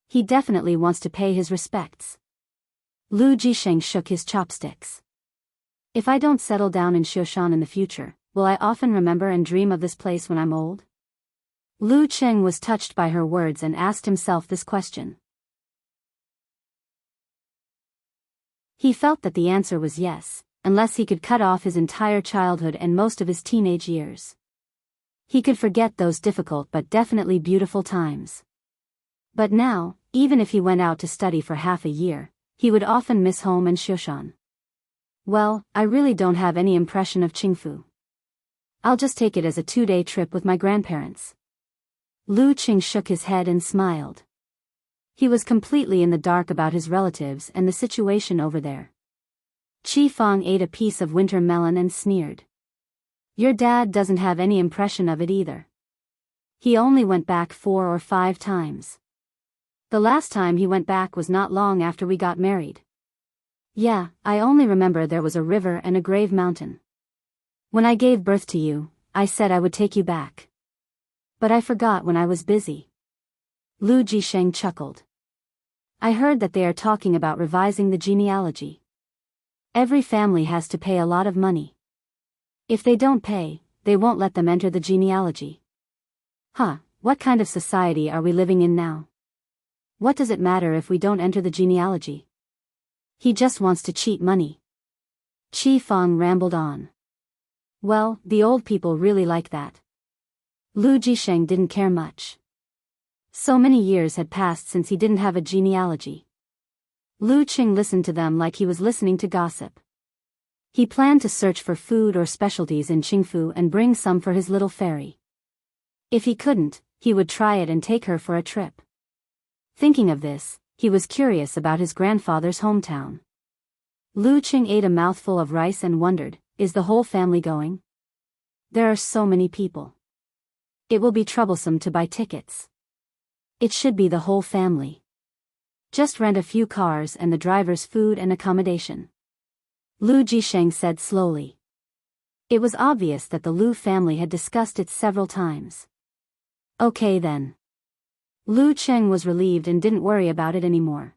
He definitely wants to pay his respects. Lu Jisheng shook his chopsticks. If I don't settle down in Shushan in the future, will I often remember and dream of this place when I'm old? Lu Qing was touched by her words and asked himself this question. He felt that the answer was yes, unless he could cut off his entire childhood and most of his teenage years. He could forget those difficult but definitely beautiful times. But now, even if he went out to study for half a year, he would often miss home and Shushan. Well, I really don't have any impression of Qingfu. I'll just take it as a 2-day trip with my grandparents. Lu Qing shook his head and smiled. He was completely in the dark about his relatives and the situation over there. Qi Fang ate a piece of winter melon and sneered. Your dad doesn't have any impression of it either. He only went back 4 or 5 times. The last time he went back was not long after we got married. Yeah, I only remember there was a river and a grave mountain. When I gave birth to you, I said I would take you back. But I forgot when I was busy. Lu Jisheng chuckled. I heard that they are talking about revising the genealogy. Every family has to pay a lot of money. If they don't pay, they won't let them enter the genealogy. What kind of society are we living in now? What does it matter if we don't enter the genealogy? He just wants to cheat money. Qi Fang rambled on. Well, the old people really like that. Lu Jisheng didn't care much. So many years had passed since he didn't have a genealogy. Lu Qing listened to them like he was listening to gossip. He planned to search for food or specialties in Qingfu and bring some for his little fairy. If he couldn't, he would try it and take her for a trip. Thinking of this, he was curious about his grandfather's hometown. Lu Qing ate a mouthful of rice and wondered, is the whole family going? There are so many people. It will be troublesome to buy tickets. It should be the whole family. Just rent a few cars and the driver's food and accommodation. Lu Jisheng said slowly. It was obvious that the Lu family had discussed it several times. Okay then. Lu Qing was relieved and didn't worry about it anymore.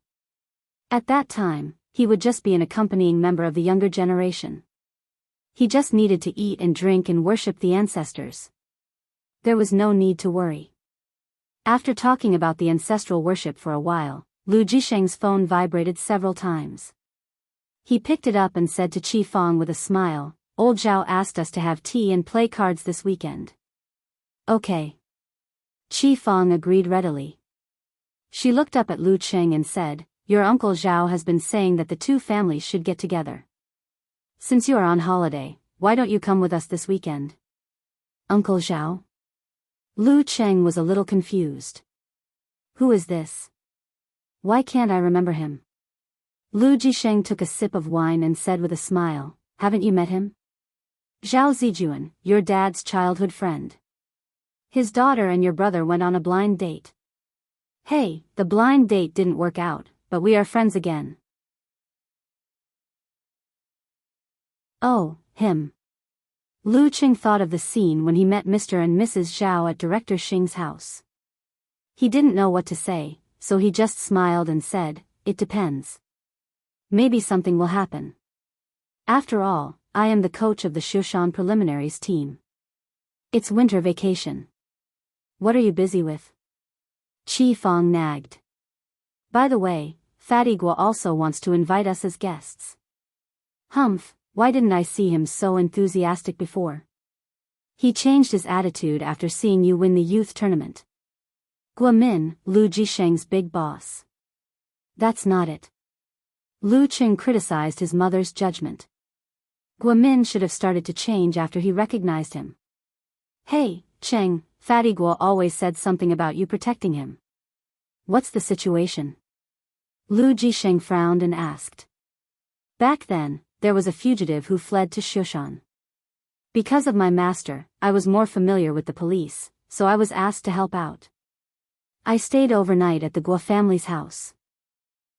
At that time, he would just be an accompanying member of the younger generation. He just needed to eat and drink and worship the ancestors. There was no need to worry. After talking about the ancestral worship for a while, Lu Jisheng's phone vibrated several times. He picked it up and said to Qi Fong with a smile, "Old Zhao asked us to have tea and play cards this weekend." "Okay." Qi Fong agreed readily. She looked up at Lu Cheng and said, "Your uncle Zhao has been saying that the two families should get together. Since you are on holiday, why don't you come with us this weekend?" "Uncle Zhao?" Lu Cheng was a little confused. "Who is this? Why can't I remember him?" Lu Jisheng took a sip of wine and said with a smile, "Haven't you met him? Zhao Zijuan, your dad's childhood friend. His daughter and your brother went on a blind date. Hey, the blind date didn't work out, but we are friends again." "Oh, him." Lu Qing thought of the scene when he met Mr. and Mrs. Zhao at Director Xing's house. He didn't know what to say, so he just smiled and said, "It depends. Maybe something will happen. After all, I am the coach of the Shushan preliminaries team. It's winter vacation. What are you busy with?" Qi Fong nagged. "By the way, Fatty Guo also wants to invite us as guests." "Humph, why didn't I see him so enthusiastic before? He changed his attitude after seeing you win the youth tournament." Guomin, Lu Jisheng's big boss. "That's not it." Lu Qing criticized his mother's judgment. Guomin should have started to change after he recognized him. "Hey, Cheng, Fatty Guo always said something about you protecting him. What's the situation?" Lu Jisheng frowned and asked. "Back then, there was a fugitive who fled to Shushan. Because of my master, I was more familiar with the police, so I was asked to help out. I stayed overnight at the Guo family's house."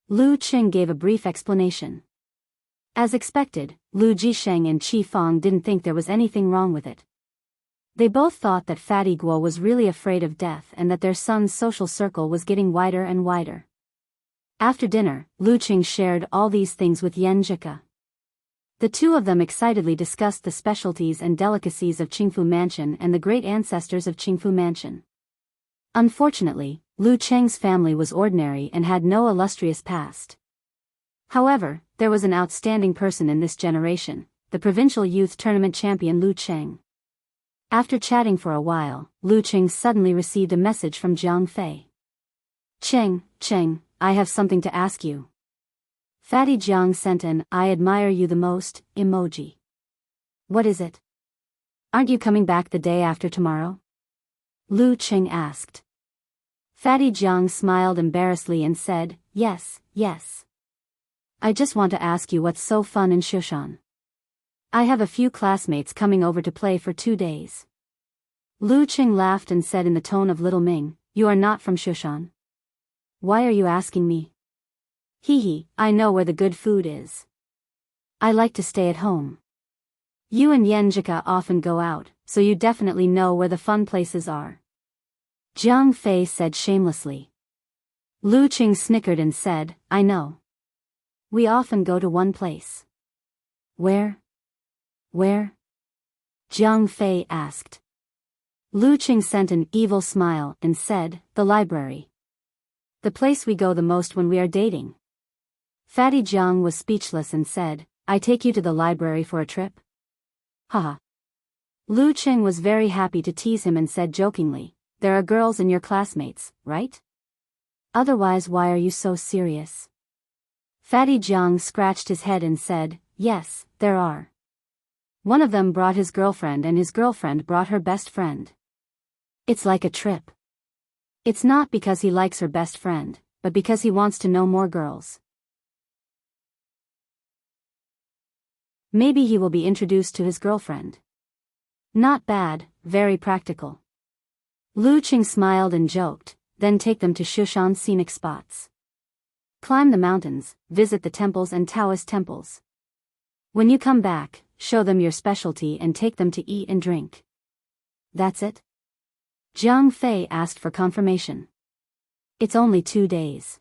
Lu Qing gave a brief explanation. As expected, Lu Jisheng and Qi Fong didn't think there was anything wrong with it. They both thought that Fatty Guo was really afraid of death and that their son's social circle was getting wider and wider. After dinner, Lu Qing shared all these things with Yan Zhika. The two of them excitedly discussed the specialties and delicacies of Qingfu Mansion and the great ancestors of Qingfu Mansion. Unfortunately, Lu Cheng's family was ordinary and had no illustrious past. However, there was an outstanding person in this generation, the provincial youth tournament champion Lu Cheng. After chatting for a while, Lu Cheng suddenly received a message from Jiang Fei. Cheng, I have something to ask you." Fatty Jiang sent an "I admire you the most" emoji. "What is it? Aren't you coming back the day after tomorrow?" Lu Cheng asked. Fatty Jiang smiled embarrassedly and said, Yes. I just want to ask you what's so fun in Shushan. I have a few classmates coming over to play for 2 days." Lu Qing laughed and said in the tone of Little Ming, "You are not from Shushan? Why are you asking me?" "Hee, I know where the good food is. I like to stay at home. You and Yenjika often go out, so you definitely know where the fun places are." Jiang Fei said shamelessly. Lu Qing snickered and said, "I know. We often go to one place." Where? Jiang Fei asked. Lu Qing sent an evil smile and said, "The library. The place we go the most when we are dating." Fatty Jiang was speechless and said, "I take you to the library for a trip?" Haha. Lu Qing was very happy to tease him and said jokingly, "There are girls in your classmates, right? Otherwise why are you so serious?" Fatty Jiang scratched his head and said, "Yes, there are. One of them brought his girlfriend and his girlfriend brought her best friend. It's like a trip. It's not because he likes her best friend, but because he wants to know more girls. Maybe he will be introduced to his girlfriend. Not bad, very practical." Lu Qing smiled and joked, "Then take them to Shushan scenic spots. Climb the mountains, visit the temples and Taoist temples. When you come back, show them your specialty and take them to eat and drink." "That's it?" Jiang Fei asked for confirmation. "It's only 2 days.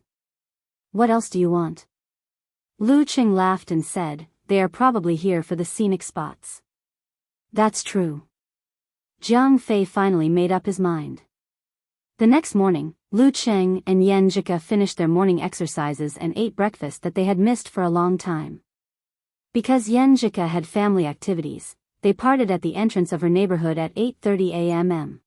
What else do you want?" Lu Qing laughed and said, "They are probably here for the scenic spots. That's true. Jiang Fei finally made up his mind. The next morning, Lu Cheng and Yan Zhika finished their morning exercises and ate breakfast that they had missed for a long time. Because Yan Zhika had family activities, they parted at the entrance of her neighborhood at 8:30 a.m.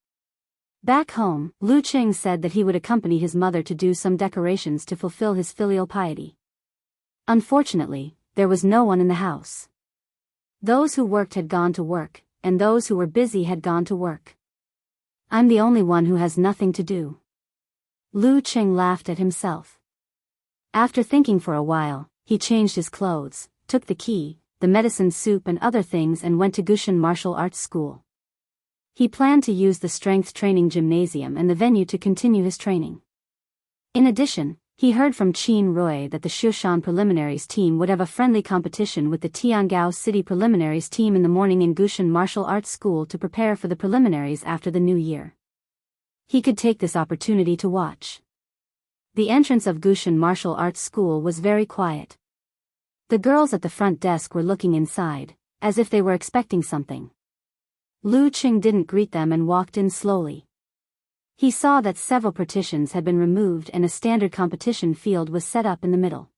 Back home, Lu Cheng said that he would accompany his mother to do some decorations to fulfill his filial piety. Unfortunately, there was no one in the house. Those who worked had gone to work, and those who were busy had gone to work. I'm the only one who has nothing to do. Lu Cheng laughed at himself. After thinking for a while, he changed his clothes, took the key, the medicine soup and other things and went to Gushan Martial Arts School. He planned to use the strength training gymnasium and the venue to continue his training. In addition, he heard from Qin Rui that the Shushan preliminaries team would have a friendly competition with the Tiangao City preliminaries team in the morning in Gushan Martial Arts School to prepare for the preliminaries after the new year. He could take this opportunity to watch. The entrance of Gushan Martial Arts School was very quiet. The girls at the front desk were looking inside, as if they were expecting something. Lu Cheng didn't greet them and walked in slowly. He saw that several partitions had been removed and a standard competition field was set up in the middle.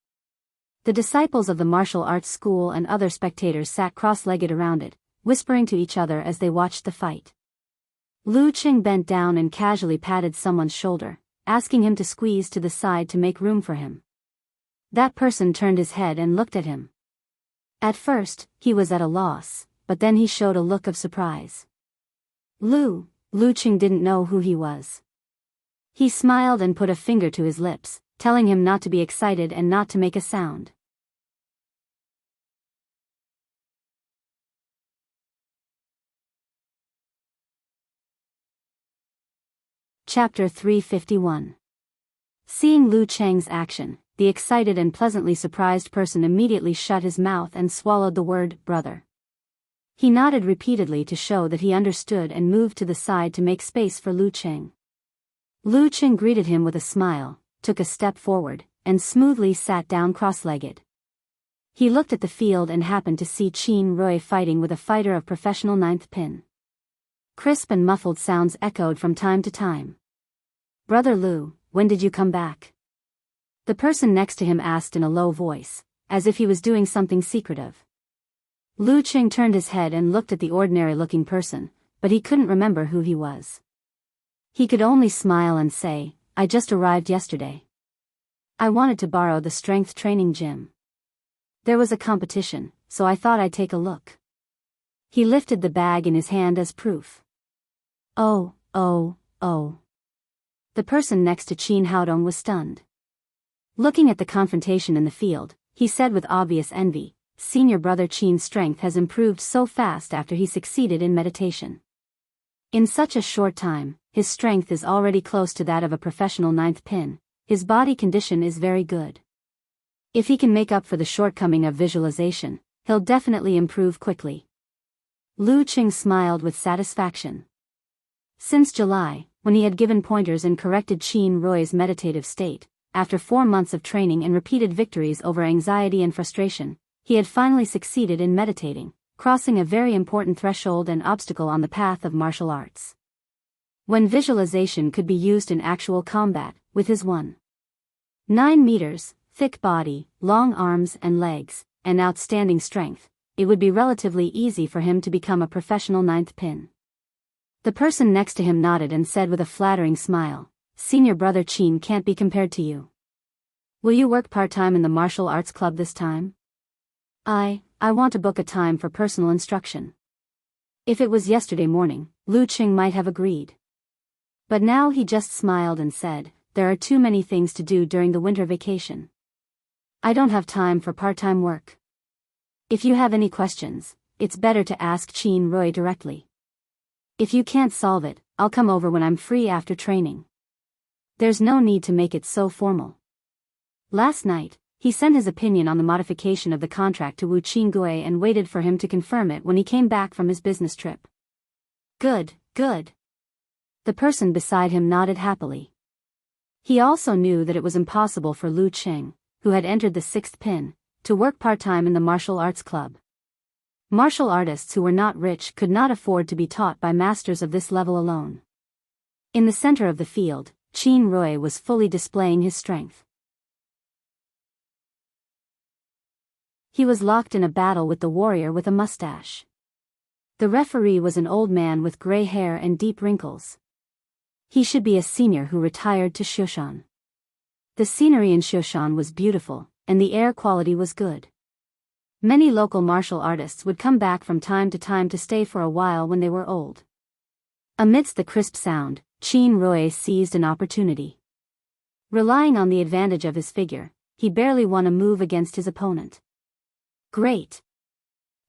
The disciples of the martial arts school and other spectators sat cross-legged around it, whispering to each other as they watched the fight. Lu Cheng bent down and casually patted someone's shoulder, asking him to squeeze to the side to make room for him. That person turned his head and looked at him. At first, he was at a loss, but then he showed a look of surprise. Lu Cheng didn't know who he was. He smiled and put a finger to his lips, telling him not to be excited and not to make a sound. Chapter 351. Seeing Lu Cheng's action, the excited and pleasantly surprised person immediately shut his mouth and swallowed the word, brother. He nodded repeatedly to show that he understood and moved to the side to make space for Lu Cheng. Lu Cheng greeted him with a smile, took a step forward, and smoothly sat down cross-legged. He looked at the field and happened to see Qin Rui fighting with a fighter of professional ninth pin. Crisp and muffled sounds echoed from time to time. Brother Lu, when did you come back? The person next to him asked in a low voice, as if he was doing something secretive. Lu Cheng turned his head and looked at the ordinary-looking person, but he couldn't remember who he was. He could only smile and say, I just arrived yesterday. I wanted to borrow the strength training gym. There was a competition, so I thought I'd take a look. He lifted the bag in his hand as proof. Oh. The person next to Qin Haodong was stunned. Looking at the confrontation in the field, he said with obvious envy, Senior brother Qin's strength has improved so fast after he succeeded in meditation. In such a short time, his strength is already close to that of a professional ninth pin. His body condition is very good. If he can make up for the shortcoming of visualization, he'll definitely improve quickly. Lu Cheng smiled with satisfaction. Since July, when he had given pointers and corrected Qin Rui's meditative state, after 4 months of training and repeated victories over anxiety and frustration, he had finally succeeded in meditating, crossing a very important threshold and obstacle on the path of martial arts. When visualization could be used in actual combat, with his 1.9 meters, thick body, long arms and legs, and outstanding strength, it would be relatively easy for him to become a professional ninth pin. The person next to him nodded and said with a flattering smile, Senior brother Qin can't be compared to you. Will you work part-time in the martial arts club this time? I want to book a time for personal instruction. If it was yesterday morning, Lu Cheng might have agreed. But now he just smiled and said, there are too many things to do during the winter vacation. I don't have time for part-time work. If you have any questions, it's better to ask Qin Rui directly. If you can't solve it, I'll come over when I'm free after training. There's no need to make it so formal. Last night, he sent his opinion on the modification of the contract to Wu Qingui and waited for him to confirm it when he came back from his business trip. Good. The person beside him nodded happily. He also knew that it was impossible for Lu Cheng, who had entered the 6th pin, to work part-time in the martial arts club. Martial artists who were not rich could not afford to be taught by masters of this level alone. In the center of the field, Qin Rui was fully displaying his strength. He was locked in a battle with the warrior with a mustache. The referee was an old man with gray hair and deep wrinkles. He should be a senior who retired to Shushan. The scenery in Shushan was beautiful, and the air quality was good. Many local martial artists would come back from time to stay for a while when they were old. Amidst the crisp sound, Qin Rui seized an opportunity. Relying on the advantage of his figure, he barely won a move against his opponent. Great!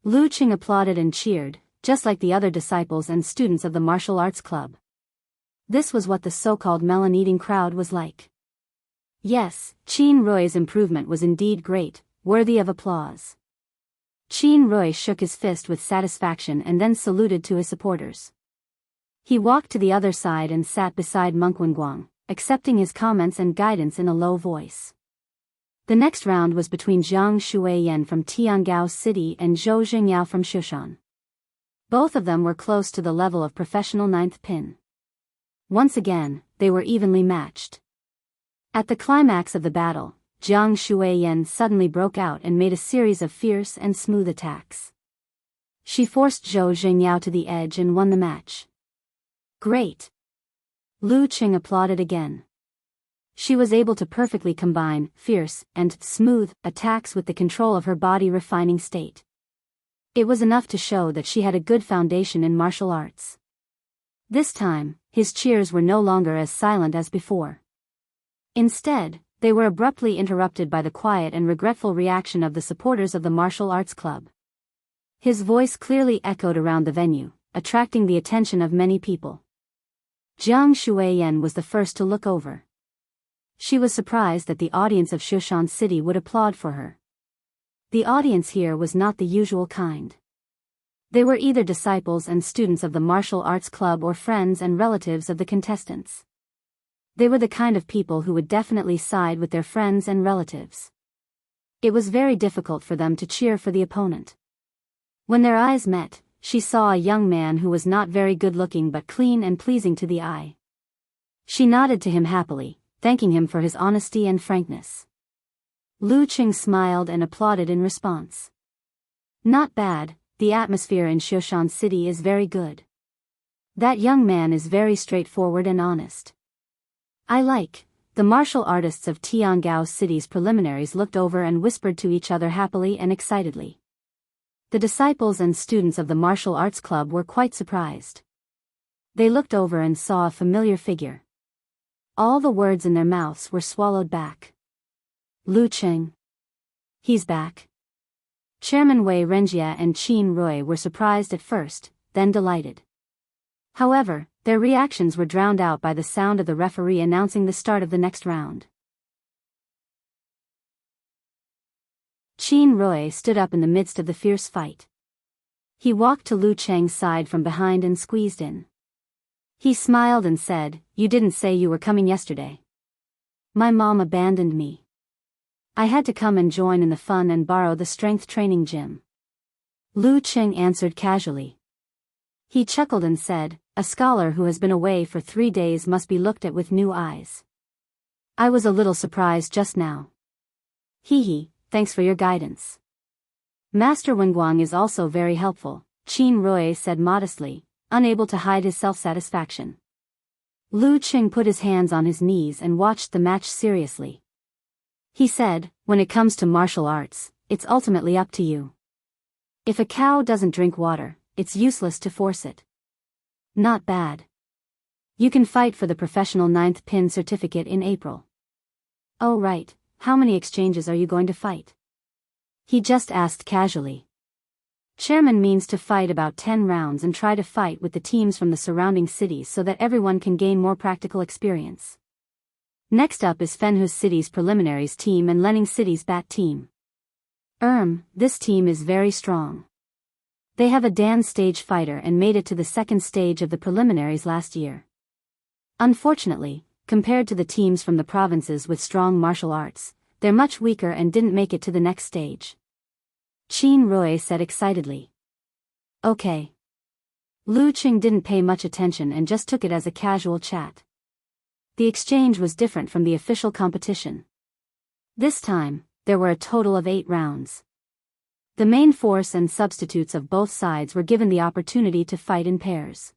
Lu Qing applauded and cheered, just like the other disciples and students of the martial arts club. This was what the so-called melon-eating crowd was like. Yes, Qin Rui's improvement was indeed great, worthy of applause. Qin Rui shook his fist with satisfaction and then saluted to his supporters. He walked to the other side and sat beside Monk Wenguang, accepting his comments and guidance in a low voice. The next round was between Zhang Shuiyan from Tiangao City and Zhou Jingyao from Shushan. Both of them were close to the level of professional ninth pin. Once again, they were evenly matched. At the climax of the battle, Zhang Shuiyan suddenly broke out and made a series of fierce and smooth attacks. She forced Zhou Jingyao to the edge and won the match. Great! Lu Qing applauded again. She was able to perfectly combine fierce and smooth attacks with the control of her body refining state. It was enough to show that she had a good foundation in martial arts. This time, his cheers were no longer as silent as before. Instead, they were abruptly interrupted by the quiet and regretful reaction of the supporters of the martial arts club. His voice clearly echoed around the venue, attracting the attention of many people. Zhang Shuiyan was the first to look over. She was surprised that the audience of Shushan City would applaud for her. The audience here was not the usual kind. They were either disciples and students of the martial arts club or friends and relatives of the contestants. They were the kind of people who would definitely side with their friends and relatives. It was very difficult for them to cheer for the opponent. When their eyes met, she saw a young man who was not very good-looking but clean and pleasing to the eye. She nodded to him happily, thanking him for his honesty and frankness. Lu Qing smiled and applauded in response. Not bad, the atmosphere in Shushan City is very good. That young man is very straightforward and honest. The martial artists of Tiangao City's preliminaries looked over and whispered to each other happily and excitedly. The disciples and students of the martial arts club were quite surprised. They looked over and saw a familiar figure. All the words in their mouths were swallowed back. Lu Qing. He's back. Chairman Wei Renjia and Qin Rui were surprised at first, then delighted. However, their reactions were drowned out by the sound of the referee announcing the start of the next round. Qin Rui stood up in the midst of the fierce fight. He walked to Lu Cheng's side from behind and squeezed in. He smiled and said, "You didn't say you were coming yesterday." "My mom abandoned me. I had to come and join in the fun and borrow the strength training gym." Lu Cheng answered casually. He chuckled and said, "A scholar who has been away for 3 days must be looked at with new eyes. I was a little surprised just now." "Hee, thanks for your guidance. Master Wenguang is also very helpful," Qin Rui said modestly, unable to hide his self-satisfaction. Lu Qing put his hands on his knees and watched the match seriously. He said, "When it comes to martial arts, it's ultimately up to you. If a cow doesn't drink water, it's useless to force it." "Not bad. You can fight for the professional 9th pin certificate in April." "Oh right, how many exchanges are you going to fight?" He just asked casually. Chairman means to fight about 10 rounds and try to fight with the teams from the surrounding cities so that everyone can gain more practical experience. Next up is Fenhu City's preliminaries team and Lenning City's bat team. This team is very strong. They have a Dan stage fighter and made it to the second stage of the preliminaries last year. Unfortunately, compared to the teams from the provinces with strong martial arts, they're much weaker and didn't make it to the next stage. Qin Rui said excitedly. Okay. Lu Qing didn't pay much attention and just took it as a casual chat. The exchange was different from the official competition. This time, there were a total of 8 rounds. The main force and substitutes of both sides were given the opportunity to fight in pairs.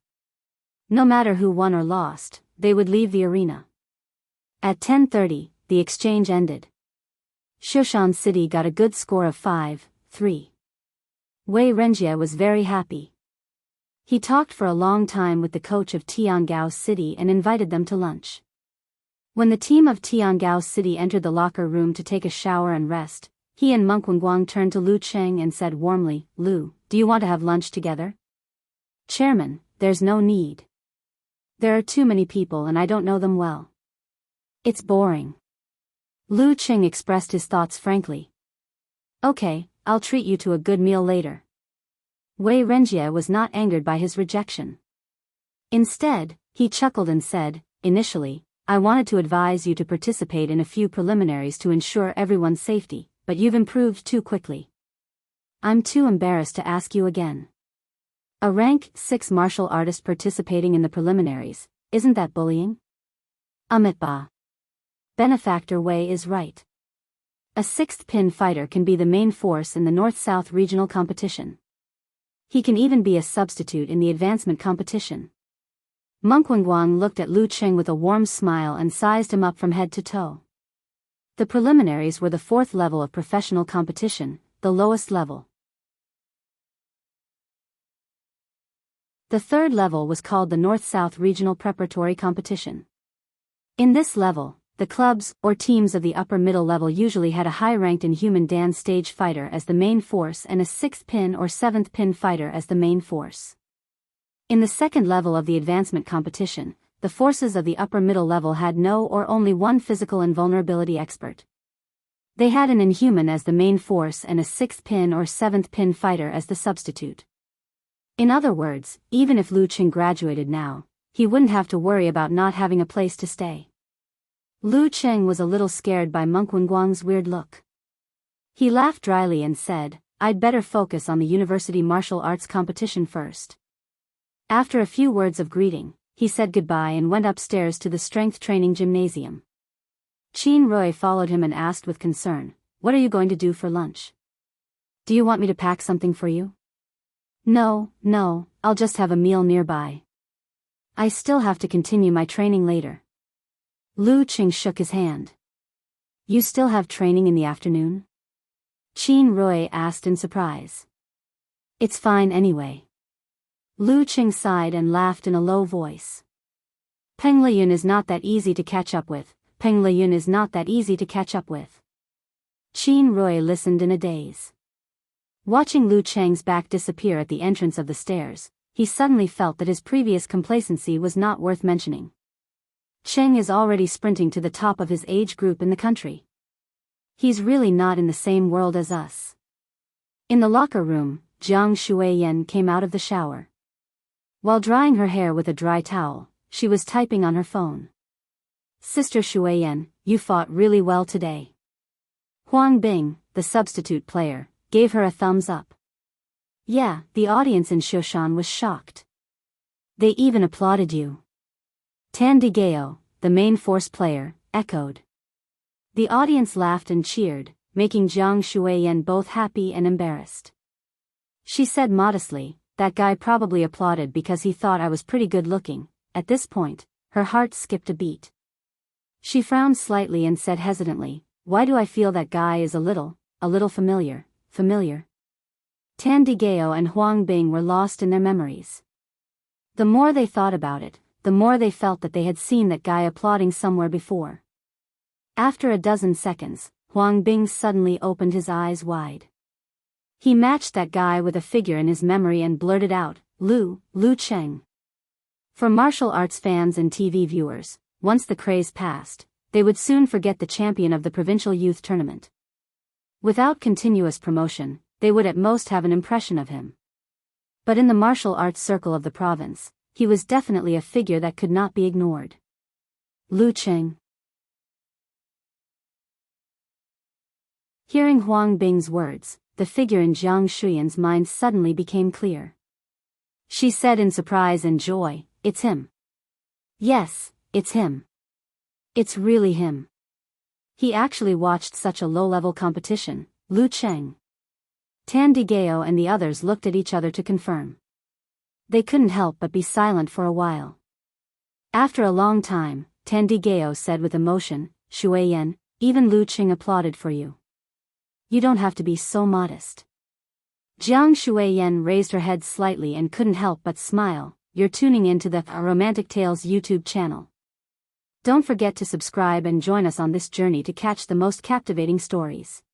No matter who won or lost, they would leave the arena. At 10:30, the exchange ended. Shoshan City got a good score of 5-3. Wei Renjie was very happy. He talked for a long time with the coach of Tiangao City and invited them to lunch. When the team of Tiangao City entered the locker room to take a shower and rest, he and Monk Wenguang turned to Lu Cheng and said warmly, "Lu, do you want to have lunch together?" "Chairman, there's no need. There are too many people and I don't know them well. It's boring." Lu Cheng expressed his thoughts frankly. "Okay, I'll treat you to a good meal later." Wei Renjie was not angered by his rejection. Instead, he chuckled and said, "Initially, I wanted to advise you to participate in a few preliminaries to ensure everyone's safety, but you've improved too quickly. I'm too embarrassed to ask you again." A rank 6 martial artist participating in the preliminaries, isn't that bullying? Amitba. Benefactor Wei is right. A 6th pin fighter can be the main force in the North-South regional competition. He can even be a substitute in the advancement competition. Monk Wenguang looked at Lu Cheng with a warm smile and sized him up from head to toe. The preliminaries were the 4th level of professional competition, the lowest level. The 3rd level was called the North-South Regional Preparatory Competition. In this level, the clubs or teams of the upper middle level usually had a high-ranked Inhuman Dan stage fighter as the main force and a 6th pin or 7th pin fighter as the main force. In the 2nd level of the advancement competition, the forces of the upper middle level had no or only one physical invulnerability expert. They had an Inhuman as the main force and a 6th pin or 7th pin fighter as the substitute. In other words, even if Lu Cheng graduated now, he wouldn't have to worry about not having a place to stay. Lu Cheng was a little scared by Monk Wenguang's weird look. He laughed dryly and said, "I'd better focus on the university martial arts competition first." After a few words of greeting, he said goodbye and went upstairs to the strength training gymnasium. Qin Rui followed him and asked with concern, "What are you going to do for lunch? Do you want me to pack something for you?" No, I'll just have a meal nearby. I still have to continue my training later." Lu Cheng shook his hand. "You still have training in the afternoon?" Qin Rui asked in surprise. "It's fine anyway." Lu Cheng sighed and laughed in a low voice. Peng Liyun is not that easy to catch up with. Peng Liyun is not that easy to catch up with. Qin Rui listened in a daze. Watching Lu Cheng's back disappear at the entrance of the stairs, he suddenly felt that his previous complacency was not worth mentioning. Cheng is already sprinting to the top of his age group in the country. He's really not in the same world as us. In the locker room, Jiang Shuiyan came out of the shower. While drying her hair with a dry towel, she was typing on her phone. "Sister Shuiyan, you fought really well today." Huang Bing, the substitute player, gave her a thumbs up. "Yeah, the audience in Shoshan was shocked. They even applauded you." Tan Digeo, the main force player, echoed. The audience laughed and cheered, making Jiang Shuiyan both happy and embarrassed. She said modestly, "That guy probably applauded because he thought I was pretty good looking." At this point, her heart skipped a beat. She frowned slightly and said hesitantly, "Why do I feel that guy is a little familiar? Tan Digeo and Huang Bing were lost in their memories. The more they thought about it, the more they felt that they had seen that guy applauding somewhere before. After a dozen seconds, Huang Bing suddenly opened his eyes wide. He matched that guy with a figure in his memory and blurted out, Lu Cheng." For martial arts fans and TV viewers, once the craze passed, they would soon forget the champion of the provincial youth tournament. Without continuous promotion, they would at most have an impression of him. But in the martial arts circle of the province, he was definitely a figure that could not be ignored. Lu Cheng. Hearing Huang Bing's words, the figure in Jiang Shuiyan's mind suddenly became clear. she said in surprise and joy, "It's him." "Yes, it's him. It's really him. He actually watched such a low-level competition." Lu Cheng, Tan Digao and the others looked at each other to confirm. They couldn't help but be silent for a while. After a long time, Tan Digao said with emotion, "Shui Yan, even Lu Cheng applauded for you. You don't have to be so modest." Jiang Shuiyan raised her head slightly and couldn't help but smile. "You're tuning into the Romantic Tales YouTube channel. Don't forget to subscribe and join us on this journey to catch the most captivating stories.